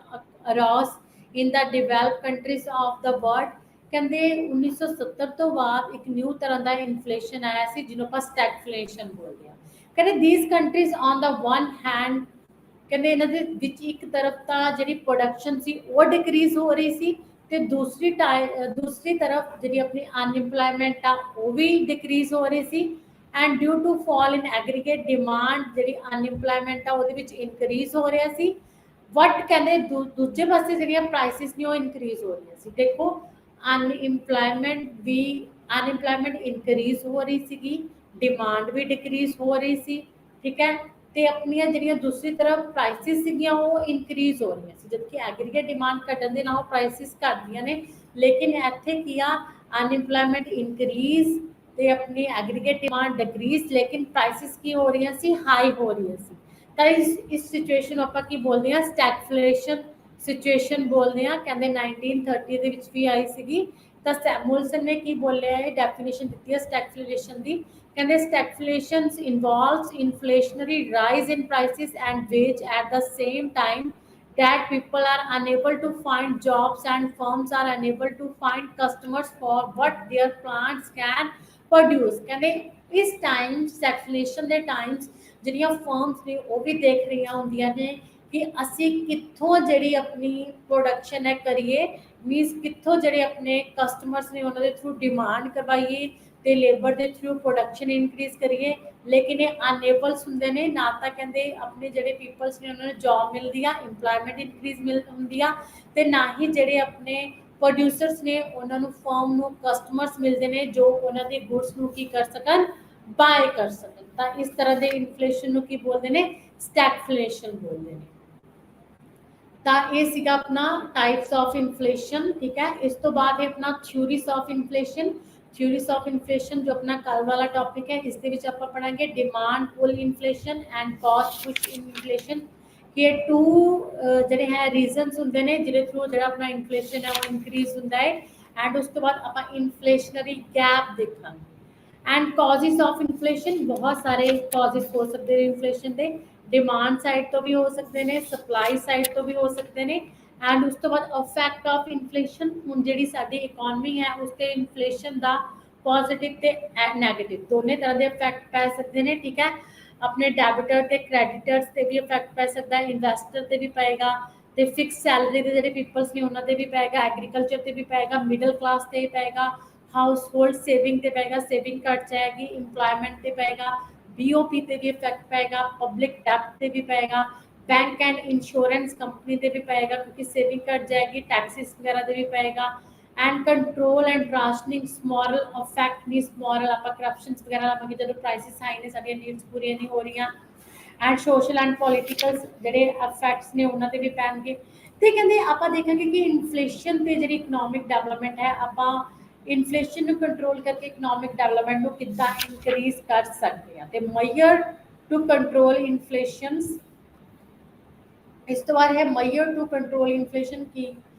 arose in the developed countries of the world। ਕਹਿੰਦੇ 1970 ਤੋਂ ਬਾਅਦ ਇੱਕ ਨਿਊ ਤਰ੍ਹਾਂ ਦਾ ਇਨਫਲੇਸ਼ਨ ਆਇਆ ਸੀ, ਜਿਹਨੂੰ ਆਪਾਂ ਸਟੈਗਫਲੇਸ਼ਨ ਬੋਲਦੇ ਹਾਂ। ਕਹਿੰਦੇ these countries on the one hand, ਕਹਿੰਦੇ ਇਹਨਾਂ ਦੇ ਵਿੱਚ ਇੱਕ ਤਰਫ ਤਾਂ ਜਿਹੜੀ ਪ੍ਰੋਡਕਸ਼ਨ ਸੀ ਉਹ ਡਿਕਰੀਜ਼ ਹੋ ਰਹੀ ਸੀ, ਤੇ ਦੂਸਰੀ ਤਰਫ ਜਿਹੜੀ ਆਪਣੀ ਅਨਇੰਪਲੋਇਮੈਂਟ ਆ ਉਹ ਵੀ ਡਿਕਰੀਜ਼ ਹੋ ਰਹੀ ਸੀ। And due to fall in aggregate demand, ਜਿਹੜੀ ਅਨਇੰਪਲੋਇਮੈਂਟ ਆ ਉਹਦੇ ਵਿੱਚ ਇਨਕਰੀਜ਼ ਹੋ ਰਿਹਾ ਸੀ। ਬਟ ਕਹਿੰਦੇ ਦੂਜੇ ਪਾਸੇ ਜਿਹੜੀਆਂ ਪ੍ਰਾਈਸਿਸ ਨੇ ਉਹ ਇਨਕਰੀਜ਼ ਹੋ ਰਹੀਆਂ ਸੀ। ਦੇਖੋ ਅਨਇੰਪਲੋਇਮੈਂਟ ਇਨਕਰੀਜ਼ ਹੋ ਰਹੀ ਸੀਗੀ, ਡਿਮਾਂਡ ਵੀ ਡਿਕਰੀਜ਼ ਹੋ ਰਹੀ ਸੀ, ਠੀਕ ਹੈ। ਤੇ ਆਪਣੀਆਂ ਜਿਹੜੀਆਂ ਦੂਸਰੀ ਤਰਫ ਪ੍ਰਾਈਸਿਸ ਸੀਗੀਆਂ ਉਹ ਇਨਕਰੀਜ਼ ਹੋ ਰਹੀਆਂ ਸੀ, ਜਦਕਿ ਐਗਰੀਗੇਟ ਡਿਮਾਂਡ ਘਟਣ ਦੇ ਨਾਲ ਪ੍ਰਾਈਸਿਸ ਘਟਦੀਆਂ ਨੇ। ਲੇਕਿਨ ਇੱਥੇ ਕੀ ਆ, ਅਨਇੰਪਲੋਇਮੈਂਟ ਇਨਕਰੀਜ਼ ਤੇ ਆਪਣੀ ਐਗਰੀਗੇਟ ਡਿਮਾਂਡ ਡਿਕਰੀਜ਼, ਲੇਕਿਨ ਪ੍ਰਾਈਸਿਸ ਕੀ ਹੋ ਰਹੀਆਂ ਸੀ, ਹਾਈ ਹੋ ਰਹੀਆਂ ਸੀ। ਤਾਂ ਇਸ ਸਿਚੁਏਸ਼ਨ ਨੂੰ ਆਪਾਂ ਕੀ ਬੋਲਦੇ ਹਾਂ, ਸਟੈਗਫਲੇਸ਼ਨ ਸਿਚੁਏਸ਼ਨ ਬੋਲਦੇ ਹਾਂ। ਕਹਿੰਦੇ 1930 ਦੇ ਵਿੱਚ ਵੀ ਆਈ ਸੀਗੀ। ਤਾਂ ਸੈਮੂਅਲਸਨ ਨੇ ਕੀ ਬੋਲਿਆ ਹੈ, ਡੈਫੀਨੇਸ਼ਨ ਦਿੱਤੀ ਹੈ ਸਟੈਗਫਲੇਸ਼ਨ ਦੀ। ਕਹਿੰਦੇ stagflation involves inflationary rise in prices and wage at the same time that people are unable to find jobs and firms are unable to find customers for what their plants can produce। ਕਹਿੰਦੇ ਇਸ time stagflation ਦੇ Times ਜਿਹੜੀਆਂ firms ਨੇ ਉਹ ਵੀ ਦੇਖ ਰਹੀਆਂ ਹੁੰਦੀਆਂ ਨੇ ਕਿ ਅਸੀਂ ਕਿੱਥੋਂ ਜਿਹੜੀ ਆਪਣੀ ਪ੍ਰੋਡਕਸ਼ਨ ਹੈ ਕਰੀਏ, ਮੀਨਸ ਕਿੱਥੋਂ ਜਿਹੜੇ ਆਪਣੇ ਕਸਟਮਰਸ ਨੇ ਉਹਨਾਂ ਦੇ ਥਰੂ ਡਿਮਾਂਡ ਕਰਵਾਈਏ, ਤੇ ਲੇਬਰ ਦੇ ਥਰੂ ਪ੍ਰੋਡਕਸ਼ਨ ਇਨਕਰੀਜ਼ ਕਰੀਏ, ਲੇਕਿਨ ਇਹ ਅਨੇਬਲਸ ਹੁੰਦੇ ਨੇ ਨਾ, ਤਾਂ ਕਹਿੰਦੇ ਆਪਣੇ ਜਿਹੜੇ ਪੀਪਲਸ ਨੇ ਉਹਨਾਂ ਨੂੰ ਜੌਬ ਮਿਲਦੀ ਆ, ਇੰਪਲੋਇਮੈਂਟ ਇਨਕਰੀਜ਼ ਮਿਲ ਹੁੰਦੀ ਆ, ਤੇ ਨਾ ਹੀ ਜਿਹੜੇ ਆਪਣੇ ਪ੍ਰੋਡਿਊਸਰਸ ਨੇ ਉਹਨਾਂ ਨੂੰ ਫਰਮ ਨੂੰ ਕਸਟਮਰਸ ਮਿਲਦੇ ਨੇ ਜੋ ਉਹਨਾਂ ਦੇ ਗੁੱਡਸ ਨੂੰ ਕੀ ਕਰ ਸਕਣ, ਬਾਏ ਕਰ ਸਕਣ। ਤਾਂ ਇਸ ਤਰ੍ਹਾਂ ਦੇ ਇਨਫਲੇਸ਼ਨ ਨੂੰ ਕੀ ਬੋਲਦੇ ਨੇ, ਸਟੈਗਫਲੇਸ਼ਨ ਬੋਲਦੇ ਨੇ। ਤਾਂ ਇਹ ਸੀਗਾ ਆਪਣਾ ਟਾਈਪਸ ਆਫ ਇਨਫਲੇਸ਼ਨ, ਠੀਕ ਹੈ। ਇਸ ਤੋਂ ਬਾਅਦ ਹੈ ਆਪਣਾ theories of inflation. Theories of inflation ਜੋ ਆਪਣਾ ਕੱਲ ਵਾਲਾ ਟੌਪਿਕ ਹੈ, ਇਸ ਦੇ ਵਿੱਚ ਆਪਾਂ ਪੜਾਂਗੇ demand pull inflation and cost push inflation. ਇਹ ਟੂ ਜਿਹੜੇ ਹੈ ਰੀਜ਼ਨਸ ਹੁੰਦੇ ਨੇ ਜਿਹਦੇ ਥਰੂ ਜਿਹੜਾ ਆਪਣਾ ਇਨਫਲੇਸ਼ਨ ਹੈ ਉਹ ਇਨਕਰੀਜ਼ ਹੁੰਦਾ ਹੈ। ਐਂਡ ਉਸ ਤੋਂ ਬਾਅਦ ਆਪਾਂ ਇਨਫਲੇਸ਼ਨਰੀ ਗੈਪ ਦੇਖਾਂਗੇ। ਐਂਡ ਕਾਜ਼ਿਸ ਆਫ ਇਨਫਲੇਸ਼ਨ, ਬਹੁਤ ਸਾਰੇ ਕਾਜ਼ਿਸ ਹੋ ਸਕਦੇ ਨੇ ਇਨਫਲੇਸ਼ਨ ਦੇ, ਡਿਮਾਂਡ ਸਾਈਡ ਤੋਂ ਵੀ ਹੋ ਸਕਦੇ ਨੇ, ਸਪਲਾਈ ਸਾਈਡ ਤੋਂ ਵੀ ਹੋ ਸਕਦੇ ਨੇ। ਐਂਡ ਉਸ ਤੋਂ ਬਾਅਦ ਇਫੈਕਟ ਆਫ ਇਨਫਲੇਸ਼ਨ, ਹੁਣ ਜਿਹੜੀ ਸਾਡੀ ਇਕਨੋਮੀ ਹੈ ਉਸ ਤੇ ਇਨਫਲੇਸ਼ਨ ਦਾ ਪੋਜ਼ਿਟਿਵ ਤੇ ਨੈਗੇਟਿਵ ਦੋਨੇ ਤਰ੍ਹਾਂ ਦੇ ਇਫੈਕਟ ਪੈ ਸਕਦੇ ਨੇ, ਠੀਕ ਹੈ। ਆਪਣੇ ਡੈਬਿਟਰ ਤੇ ਕ੍ਰੈਡੀਟਰਸ ਤੇ ਵੀ ਇਫੈਕਟ ਪੈ ਸਕਦਾ ਹੈ, ਇਨਵੈਸਟਰ ਤੇ ਵੀ ਪਏਗਾ, ਤੇ ਫਿਕਸ ਸੈਲਰੀ ਦੇ ਜਿਹੜੇ ਪੀਪਲਸ ਨੇ ਉਹਨਾਂ ਤੇ ਵੀ ਪਏਗਾ, ਐਗਰੀਕਲਚਰ ਤੇ ਵੀ ਪਏਗਾ, ਮਿਡਲ ਕਲਾਸ ਤੇ ਵੀ ਪਏਗਾ, ਹਾਊਸ ਹੋਲਡ ਸੇਵਿੰਗ ਤੇ ਪਏਗਾ, ਸੇਵਿੰਗ ਘਟ ਜਾਏਗੀ, ਇੰਪਲੋਇਮੈਂਟ ਤੇ ਪਏਗਾ, बीओपी ਤੇ ਵੀ ਇਫੈਕਟ ਪਏਗਾ, ਪਬਲਿਕ ਡੈਟ ਤੇ ਵੀ ਪਏਗਾ, बैंक एंड इंश्योरेंस कंपनी ਤੇ ਵੀ ਪਏਗਾ ਕਿਉਂਕਿ ਸੇਵਿੰਗ ਘਟ ਜਾਏਗੀ, ਟੈਕਸਿਸ ਵਗੈਰਾ ਤੇ ਵੀ ਪਏਗਾ। And control and rationing moral effect means moral ਆਪਾਂ ਕਰਪਸ਼ਨਸ ਵਗੈਰਾ ਲਾਵਾਂਗੇ ਜਦੋਂ ਪ੍ਰਾਈਸਿਸ ਹਾਈ ਨੇ, ਸਾਡੀਆਂ ਨੀਡਸ ਪੂਰੀਆਂ ਨਹੀਂ ਹੋ ਰਹੀਆਂ। ਐਂਡ ਸੋਸ਼ਲ ਐਂਡ ਪੋਲੀਟੀਕਲ ਜਿਹੜੇ ਇਫੈਕਟਸ ਨੇ ਉਹਨਾਂ ਤੇ ਵੀ ਪੈਣਗੇ। ਤੇ ਕਹਿੰਦੇ ਆਪਾਂ ਦੇਖਾਂਗੇ ਕਿ ਇਨਫਲੇਸ਼ਨ ਤੇ ਜਿਹੜੀ ਇਕਨੋਮਿਕ ਡਿਵੈਲਪਮੈਂਟ ਹੈ, ਆਪਾਂ ਇਨਫਲੇਸ਼ਨ ਨੂੰ ਕੰਟਰੋਲ ਕਰਕੇ ਇਕਨੋਮਿਕ ਡਿਵੈਲਪਮੈਂਟ ਨੂੰ ਕਿੱਦਾਂ ਇਨਕਰੀਜ਼ ਕਰ ਸਕਦੇ ਹਾਂ। ਤੇ ਮੇਜਰ ਟੂ ਕੰਟਰੋਲ ਇਨਫਲੇਸ਼ਨਸ, ਇਸ ਤੋਂ ਬਾਅਦ ਹੈ ਮੇਜਰ ਟੂ ਕੰਟਰੋਲ ਇਨਫਲੇਸ਼ਨ, ਕੀ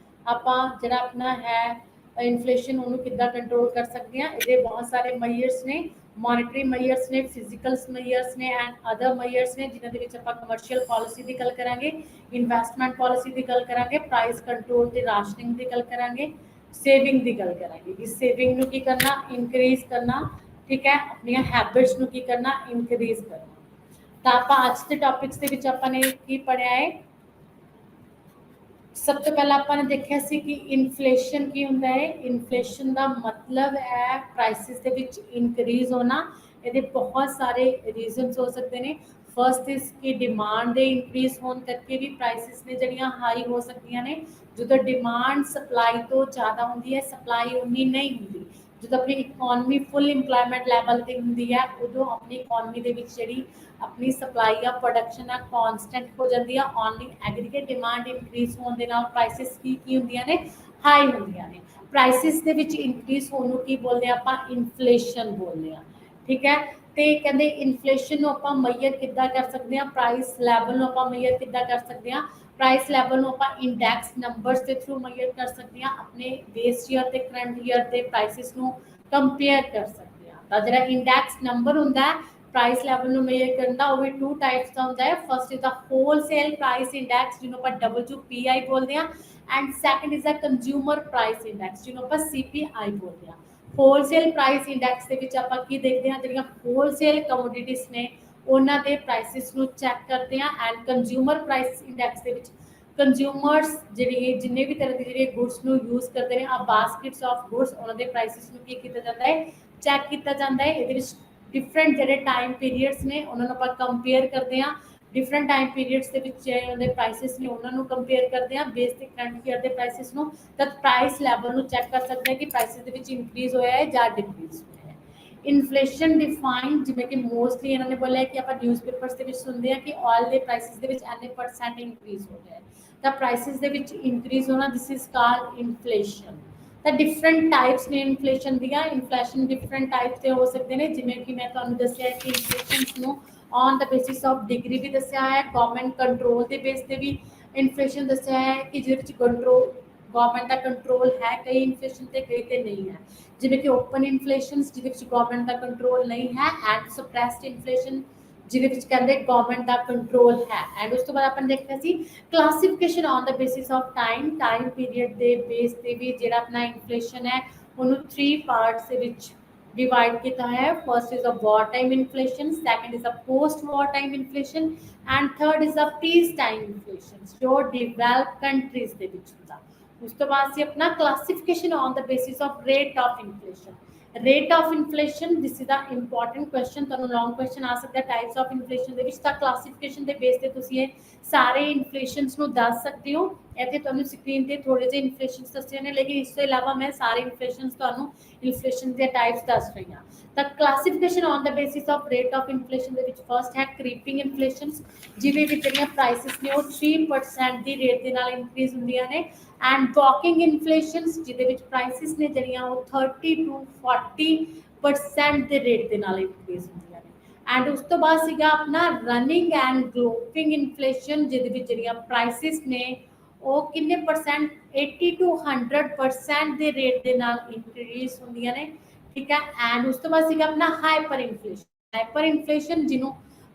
ਆਪਾਂ ਜਿਹੜਾ ਆਪਣਾ ਹੈ ਇਨਫਲੇਸ਼ਨ ਉਹਨੂੰ ਕਿੱਦਾਂ ਕੰਟਰੋਲ ਕਰ ਸਕਦੇ ਹਾਂ। ਇਹਦੇ ਬਹੁਤ ਸਾਰੇ ਮੇਜਰਸ ਨੇ, ਮੋਨਿਟਰੀ ਮੇਜਰਸ ਨੇ, ਫਿਜ਼ੀਕਲ ਮੇਜਰਸ ਨੇ ਐਂਡ ਅਦਰ ਮੇਜਰਸ ਨੇ, ਜਿਨ੍ਹਾਂ ਦੇ ਵਿੱਚ ਆਪਾਂ ਕਮਰਸ਼ੀਅਲ ਪਾਲਿਸੀ ਦੀ ਗੱਲ ਕਰਾਂਗੇ, ਇਨਵੈਸਟਮੈਂਟ ਪਾਲਿਸੀ ਦੀ ਗੱਲ ਕਰਾਂਗੇ, ਪ੍ਰਾਈਸ ਕੰਟਰੋਲ ਤੇ ਰਾਸ਼ਨਿੰਗ ਦੀ ਗੱਲ ਕਰਾਂਗੇ, ਸੇਵਿੰਗ ਦੀ ਗੱਲ ਕਰਾਂਗੇ ਕਿ ਸੇਵਿੰਗ ਨੂੰ ਕੀ ਕਰਨਾ, ਇਨਕਰੀਜ਼ ਕਰਨਾ, ਠੀਕ ਹੈ, ਆਪਣੀਆਂ ਹੈਬਿਟਸ ਨੂੰ ਕੀ ਕਰਨਾ, ਇਨਕਰੀਜ਼ ਕਰਨਾ। ਤਾਂ ਆਪਾਂ ਅੱਜ ਦੇ ਟੌਪਿਕਸ ਦੇ ਵਿੱਚ ਆਪਾਂ ਨੇ ਕੀ ਪੜ੍ਹਿਆ ਹੈ, ਸਭ ਤੋਂ ਪਹਿਲਾਂ ਆਪਾਂ ਨੇ ਦੇਖਿਆ ਸੀ ਕਿ ਇਨਫਲੇਸ਼ਨ ਕੀ ਹੁੰਦਾ ਹੈ। ਇਨਫਲੇਸ਼ਨ ਦਾ ਮਤਲਬ ਹੈ ਪ੍ਰਾਈਸਿਸ ਦੇ ਵਿੱਚ ਇਨਕਰੀਜ਼ ਹੋਣਾ। ਇਹਦੇ ਬਹੁਤ ਸਾਰੇ ਰੀਜ਼ਨਸ ਹੋ ਸਕਦੇ ਨੇ। ਫਰਸਟ ਇਜ਼ ਕਿ ਡਿਮਾਂਡ ਦੇ ਇਨਕਰੀਜ਼ ਹੋਣ ਕਰਕੇ ਵੀ ਪ੍ਰਾਈਸਿਸ ਨੇ ਜਿਹੜੀਆਂ ਹਾਈ ਹੋ ਸਕਦੀਆਂ ਨੇ। ਜਦੋਂ ਡਿਮਾਂਡ ਸਪਲਾਈ ਤੋਂ ਜ਼ਿਆਦਾ ਹੁੰਦੀ ਹੈ, ਸਪਲਾਈ ਉਨੀ ਨਹੀਂ ਹੁੰਦੀ, ਜਦੋਂ ਆਪਣੀ ਇਕਨੋਮੀ ਫੁੱਲ ਇੰਪਲੋਇਮੈਂਟ ਲੈਵਲ ਤੇ ਹੁੰਦੀ ਹੈ, ਉਦੋਂ ਆਪਣੀ ਇਕਨੋਮੀ ਦੇ ਵਿੱਚ ਜਿਹੜੀ ਆਪਣੀ ਸਪਲਾਈ ਆ, ਪ੍ਰੋਡਕਸ਼ਨ ਆ, ਕਨਸਟੈਂਟ ਹੋ ਜਾਂਦੀ ਆ। ਓਨਲੀ ਐਗਰੀਗੇਟ ਡਿਮਾਂਡ ਇਨਕਰੀਜ਼ ਹੋਣ ਦੇ ਨਾਲ ਪ੍ਰਾਈਸਿਸ ਕੀ ਹੁੰਦੀਆਂ ਨੇ, ਹਾਈ ਹੁੰਦੀਆਂ ਨੇ। ਪ੍ਰਾਈਸਿਸ ਦੇ ਵਿੱਚ ਇਨਕਰੀਜ਼ ਹੋਣ ਨੂੰ ਕੀ ਬੋਲਦੇ ਆ ਆਪਾਂ, ਇਨਫਲੇਸ਼ਨ ਬੋਲਦੇ ਆ, ਠੀਕ ਹੈ। ਤੇ ਕਹਿੰਦੇ ਇਨਫਲੇਸ਼ਨ ਨੂੰ ਆਪਾਂ ਮੇਜਰ ਕਿੱਦਾਂ ਕਰ ਸਕਦੇ ਹਾਂ, ਪ੍ਰਾਈਸ ਲੈਵਲ ਨੂੰ ਆਪਾਂ ਮੇਜਰ ਕਿੱਦਾਂ ਕਰ ਸਕਦੇ ਹਾਂ। ਪ੍ਰਾਈਸ ਲੈਵਲ ਨੂੰ ਆਪਾਂ ਇੰਡੈਕਸ ਨੰਬਰਸ ਦੇ ਥਰੂ ਮੇਜਰ ਕਰ ਸਕਦੇ ਹਾਂ, ਆਪਣੇ ਬੇਸ ਈਅਰ ਤੇ ਕਰੰਟ ਈਅਰ ਦੇ ਪ੍ਰਾਈਸਿਸ ਨੂੰ ਕੰਪੇਅਰ ਕਰ ਸਕਦੇ ਹਾਂ। ਤਾਂ ਜਿਹੜਾ ਇੰਡੈਕਸ ਨੰਬਰ ਹੁੰਦਾ ਹੈ ਪ੍ਰਾਈਸ ਲੈਵਲ ਨੂੰ ਮੇਜਰ ਕਰਨ ਦਾ, ਉਹ ਵੀ ਟੂ ਟਾਈਪਸ ਦਾ ਹੁੰਦਾ ਹੈ। First is the wholesale price index ਜਿਹਨੂੰ ਆਪਾਂ WPI ਬੋਲਦੇ ਹਾਂ, and second is the consumer price index ਜਿਹਨੂੰ ਆਪਾਂ CPI ਬੋਲਦੇ ਹਾਂ। ਹੋਲਸੇਲ ਪ੍ਰਾਈਸ ਇੰਡੈਕਸ ਦੇ ਵਿੱਚ ਆਪਾਂ ਕੀ ਦੇਖਦੇ ਹਾਂ, ਜਿਹੜੀਆਂ ਹੋਲਸੇਲ ਕਮੋਡਿਟੀਜ਼ ਨੇ ਉਹਨਾਂ ਦੇ ਪ੍ਰਾਈਸਿਸ ਨੂੰ ਚੈੱਕ ਕਰਦੇ ਹਾਂ। ਐਂਡ ਕੰਜ਼ਿਊਮਰ ਪ੍ਰਾਈਸ ਇੰਡੈਕਸ ਦੇ ਵਿੱਚ ਕੰਜ਼ਿਊਮਰਸ ਜਿਹੜੇ ਜਿੰਨੇ ਵੀ ਤਰ੍ਹਾਂ ਦੇ ਜਿਹੜੇ ਗੁੱਡਸ ਨੂੰ ਯੂਜ਼ ਕਰਦੇ ਨੇ, ਆ ਬਾਸਕਟਸ ਆਫ ਗੁੱਡਸ, ਉਹਨਾਂ ਦੇ ਪ੍ਰਾਈਸਿਸ ਨੂੰ ਕੀ ਕੀਤਾ ਜਾਂਦਾ ਹੈ, ਚੈੱਕ ਕੀਤਾ ਜਾਂਦਾ ਹੈ। ਇਹਦੇ ਵਿੱਚ ਡਿਫਰੈਂਟ ਜਿਹੜੇ ਟਾਈਮ ਪੀਰੀਅਡਸ ਨੇ ਉਹਨਾਂ ਨੂੰ ਆਪਾਂ ਕੰਪੇਅਰ ਕਰਦੇ ਹਾਂ। ਡਿਫਰੈਂਟ ਟਾਈਮ ਪੀਰੀਅਡਸ ਦੇ ਵਿੱਚ ਉਹਦੇ ਪ੍ਰਾਈਸਿਸ ਨੇ ਉਹਨਾਂ ਨੂੰ ਕੰਪੇਅਰ ਕਰਦੇ ਹਾਂ ਬੇਸ ਤੇ ਕਰੰਟ ਈਅਰ ਦੇ ਪ੍ਰਾਈਸਿਸ ਨੂੰ। ਤਾਂ ਪ੍ਰਾਈਸ ਲੈਵਲ ਨੂੰ ਚੈੱਕ ਕਰ ਸਕਦੇ ਹਾਂ ਕਿ ਪ੍ਰਾਈਸਿਸ ਦੇ ਵਿੱਚ ਇਨਕਰੀਜ਼ ਹੋਇਆ ਹੈ ਜਾਂ ਡਿਕਰੀਜ਼ ਹੋਇਆ ਹੈ। ਇਨਫਲੇਸ਼ਨ ਡਿਫਾਈਨ, ਜਿਵੇਂ ਕਿ ਮੋਸਟਲੀ ਇਹਨਾਂ ਨੇ ਬੋਲਿਆ ਕਿ ਆਪਾਂ ਨਿਊਜ਼ਪੇਪਰਸ ਦੇ ਵਿੱਚ ਸੁਣਦੇ ਹਾਂ ਕਿ ਆਇਲ ਦੇ ਪ੍ਰਾਈਸਿਸ ਦੇ ਵਿੱਚ ਇੰਨੇ % ਇਨਕਰੀਜ਼ ਹੋ ਗਿਆ ਹੈ। ਤਾਂ ਪ੍ਰਾਈਸਿਸ ਦੇ ਵਿੱਚ ਇਨਕਰੀਜ਼ ਹੋਣਾ, ਦਿਸ ਇਜ਼ ਕਾਲਡ ਇਨਫਲੇਸ਼ਨ। ਤਾਂ ਡਿਫਰੈਂਟ ਟਾਈਪਸ ਨੇ ਇਨਫਲੇਸ਼ਨ ਦੀਆਂ। ਇਨਫਲੇਸ਼ਨ ਡਿਫਰੈਂਟ ਟਾਈਪਸ ਦੇ ਹੋ ਸਕਦੇ ਨੇ, ਜਿਵੇਂ ਕਿ ਮੈਂ ਤੁਹਾਨੂੰ ਦੱਸਿਆ ਕਿ ਇਨਫਲੇਸ਼ਨ ਨੂੰ on the basis of degree ਵੀ ਦੱਸਿਆ ਹੈ, ਗਵਰਨਮੈਂਟ ਕੰਟਰੋਲ ਦੇ ਬੇਸ ਤੇ ਵੀ ਇਨਫਲੇਸ਼ਨ ਦੱਸਿਆ ਹੈ ਕਿ ਜਿਹਦੇ ਵਿੱਚ ਕੰਟਰੋਲ ਗਵਰਨਮੈਂਟ ਦਾ ਕੰਟਰੋਲ ਹੈ ਕਈ ਇਨਫਲੇਸ਼ਨ ਤੇ ਕਈ ਤੇ ਨਹੀਂ ਹੈ। ਜਿਵੇਂ ਕਿ ਓਪਨ ਇਨਫਲੇਸ਼ਨ ਜਿਹਦੇ ਵਿੱਚ ਗਵਰਨਮੈਂਟ ਦਾ ਕੰਟਰੋਲ ਨਹੀਂ ਹੈ, ਐਂਡ ਸਪਰੈਸਡ ਇਨਫਲੇਸ਼ਨ ਜਿਹਦੇ ਵਿੱਚ ਕਹਿੰਦੇ ਗਵਰਨਮੈਂਟ ਦਾ ਕੰਟਰੋਲ ਹੈ। ਐਂਡ ਉਸ ਤੋਂ ਬਾਅਦ ਆਪਾਂ ਨੇ ਦੇਖਿਆ ਸੀ classification on the basis of time period ਦੇ ਬੇਸ ਤੇ ਵੀ ਜਿਹੜਾ ਆਪਣਾ ਇਨਫਲੇਸ਼ਨ ਹੈ ਉਹਨੂੰ 3 ਪਾਰਟਸ ਦੇ ਵਿੱਚ डिवाइड किया है। First is a war time inflation, second is a post war time inflation and third is a piece time inflation जो डिवेलप कंट्रीज ਦੇ ਵਿੱਚ ਹੁੰਦਾ। ਉਸ ਤੋਂ ਬਾਅਦ ਅਸੀਂ ਆਪਣਾ classification on the basis of rate of inflation, rate of inflation, this is the important question, ਤੁਹਾਨੂੰ ਲੌਂਗ ਕੁਐਸਚਨ ਆ ਸਕਦਾ ਟਾਈਪਸ ਆਫ ਇਨਫਲੇਸ਼ਨ ਦੇ ਵਿੱਚ। ਤਾਂ ਕਲਾਸੀਫਿਕੇਸ਼ਨ ਦੇ ਬੇਸ ਤੇ ਤੁਸੀਂ ਇਹ ਸਾਰੇ ਇਨਫਲੇਸ਼ਨਸ ਨੂੰ ਦੱਸ ਸਕਦੇ ਹੋ। ਇੱਥੇ ਤੁਹਾਨੂੰ ਸਕਰੀਨ ਤੇ ਥੋੜੇ ਜਿਹੇ ਇਨਫਲੇਸ਼ਨਸ ਦੱਸੇ ਨੇ, ਲੇਕਿਨ ਇਸ ਤੋਂ ਇਲਾਵਾ ਮੈਂ ਸਾਰੇ ਇਨਫਲੇਸ਼ਨਸ ਤੁਹਾਨੂੰ ਇਨਫਲੇਸ਼ਨ ਦੇ ਟਾਈਪਸ ਦੱਸ ਰਹੀ ਹਾਂ। ਤਾਂ classification on the basis of rate of inflation ਦੇ ਵਿੱਚ ਫਸਟ ਹੈ ਕ੍ਰੀਪਿੰਗ ਇਨਫਲੇਸ਼ਨਸ, ਜਿਹਦੇ ਵਿੱਚ ਜਿਹੜੀਆਂ ਪ੍ਰਾਈਸਿਸ ਨੇ ਉਹ 3% ਦੀ ਰੇਟ ਦੇ ਨਾਲ ਇਨਕਰੀਜ਼ ਹੁੰਦੀਆਂ ਨੇ। ਐਂਡ ਵਾਕਿੰਗ ਇਨਫਲੇਸ਼ਨਸ, ਜਿਹਦੇ ਵਿੱਚ ਪ੍ਰਾਈਸਿਸ ਨੇ ਜਿਹੜੀਆਂ ਉਹ 30 to 40% ਦੇ ਰੇਟ ਦੇ ਨਾਲ ਇਨਕਰੀਜ਼ ਹੁੰਦੀਆਂ ਨੇ। ਐਂਡ ਉਸ ਤੋਂ ਬਾਅਦ ਸੀਗਾ ਆਪਣਾ ਰਨਿੰਗ ਐਂਡ ਗਲੋਪਿੰਗ ਇਨਫਲੇਸ਼ਨ, ਜਿਹਦੇ ਵਿੱਚ ਜਿਹੜੀਆਂ ਪ੍ਰਾਈਸਿਸ ਨੇ ਉਹ ਕਿੰਨੇ ਪਰਸੈਂਟ 80 to 100% ਦੇ ਰੇਟ ਦੇ ਨਾਲ ਇਨਕਰੀਜ਼ ਹੁੰਦੀਆਂ ਨੇ, ਠੀਕ ਹੈ। ਐਂਡ ਉਸ ਤੋਂ ਬਾਅਦ ਸੀਗਾ ਆਪਣਾ ਹਾਈਪਰ ਇਨਫਲੇਸ਼ਨ। ਹਾਈਪਰ ਇਨਫਲੇਸ਼ਨ ਜਿਹਨੂੰ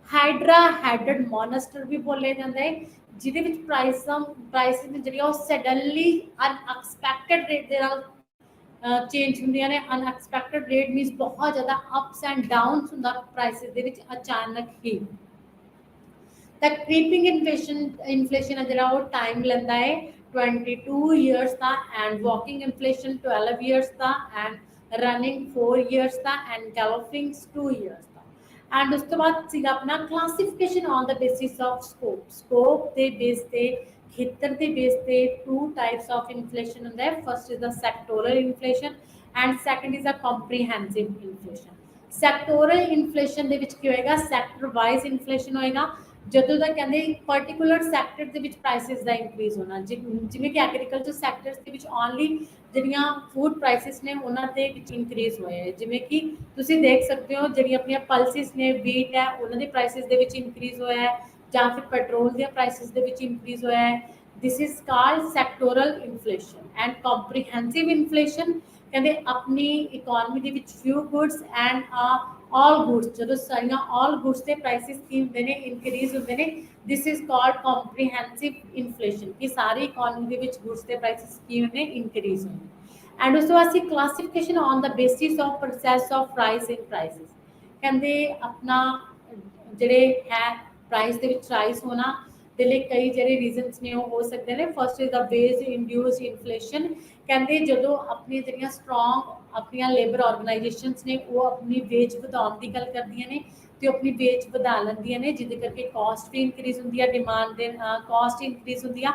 ਹਾਈਡਰਾ ਹੈਡਡ ਮੋਨਸਟਰ ਵੀ ਬੋਲਿਆ ਜਾਂਦਾ ਹੈ, ਜਿਹਦੇ ਵਿੱਚ ਪ੍ਰਾਈਸਿਸ ਨੇ ਜਿਹੜੀਆਂ ਉਹ ਸਡਨਲੀ ਅਨਐਕਸਪੈਕਟਡ ਰੇਟ ਦੇ ਨਾਲ ਚੇਂਜ ਹੁੰਦੀਆਂ ਨੇ। ਅਨਐਕਸਪੈਕਟਡ ਰੇਟ ਮੀਨਸ ਬਹੁਤ ਜ਼ਿਆਦਾ ਅਪਸ ਐਂਡ ਡਾਊਨਸ ਹੁੰਦਾ ਪ੍ਰਾਈਸਿਸ ਦੇ ਵਿੱਚ ਅਚਾਨਕ ਹੀ। ਤਾਂ ਕ੍ਰੀਪਿੰਗ ਇਨਫਲੇਸ਼ਨ ਹੈ ਜਿਹੜਾ ਉਹ ਟਾਈਮ ਲੈਂਦਾ ਹੈ 22 ਇਅਰਸ ਦਾ, ਐਂਡ ਵਾਕਿੰਗ ਇਨਫਲੇਸ਼ਨ 12 ਇਅਰਸ ਦਾ, ਐਂਡ ਰਨਿੰਗ 4 ਇਅਰਸ ਦਾ, ਐਂਡ ਗੈਲੋਪਿੰਗ 2 ਇਅਰਸ ਦਾ। ਐਂਡ ਉਸ ਤੋਂ ਬਾਅਦ ਸੀਗਾ ਆਪਣਾ classification on the basis of scope. Scope ਦੇ ਬੇਸ ਤੇ, ਖੇਤਰ ਦੇ ਬੇਸ ਤੇ ਟੂ ਟਾਈਪਸ ਆਫ ਇਨਫਲੇਸ਼ਨ ਹੁੰਦਾ ਹੈ। First is the sectoral inflation and second is the comprehensive inflation. Sectoral inflation ਦੇ ਵਿੱਚ ਕੀ ਹੋਏਗਾ, ਸੈਕਟਰ ਵਾਈਜ਼ ਇਨਫਲੇਸ਼ਨ ਹੋਏਗਾ, ਜਦੋਂ ਤੱਕ ਕਹਿੰਦੇ ਪਾਰਟਿਕੂਲਰ ਸੈਕਟਰ ਦੇ ਵਿੱਚ ਪ੍ਰਾਈਸਿਸ ਦਾ ਇਨਕਰੀਜ਼ ਹੋਣਾ, ਜਿਵੇਂ ਕਿ ਐਗਰੀਕਲਚਰ ਸੈਕਟਰਸ ਦੇ ਵਿੱਚ ਓਨਲੀ ਜਿਹੜੀਆਂ ਫੂਡ ਪ੍ਰਾਈਸਿਸ ਨੇ ਉਹਨਾਂ ਦੇ ਵਿੱਚ ਇਨਕਰੀਜ਼ ਹੋਏ ਹੈ। ਜਿਵੇਂ ਕਿ ਤੁਸੀਂ ਦੇਖ ਸਕਦੇ ਹੋ ਜਿਹੜੀਆਂ ਆਪਣੀਆਂ ਪਲਸਿਸ ਨੇ, ਵੀਟ ਹੈ, ਉਹਨਾਂ ਦੀ ਪ੍ਰਾਈਸਿਸ ਦੇ ਵਿੱਚ ਇਨਕਰੀਜ਼ ਹੋਇਆ ਹੈ, ਜਾਂ ਫਿਰ ਪੈਟਰੋਲ ਦੀਆਂ ਪ੍ਰਾਈਸਿਸ ਦੇ ਵਿੱਚ ਇਨਕਰੀਜ਼ ਹੋਇਆ ਹੈ। This is called sectoral inflation. And comprehensive inflation ਕਹਿੰਦੇ ਆਪਣੀ ਇਕੋਨਮੀ ਦੇ ਵਿੱਚ ਫਿਊ ਗੁੱਡਸ ਐਂਡ ਆਲ ਗੁੱਡਸ, ਜਦੋਂ ਸਾਰੀਆਂ ਆਲ ਗੁੱਡਸ ਦੇ ਪ੍ਰਾਈਸਿਸ ਕੀ ਹੁੰਦੇ ਨੇ, ਇਨਕਰੀਜ਼ ਹੁੰਦੇ ਨੇ। This is called comprehensive inflation, ਕਿ ਸਾਰੀ ਇਕੋਨਮੀ ਦੇ ਵਿੱਚ ਗੁੱਡਸ ਦੇ ਪ੍ਰਾਈਸਿਸ ਕੀ ਹੁੰਦੇ, ਇਨਕਰੀਜ਼ ਹੁੰਦੇ। ਐਂਡ ਉਸ ਤੋਂ ਬਾਅਦ ਅਸੀਂ classification on the basis of process of rise in prices, ਕਹਿੰਦੇ ਆਪਣਾ ਜਿਹੜੇ ਹੈ ਪ੍ਰਾਈਸ ਦੇ ਵਿੱਚ ਰਾਈਜ਼ ਹੋਣਾ ਦੇ ਲਈ ਕਈ ਜਿਹੜੇ ਰੀਜ਼ਨਸ ਨੇ ਉਹ ਹੋ ਸਕਦੇ ਨੇ। First is the wage induced inflation, ਕਹਿੰਦੇ ਜਦੋਂ ਆਪਣੀਆਂ ਜਿਹੜੀਆਂ ਸਟਰੋਂਗ ਆਪਣੀਆਂ ਲੇਬਰ ਆਰਗੇਨਾਈਜੇਸ਼ਨਸ ਨੇ ਉਹ ਆਪਣੀ ਵੇਜ ਵਧਾਉਣ ਦੀ ਗੱਲ ਕਰਦੀਆਂ ਨੇ ਤੇ ਆਪਣੀ ਵੇਜ ਵਧਾ ਲੈਂਦੀਆਂ ਨੇ, ਜਿਹਦੇ ਕਰਕੇ ਕਾਸਟ ਵੀ ਇਨਕਰੀਜ਼ ਹੁੰਦੀ ਹੈ, ਡਿਮਾਂਡ ਦੇ ਕਾਸਟ ਇਨਕਰੀਜ਼ ਹੁੰਦੀ ਆ।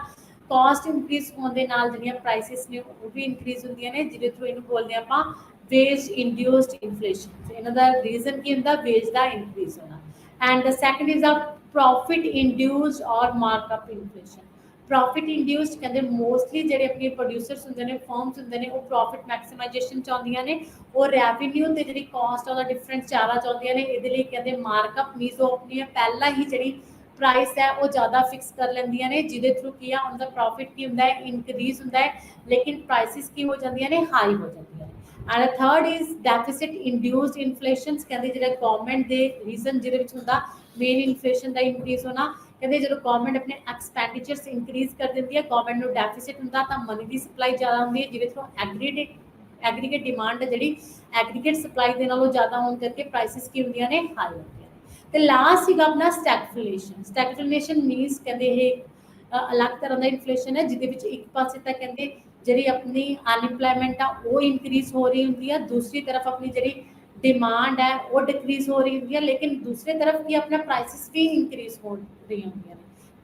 ਕਾਸਟ ਇਨਕਰੀਜ਼ ਹੋਣ ਦੇ ਨਾਲ ਜਿਹੜੀਆਂ ਪ੍ਰਾਈਸਿਸ ਨੇ ਉਹ ਵੀ ਇਨਕਰੀਜ਼ ਹੁੰਦੀਆਂ ਨੇ, ਜਿਹਦੇ ਥਰੂ ਇਹਨੂੰ ਬੋਲਦੇ ਆਪਾਂ ਵੇਜ ਇੰਡਿਊਸਡ ਇਨਫਲੇਸ਼ਨ। ਇਹਨਾਂ ਦਾ ਰੀਜ਼ਨ ਕੀ ਹੁੰਦਾ, ਵੇਜ ਦਾ ਇਨਕਰੀਜ਼ ਹੋਣਾ। And the second is the profit induced or markup inflation. Profit induced ਕਹਿੰਦੇ ਮੋਸਟਲੀ ਜਿਹੜੇ ਆਪਣੇ ਪ੍ਰੋਡਿਊਸਰਸ ਹੁੰਦੇ ਨੇ, ਫਰਮਸ ਹੁੰਦੇ ਨੇ, ਉਹ ਪ੍ਰੋਫਿਟ ਮੈਕਸਿਮਾਈਜੇਸ਼ਨ ਚਾਹੁੰਦੀਆਂ ਨੇ, ਉਹ ਰੈਵਨਿਊ ਤੇ ਜਿਹੜੀ ਕਾਸਟ ਆ ਉਹਦਾ ਡਿਫਰੈਂਸ ਜ਼ਿਆਦਾ ਚਾਹੁੰਦੀਆਂ ਨੇ। ਇਹਦੇ ਲਈ ਕਹਿੰਦੇ ਮਾਰਕਅਪ ਮੀਨਸ ਉਹ ਆਪਣੀ ਪਹਿਲਾਂ ਹੀ ਜਿਹੜੀ ਪ੍ਰਾਈਸ ਹੈ ਉਹ ਜ਼ਿਆਦਾ ਫਿਕਸ ਕਰ ਲੈਂਦੀਆਂ ਨੇ, ਜਿਹਦੇ ਥਰੂ ਕੀ ਆ ਉਹਦਾ ਪ੍ਰੋਫਿਟ ਕੀ ਹੁੰਦਾ ਹੈ, ਇਨਕਰੀਜ਼ ਹੁੰਦਾ ਹੈ, ਲੇਕਿਨ ਪ੍ਰਾਈਸਿਸ ਕੀ ਹੋ ਜਾਂਦੀਆਂ ਨੇ, ਹਾਈ ਹੋ ਜਾਂਦੀਆਂ ਨੇ। And third is deficit induced inflations, ਕਹਿੰਦੇ ਜਿਹੜਾ ਗਵਰਨਮੈਂਟ ਦੇ ਰੀਜ਼ਨ ਜਿਹਦੇ ਵਿੱਚ ਹੁੰਦਾ ਮੇਨ ਇਨਫਲੇਸ਼ਨ ਦਾ ਇਨਕਰੀਜ਼ ਹੋਣਾ। ਕਹਿੰਦੇ ਜਦੋਂ ਗਵਰਨਮੈਂਟ ਆਪਣੇ ਐਕਸਪੈਂਡੀਚਰਸ ਇਨਕਰੀਜ਼ ਕਰ ਦਿੰਦੀ ਹੈ, ਗਵਰਨਮੈਂਟ ਨੂੰ ਡੈਫਿਸਿਟ ਹੁੰਦਾ ਤਾਂ ਮਨੀ ਦੀ ਸਪਲਾਈ ਜ਼ਿਆਦਾ ਹੁੰਦੀ ਹੈ, ਜਿਹਦੇ ਥਰੂ ਐਗਰੀਗੇਟ ਡਿਮਾਂਡ ਹੈ ਜਿਹੜੀ ਐਗਰੀਗੇਟ ਸਪਲਾਈ ਦੇ ਨਾਲੋਂ ਜ਼ਿਆਦਾ ਹੋਣ ਕਰਕੇ ਪ੍ਰਾਈਸਿਸ ਕੀ ਹੁੰਦੀਆਂ ਨੇ, ਹਾਈ ਹੁੰਦੀਆਂ ਨੇ। ਤੇ ਲਾਸਟ ਸੀਗਾ ਆਪਣਾ ਸਟੈਗਫਲੇਸ਼ਨ। ਸਟੈਗਫਲੇਸ਼ਨ ਮੀਨਸ ਕਹਿੰਦੇ ਇਹ ਅਲੱਗ ਤਰ੍ਹਾਂ ਦਾ ਇਨਫਲੇਸ਼ਨ ਹੈ, ਜਿਹਦੇ ਵਿੱਚ ਇੱਕ ਪਾਸੇ ਤਾਂ ਕਹਿੰਦੇ ਜਿਹੜੀ ਆਪਣੀ ਅਨਇੰਪਲੋਇਮੈਂਟ ਆ ਉਹ ਇਨਕਰੀਜ਼ ਹੋ ਰਹੀ ਹੁੰਦੀ ਹੈ, ਦੂਸਰੀ ਤਰਫ ਆਪਣੀ ਜਿਹੜੀ डिमांड है वो डिक्रीज हो रही होती है, लेकिन दूसरी तरफ की अपना प्राइसेस भी इंक्रीज हो रही होंगी।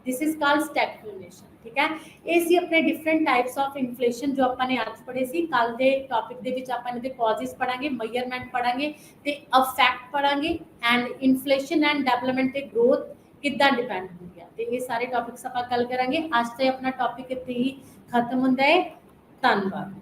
This is called stagflation. ठीक है, ये सी अपने डिफरेंट टाइप्स ऑफ इन्फ्लेशन जो अपने आज पढ़े सी। कल के टॉपिक दे विच आपां इहदे कॉजेस पढ़ांगे, मेजरमेंट पढ़ांगे ते अफैक्ट पढ़ांगे एंड इन्फ्लेशन एंड डेवलपमेंट ते ग्रोथ किद्दां डिपेंड होंदी है। ते ये सारे टॉपिक्स आपां कल करांगे। आज ते अपना टॉपिक इत्थे ही खत्म हुंदा है। धन्यवाद।